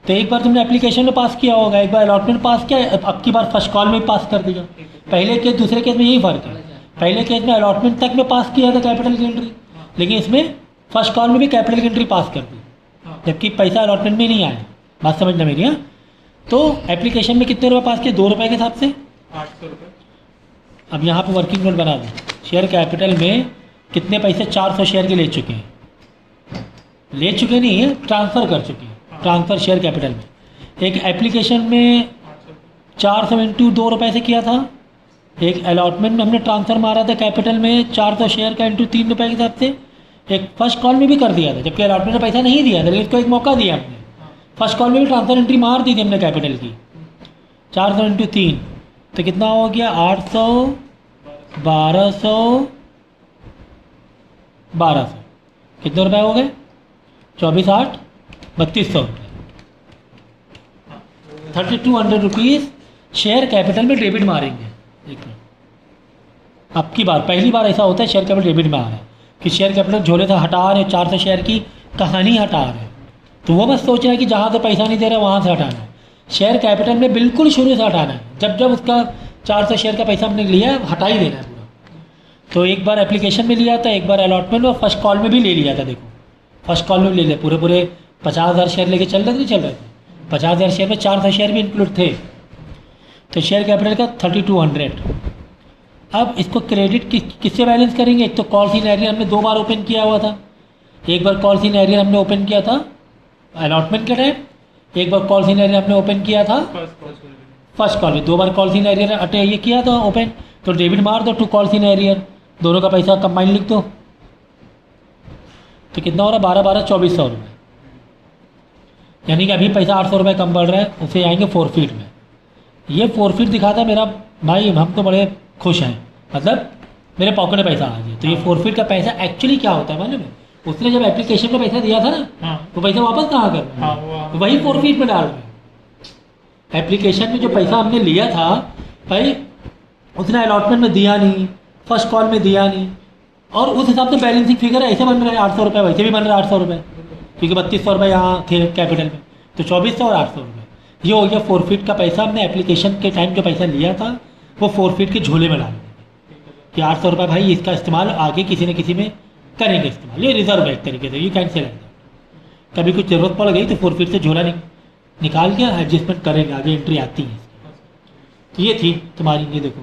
तो एक बार तुमने एप्लीकेशन में पास किया होगा, एक बार अलॉटमेंट पास किया, अब की बार फर्स्ट कॉल में पास कर दिया। पहले केस दूसरे केस में यही फ़र्क है, पहले केस में अलॉटमेंट तक में पास किया था कैपिटल की एंट्री, लेकिन इसमें फर्स्ट कॉल में भी कैपिटल की एंट्री पास कर दी, हाँ, जबकि पैसा अलॉटमेंट में नहीं आया। बात समझना मेरी, हाँ। तो एप्लीकेशन में कितने रुपये पास किए, 2 रुपये के हिसाब से। 800 रुपये, अब यहाँ पे वर्किंग नोट बना दें, शेयर कैपिटल में कितने पैसे 400 शेयर के ले चुके हैं, ले चुके नहीं है, ट्रांसफ़र कर चुके हैं, ट्रांसफ़र शेयर कैपिटल में। एक एप्लीकेशन में 400 इंटू 2 रुपये से किया था, एक अलॉटमेंट में हमने ट्रांसफ़र मारा था कैपिटल में 400 शेयर का इंटू 3 रुपये के हिसाब से, एक फर्स्ट कॉल में भी कर दिया था, जबकि अलॉटमेंट में पैसा नहीं दिया था, लेकिन इसको एक मौका दिया हमने, फर्स्ट कॉल में भी ट्रांसफ़र एंट्री मार दी थी हमने कैपिटल की 400 इंटू 3, तो कितना हो गया 800, 1200, 1200, कितने रुपए हो गए, 24 8 3200 रुपये, 3200 रुपीज़ शेयर कैपिटल में डेबिट मारेंगे। देखिए अब की बार, पहली बार ऐसा होता है शेयर कैपिटल डेबिट में आ रहा है, कि शेयर कैपिटल झोले से हटा रहे, 400 शेयर की कहानी हटा रहे, तो वो बस सोच रहा है कि जहाँ से पैसा नहीं दे रहा वहाँ से हटाना है। शेयर कैपिटल में बिल्कुल शुरू से हटाना है, जब जब उसका 400 शेयर का पैसा हमने लिया है हटा ही देना है पूरा। तो एक बार एप्लीकेशन में लिया था, एक बार अलॉटमेंट और फर्स्ट कॉल में भी ले लिया था। देखो फर्स्ट कॉल में भी ले लिया, पूरे 50,000 शेयर लेके चल रहे थे, 50,000 शेयर में 400 शेयर भी इंक्लूड थे, तो शेयर कैपिटल का 3200। अब इसको क्रेडिट किससे बैलेंस करेंगे, एक तो कॉल सीन एरियर हमने 2 बार ओपन किया हुआ था, एक बार कॉल सीन एरियर हमने ओपन किया था अलॉटमेंट के टाइम, एक बार कॉल सीन एरियर हमने ओपन किया था फर्स्ट कॉल में, 2 बार कॉल सीन एरियर ये किया था ओपन, तो डेबिट मार दो टू कॉल सीन एरियर, दोनों का पैसा कंबाइन लिख दो, तो कितना हो रहा है, 12-12 2400 रुपये। यानी कि अभी पैसा 800 रुपये कम बढ़ रहा है, उसे आएंगे फोरफीट में। ये फोरफीट दिखाता है मेरा भाई, हम तो बड़े खुश हैं, मतलब मेरे पॉकेट में पैसा आ गया। तो ये फोरफीट का पैसा एक्चुअली क्या होता है मालूम है? उसने जब एप्लीकेशन में पैसा दिया था ना, हाँ तो पैसा वापस कहाँ कर रहा हाँ है? वो वही फोरफीट में डाल रहे हैं। एप्लीकेशन में जो पैसा हमने लिया था भाई, उसने अलॉटमेंट में दिया नहीं, फर्स्ट कॉल में दिया नहीं, और उस हिसाब से बैलेंसिंग फिगर ऐसे बन रहा है 800 रुपये, वैसे भी बन रहा है 800 रुपये, क्योंकि 3200 रुपये यहाँ थे कैपिटल में, तो 2400 और 800 रुपये ये हो गया फोरफीट का पैसा। हमने एप्लीकेशन के टाइम जो पैसा लिया था वो फोरफीट के झोले में डाल दिया कि 800 रुपये भाई इसका इस्तेमाल आगे किसी न किसी में करेंगे इस्तेमाल, ये रिजर्व है एक तरीके से, ये कैंसिल है। कभी कुछ ज़रूरत पड़ गई तो फोरफीट से झोला निकाल के एडजस्टमेट करेंगे, आगे एंट्री आती है। तो ये थी तुम्हारी, ये देखो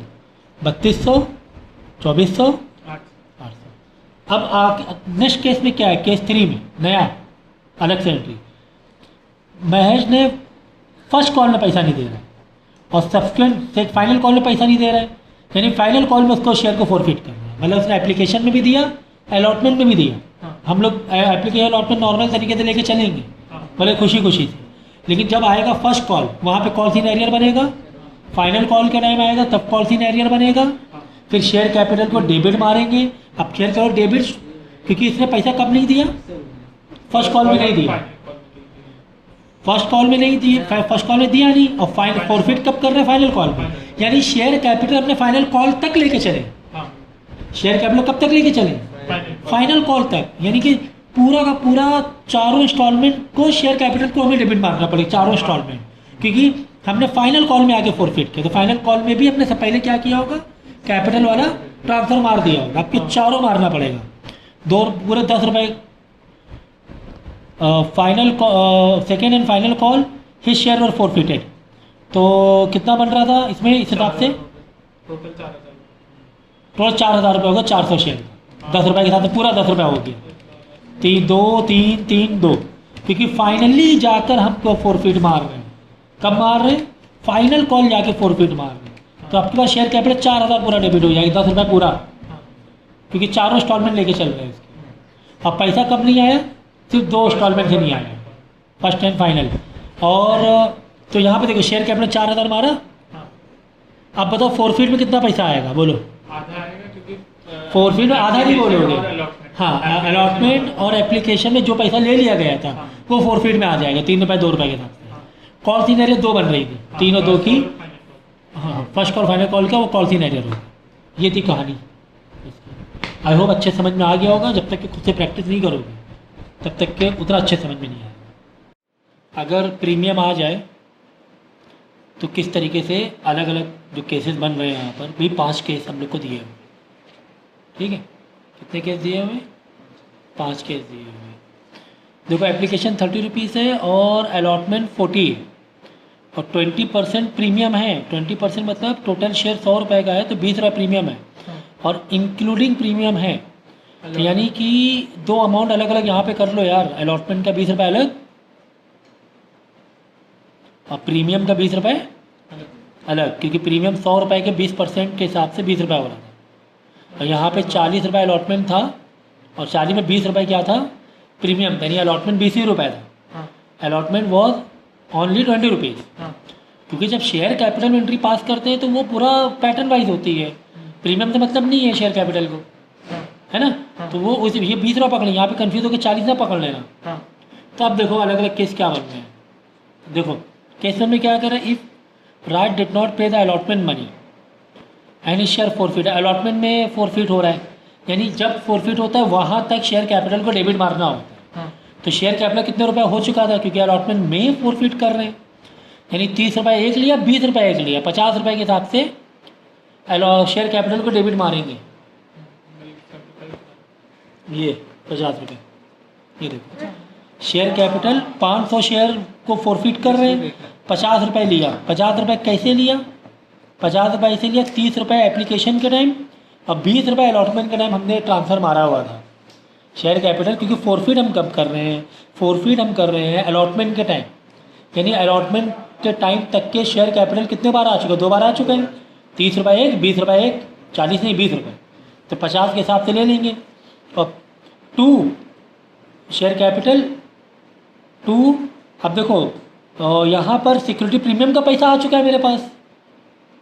3200, 2400, 800। अब नेक्स्ट केस में क्या है, केस 3 में नया अलग से एंट्री, महेश ने फर्स्ट कॉल में पैसा नहीं दे रहा है और सब्सिक्वेंट फाइनल कॉल में पैसा नहीं दे रहा है, यानी फाइनल कॉल में उसको शेयर को फोरफिट करना है। मतलब उसने एप्लीकेशन में भी दिया, अलॉटमेंट में भी दिया। हाँ। हम लोग एप्लीकेशन अलॉटमेंट नॉर्मल तरीके से लेके चलेंगे, हाँ। भले खुशी खुशी से, लेकिन जब आएगा फर्स्ट कॉल वहाँ पे कॉल सीन बनेगा, फाइनल कॉल का टाइम आएगा तब कॉल सीन बनेगा, फिर शेयर कैपिटल को डेबिट मारेंगे। अब शेयर कैपिटल डेबिट, क्योंकि इसने पैसा कब नहीं दिया, फर्स्ट कॉल में नहीं दिया, फर्स्ट कॉल में नहीं दिए, फर्स्ट कॉल में दिया नहीं, और फाइनल फोरफिट कब कर रहे हैं, फाइनल कॉल में। यानी शेयर कैपिटल अपने फाइनल कॉल तक लेके चले। शेयर कैपिटल कब तक लेके चले, फाइनल कॉल तक। यानी कि पूरा का पूरा चारों इंस्टॉलमेंट को शेयर कैपिटल को हमें डेबिट मारना पड़ेगा, चारों इंस्टॉलमेंट, क्योंकि हमने फाइनल कॉल में आके फोरफिट किया। तो फाइनल कॉल में भी अपने से पहले क्या किया होगा, कैपिटल वाला ट्रांसफर मार दिया होगा, आपके चारों मारना पड़ेगा। दो पूरे 10 रुपये final second and final call his share और फोरफिटेड। तो कितना बन रहा था इसमें, इस हिसाब से टोटल 4000। टोटल 4000 रुपये होगा, 400 शेयर 10 रुपये के साथ में पूरा 10 रुपये हो गया। 3 2 3 3 2, क्योंकि फाइनली जाकर हमको फोरफिट मार रहे हैं। कब मार रहे हैं, फाइनल कॉल जाके फोरफिट मार रहे हैं। तो आपके पास शेयर कैपिटल 4000 पूरा डेबिट हो जाएगा, 10 रुपये पूरा, क्योंकि चारों इंस्टॉलमेंट लेके चल रहे हैं इसके। अब पैसा कब नहीं आया, सिर्फ 2 इंस्टॉलमेंट से नहीं आया, फर्स्ट एंड फाइनल। और तो यहाँ पे देखो शेयर कैपिटल 4000 मारा। अब बताओ फोरफिट में कितना पैसा आएगा, बोलो। आधा आएगा, क्योंकि फोरफिट में आधा नहीं बोलोगे, allotment। हाँ अलॉटमेंट और एप्लीकेशन में जो पैसा ले लिया गया था वो फोरफिट में आ जाएगा, 3 रुपये 2 रुपये के साथ। कॉल सीनेरियो 2 बन रही थी, 3 और 2 की, हाँ फर्स्ट कॉल फाइनल कॉल का वो कॉल सीनेरियो होगा। ये थी कहानी। आई होप अच्छे समझ में आ गया होगा। जब तक कि खुद से प्रैक्टिस नहीं करोगे तब तक के उतना अच्छे समझ में नहीं आएगा। अगर प्रीमियम आ जाए तो किस तरीके से अलग अलग जो केसेस बन रहे हैं यहाँ पर भी 5 केस हम लोग को दिए हुए, ठीक है। कितने केस दिए हुए, 5 केस दिए हुए। देखो एप्लीकेशन 30 रुपीज़ है और अलॉटमेंट 40 है और 20% प्रीमियम है। 20% मतलब टोटल शेयर 100 रुपये का है तो 20 रुपये प्रीमियम है और इंक्लूडिंग प्रीमियम है। तो यानी कि 2 अमाउंट अलग अलग यहाँ पे कर लो यार, अलॉटमेंट का 20 रुपये अलग और प्रीमियम का 20 रुपये अलग, क्योंकि प्रीमियम 100 रुपये के 20% के हिसाब से 20 रुपये हो रहा था। और यहाँ पे 40 रुपये अलॉटमेंट था और 40 में 20 रुपये क्या था, प्रीमियम, यानी अलॉटमेंट 20 ही रुपये था। अलॉटमेंट वॉज ओनली 20 रुपीज़, क्योंकि जब शेयर कैपिटल में एंट्री पास करते हैं तो वो पूरा पैटर्न वाइज होती है। प्रीमियम से मतलब नहीं है शेयर कैपिटल को, है ना। तो वो उस ये 20 रुपये पकड़े, यहाँ पे कंफ्यूज होकर 40 ना पकड़ लेना। तो अब देखो अलग अलग केस क्या बन रहे हैं। देखो केस में क्या कर रहा है, if right did not pay the allotment money and share forfeit. Allotment में फोरफिट हो रहा है, यानी जब फोरफिट होता है वहाँ तक शेयर कैपिटल को डेबिट मारना होता है। तो शेयर कैपिटल कितने रुपए हो चुका था, क्योंकि अलॉटमेंट में फोरफिट कर रहे हैं, यानी 30 रुपये एक लिया, 20 रुपये एक लिया, 50 रुपये के हिसाब से शेयर कैपिटल को डेबिट मारेंगे। ये 50 रुपये, ये देखो शेयर कैपिटल 500 शेयर को फोरफिट कर रहे हैं, 50 रुपये लिया। 50 रुपये कैसे लिया, 50 रुपये ऐसे लिया, 30 रुपये एप्लीकेशन के टाइम और 20 रुपये अलॉटमेंट के टाइम हमने ट्रांसफ़र मारा हुआ था शेयर कैपिटल, क्योंकि फोरफिट हम कब कर रहे हैं, फोरफिट हम कर रहे हैं अलॉटमेंट के टाइम, यानी अलॉटमेंट के टाइम तक के शेयर कैपिटल कितने बार आ चुके हैं, 2 बार आ चुके हैं। 30 रुपये एक, 20 रुपये एक, 40 नहीं 20 रुपये, तो 50 के हिसाब से ले लेंगे। और 2 शेयर कैपिटल टू, अब देखो यहाँ पर सिक्योरिटी प्रीमियम का पैसा आ चुका है मेरे पास,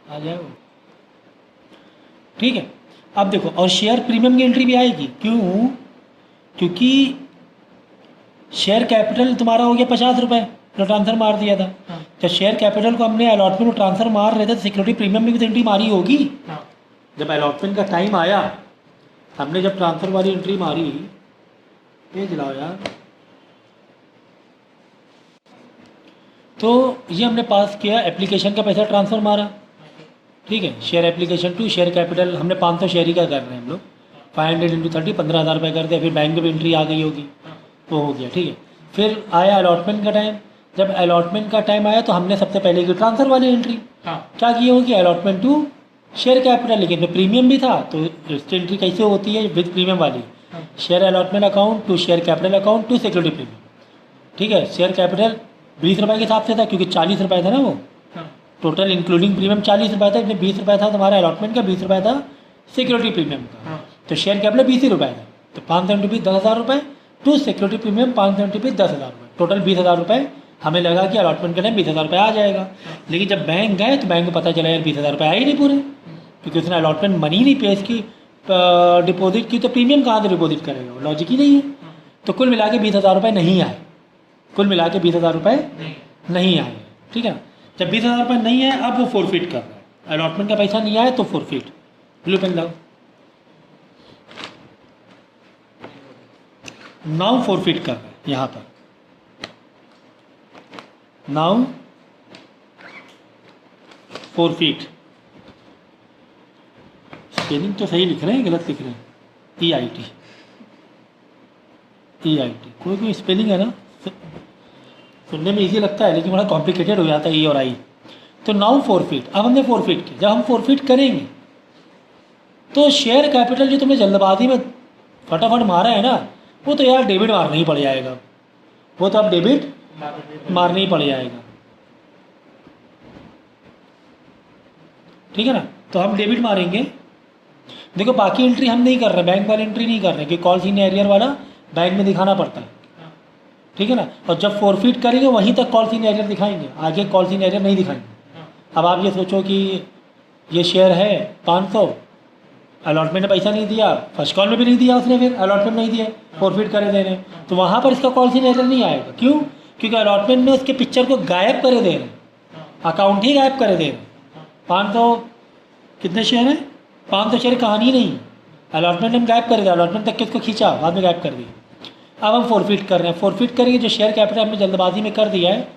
आ जाए वो, ठीक है। अब देखो और शेयर प्रीमियम की एंट्री भी आएगी, क्यों? क्योंकि शेयर कैपिटल तुम्हारा हो गया 50 रुपये, जो ट्रांसफ़र मार दिया था। हाँ। जब शेयर कैपिटल को हमने अलॉटमेंट में ट्रांसफ़र मार रहे थे तो सिक्योरिटी प्रीमियम में भी तो एंट्री मारी होगी। हाँ। जब अलॉटमेंट का टाइम आया, हमने जब ट्रांसफ़र वाली एंट्री मारी, ये दिलाओ यार, तो ये हमने पास किया, एप्लीकेशन का पैसा ट्रांसफ़र मारा, ठीक है। Share application to share capital, हमने 500 शेयर ही का कर रहे हैं हम लोग, 500 इंटू 30 15,000 रुपये कर दिया, फिर बैंक में भी एंट्री आ गई होगी, वो हो गया, ठीक है। फिर आया अलॉटमेंट का टाइम, जब अलॉटमेंट का टाइम आया तो हमने सबसे पहले की ट्रांसफ़र वाली एंट्री हाँ। क्या की होगी, अलॉटमेंट टू शेयर कैपिटल, लेकिन में प्रीमियम भी था, तो इसकी एंट्री कैसे होती है विद प्रीमियम वाली, share allotment account to share capital account to security premium, ठीक है। शेयर कैपिटल 20 रुपये के हिसाब से था, क्योंकि 40 रुपये था ना वो, हाँ। टोटल इंक्लूडिंग प्रीमियम 40 रुपये था, इसमें 20 रुपये था तुम्हारा अलॉटमेंट का, 20 रुपये था सिक्योरिटी प्रीमियम का, हाँ। तो शेयर कैपिटल 20 ही रुपये था, तो 500 रुपये 10,000 रुपये टू सिक्योरिटी प्रीमियम 500 रुपये 10,000 रुपये, टोटल 20,000 रुपये हमें लगा कि अलॉटमेंट के टाइम 20,000 रुपये आ जाएगा। लेकिन जब बैंक गए तो बैंक को पता चला यार 20,000 रुपये आए ही नहीं पूरे, क्योंकि उसने अलॉटमेंट मनी नहीं पे इसकी डिपॉजिट की, तो प्रीमियम कहाँ से डिपॉजिट करेगा, लॉजिक ही नहीं है। तो कुल मिला के 20,000 रुपये नहीं आए, कुल मिला के 20,000 रुपये नहीं आए, ठीक है ना। जब 20,000 रुपये नहीं है, अब वो फोरफिट कर रहा है, अलॉटमेंट का पैसा नहीं आया तो फोरफिट, ब्लू पेन लाओ, नाउ फोरफिट कर रहा है यहाँ पर, नाउ फोरफिट, स्पेलिंग तो सही लिख रहे हैं, गलत लिख रहे हैं, EIT, कोई कोई स्पेलिंग है ना सुनने में इजी लगता है, लेकिन बड़ा कॉम्प्लिकेटेड हो जाता है ई और आई। तो नाउ फोरफिट, अब हमने फोरफिट किया, जब हम फोरफिट करेंगे तो शेयर कैपिटल जो तुमने जल्दबाजी में फटाफट मारा है ना, वो तो यार डेबिट मारना ही पड़ जाएगा, वो तो अब डेबिट मारना ही पड़ जाएगा, ठीक है ना। तो हम डेबिट मारेंगे, देखो बाकी एंट्री हम नहीं कर रहे, बैंक वाली एंट्री नहीं कर रहे, क्योंकि कॉल सीन एरियर वाला बैंक में दिखाना पड़ता है, ठीक है ना। और जब फोरफिट करेंगे वहीं तक कॉल सीन एरियर दिखाएंगे, आगे कॉल सीन एरियर नहीं दिखाएंगे। अब आप ये सोचो कि ये शेयर है 500, अलॉटमेंट में पैसा नहीं दिया, फर्स्ट कॉल में भी नहीं दिया उसने, फिर अलॉटमेंट नहीं दिया, फोरफिट करे दे रहे हैं, तो वहाँ पर इसका कॉल सीन एरियर नहीं आएगा, क्यों? क्योंकि अलॉटमेंट में उसके पिक्चर को गायब करे दे रहे हैं, अकाउंट ही गायब करे दे रहे हैं। 500 कितने शेयर हैं, 500 शेयर कहानी नहीं, अलॉटमेंट हम गायब कर दिया, अलॉटमेंट तक किसको खींचा, बाद में गायब कर दिया। अब हम फोरफिट कर रहे हैं, फोरफिट करेंगे जो शेयर कैपिटल हमने जल्दबाजी में कर दिया है,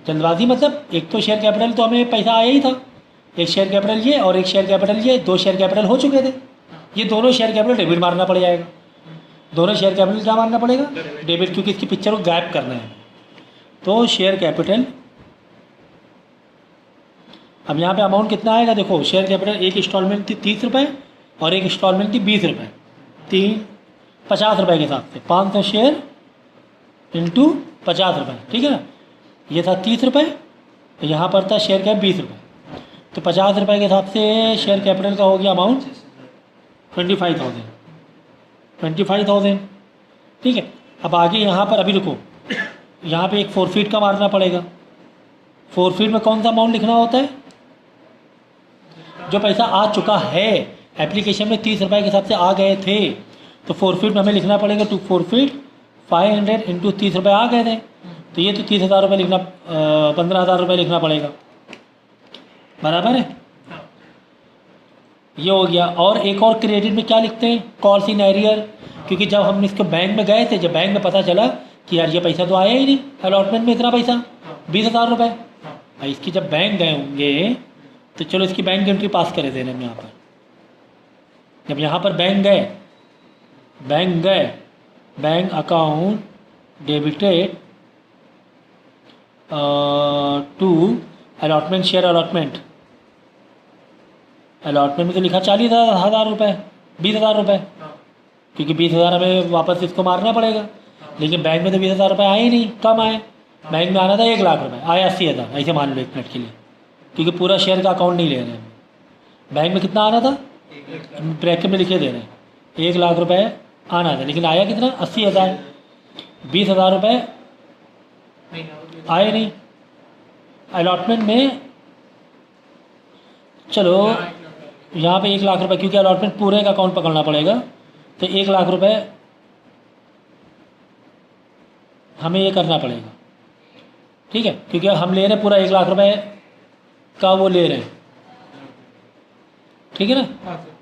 जल्दबाजी मतलब एक तो शेयर कैपिटल तो हमें पैसा आया ही था, एक शेयर कैपिटल ये और एक शेयर कैपिटल ये, 2 शेयर कैपिटल हो चुके थे, ये दोनों शेयर कैपिटल डेबिट मारना पड़ जाएगा, दोनों शेयर कैपिटल क्या मारना पड़ेगा, डेबिट, क्योंकि इसकी पिक्चर को गायब करना है। तो शेयर कैपिटल, अब यहाँ पे अमाउंट कितना आएगा, देखो शेयर कैपिटल एक इंस्टॉलमेंट थी 30 रुपये और एक इंस्टॉलमेंट थी 20 रुपये, 50 रुपये के हिसाब से 500 शेयर इंटू 50 रुपये, ठीक है ना। ये था 30 रुपये, तो यहाँ पर था शेयर कैप 20 रुपये, तो 50 रुपये के हिसाब से शेयर कैपिटल का हो गया अमाउंट 25,000, ठीक है। अब आगे यहाँ पर अभी रुको, यहाँ पे एक फोरफिट का मारना पड़ेगा। फोरफिट में कौन सा अमाउंट लिखना होता है, जो पैसा आ चुका है एप्लीकेशन में 30 रुपये के हिसाब से आ गए थे, तो फोरफिट में हमें लिखना पड़ेगा टू फोरफिट 500 इंटू 30 रुपये आ गए थे, तो ये तो 30,000 रुपये लिखना, 15,000 रुपये लिखना पड़ेगा, बराबर है। ये हो गया। और एक और क्रेडिट में क्या लिखते हैं, कॉल सीन एरियर, क्योंकि जब हम इसको बैंक में गए थे, जब बैंक में पता चला कि यार ये पैसा तो आया ही नहीं, अलॉटमेंट में इतना पैसा 20,000 रुपये, भाई इसकी जब बैंक गए होंगे तो चलो इसकी बैंक एंट्री पास करे देने में, यहाँ पर जब यहाँ पर बैंक गए, bank account debited to allotment, share allotment में तो लिखा 40,000 रुपये, 20,000 रुपये, क्योंकि 20,000 हमें वापस इसको मारना पड़ेगा, लेकिन बैंक में तो 20,000 रुपये आए ही नहीं, कम आए, बैंक में आना था 1 लाख रुपये, आया 80,000, ऐसे मान लो एक मिनट के लिए, क्योंकि पूरा शेयर का अकाउंट नहीं ले रहे हैं। बैंक में कितना आना था, ब्रैकेट में लिखे दे रहे हैं 1 लाख रुपये आना था, लेकिन आया कितना 80,000। 20,000 रुपये नहीं ना, वो आए नहीं अलॉटमेंट में। चलो यहाँ 1 लाख डालेंगे। यहाँ पे 1 लाख रुपए, क्योंकि अलॉटमेंट पूरे का अकाउंट पकड़ना पड़ेगा, तो 1 लाख रुपए हमें ये करना पड़ेगा, ठीक है, क्योंकि हम ले रहे हैं पूरा 1 लाख रुपए का वो ले रहे हैं, ठीक है ना। हाँ सर।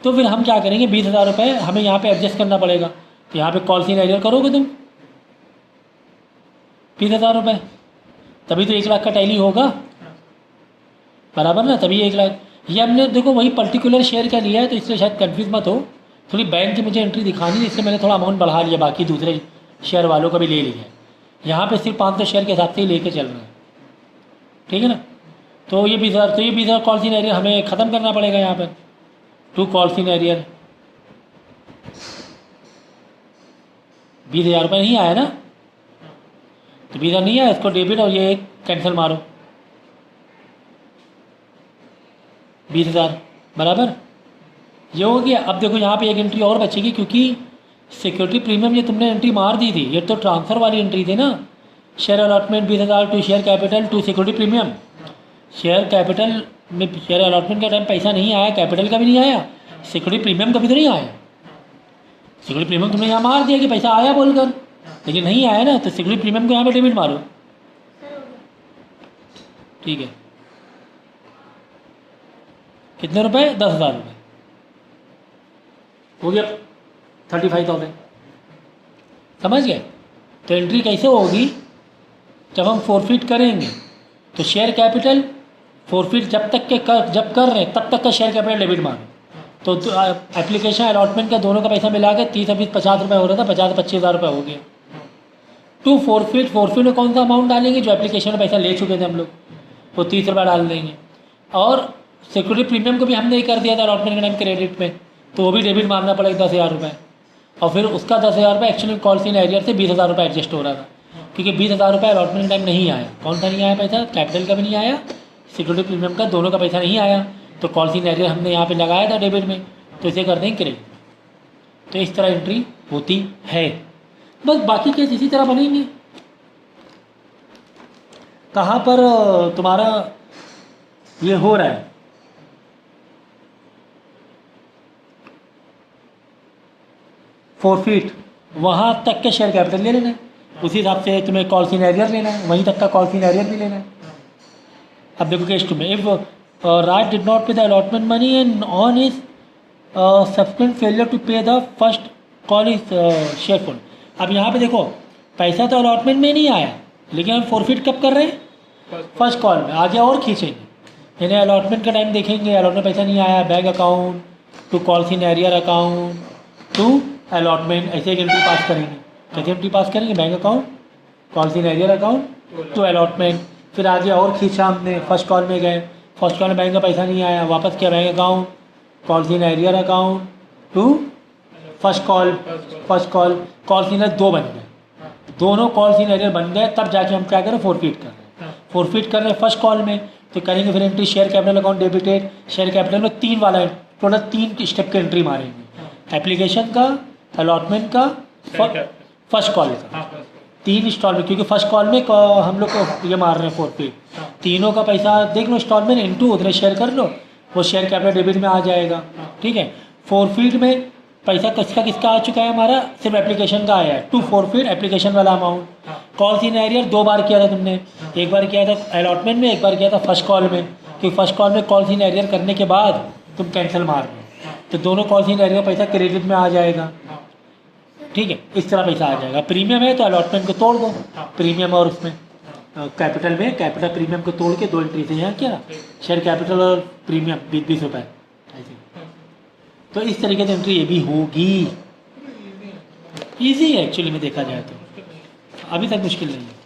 तो फिर हम क्या करेंगे, 20,000 रुपये हमें यहाँ पे एडजस्ट करना पड़ेगा। तो यहाँ पे कॉल सीन एरियर करोगे तुम 20,000 रुपये, तभी तो 1 लाख का टैली होगा, बराबर ना, तभी 1 लाख। ये हमने देखो वही पर्टिकुलर शेयर का लिया है, तो इसलिए शायद कन्फ्यूज मत हो। थोड़ी बैंक की मुझे एंट्री दिखानी है, इसलिए मैंने थोड़ा अमाउंट बढ़ा लिया, बाकी दूसरे शेयर वालों का भी ले लिया है। यहाँ पे सिर्फ 500 शेयर के हिसाब से ही लेके चल रहे हैं, ठीक है ना। तो ये 20,000, तो ये 20,000 कॉल सीन एरियर हमें ख़त्म करना पड़ेगा यहाँ पर। 2 कॉल सीन एरियर 20,000 रुपये नहीं आया ना, तो 20,000 नहीं आया, इसको डेबिट और ये कैंसिल मारो, 20,000 बराबर ये हो गया। अब देखो यहाँ पे एक एंट्री और बचेगी, क्योंकि सिक्योरिटी प्रीमियम ये तुमने एंट्री मार दी थी, ये तो ट्रांसफ़र वाली एंट्री थी ना। Share allotment 20,000 to share capital to security premium. Share capital में शेयर अलॉटमेंट का टाइम पैसा नहीं आया, कैपिटल का भी नहीं आया, सिक्योरिटी प्रीमियम का भी तो नहीं आया। सिक्योरिटी प्रीमियम तुमने यहाँ मार दिया कि पैसा आया बोलकर, लेकिन नहीं आया ना, तो सिक्योरिटी प्रीमियम को यहाँ पे डेबिट मारो, ठीक है। कितने रुपए, 10,000 रुपये हो गया, 35,000, समझ गए। तो एंट्री कैसे होगी, जब हम फोरफिट करेंगे तो शेयर कैपिटल फोरफिट जब कर रहे हैं तब तक का शेयर कैपिटल डेबिट मारो। तो एप्लीकेशन अलॉटमेंट का दोनों का पैसा मिला के 30 अभी 50 रुपये हो रहा था, 25,000 रुपये हो गया। टू फोरफिट में कौन सा अमाउंट डालेंगे, जो एप्लीकेशन में पैसा ले चुके थे हम लोग, वो 30 रुपये डाल देंगे। और सिक्योरिटी प्रीमियम को भी हमने ही कर दिया था अलॉटमेंट के टाइम क्रेडिट में, तो वो भी डेबिट मारना पड़ेगा 10,000 रुपये। और फिर उसका 10,000 रुपये एक्चुअली कॉल सीन एरियर से 20,000 रुपये एडजस्ट हो रहा था, क्योंकि 20,000 रुपये अलॉटमेंट के टाइम नहीं आया। कौन सा नहीं आया पैसा, कैपिटल का भी नहीं आया, सिक्योरिटी प्रीमियम का दोनों का पैसा नहीं आया, तो कॉल सीन एरियर हमने यहाँ पे लगाया था डेबिट में, तो इसे कर देंगे क्रेडिट। तो इस तरह एंट्री होती है, बस बाकी केस इसी तरह बनेंगे। कहाँ पर तुम्हारा ये हो रहा है, फोरफिट, वहाँ तक के शेयर कैपिटल ले लेना है, उसी हिसाब से तुम्हें कॉल सीन एरियर लेना है, वहीं तक का कॉल सीन एरियर भी लेना है। अब देखो केस 2 में, if Raj did not pay the allotment money and on his subsequent failure to pay the first call his share fund. अब यहाँ पे देखो पैसा तो अलॉटमेंट में नहीं आया, लेकिन हम फोरफिट कब कर रहे हैं, फर्स्ट कॉल में। आगे और खींचेंगे, यानी अलॉटमेंट का टाइम देखेंगे, अलॉटमेंट पैसा नहीं आया, bank account to call scene arrear account to allotment, ऐसे एक एंट्री पास करेंगे। कैसे एंट्री पास करेंगे, bank account call scene arrear account to allotment. फिर आगे और खींचा हमने, फर्स्ट कॉल में गए, फर्स्ट कॉल में बैंक का पैसा नहीं आया, वापस किया bank account call scene arrear account to first call call scene arrear 2 बन गए, दोनों कॉल सीन एरियर बन गए, तब जाके हम क्या करें, फोरफिट कर रहे हैं। फोरफिट कर रहे हैं फर्स्ट कॉल में, तो करेंगे फिर entry share capital account debited. Share capital में 3 वाला टोटल 3 स्टेप की एंट्री मारेंगे, एप्लीकेशन का, अलॉटमेंट का, फर्स्ट कॉल का, 3 इंस्टॉलमेंट, क्योंकि फर्स्ट कॉल में हम लोग को ये मार रहे हैं फोरफिट, तीनों का पैसा देख लो इंस्टॉलमेंट इनटू उतने शेयर कर लो, वो शेयर कैपिटल डेबिट में आ जाएगा, ठीक है। फोरफिट में पैसा किसका आ चुका है, हमारा सिर्फ एप्लीकेशन का आया है, टू फोरफिट एप्लीकेशन वाला अमाउंट। कॉल सीन एरियर 2 बार किया था तुमने, एक बार किया था अलॉटमेंट में, एक बार किया था फर्स्ट कॉल में, क्योंकि फर्स्ट कॉल में कॉल सीन एरियर करने के बाद तुम कैंसिल मार रहे हो, तो दोनों कॉल सीन एरियर पैसा क्रेडिट में आ जाएगा, ठीक है। इस तरह पैसा आ जाएगा। प्रीमियम है तो अलॉटमेंट को तोड़ दो, प्रीमियम और उसमें कैपिटल में कैपिटल प्रीमियम को तोड़ के 2 एंट्री से यहाँ क्या शेयर कैपिटल और प्रीमियम 20 रुपये ऐसे। तो इस तरीके से एंट्री ये भी होगी, ईजी है एक्चुअली में देखा जाए तो, अभी तक मुश्किल नहीं है।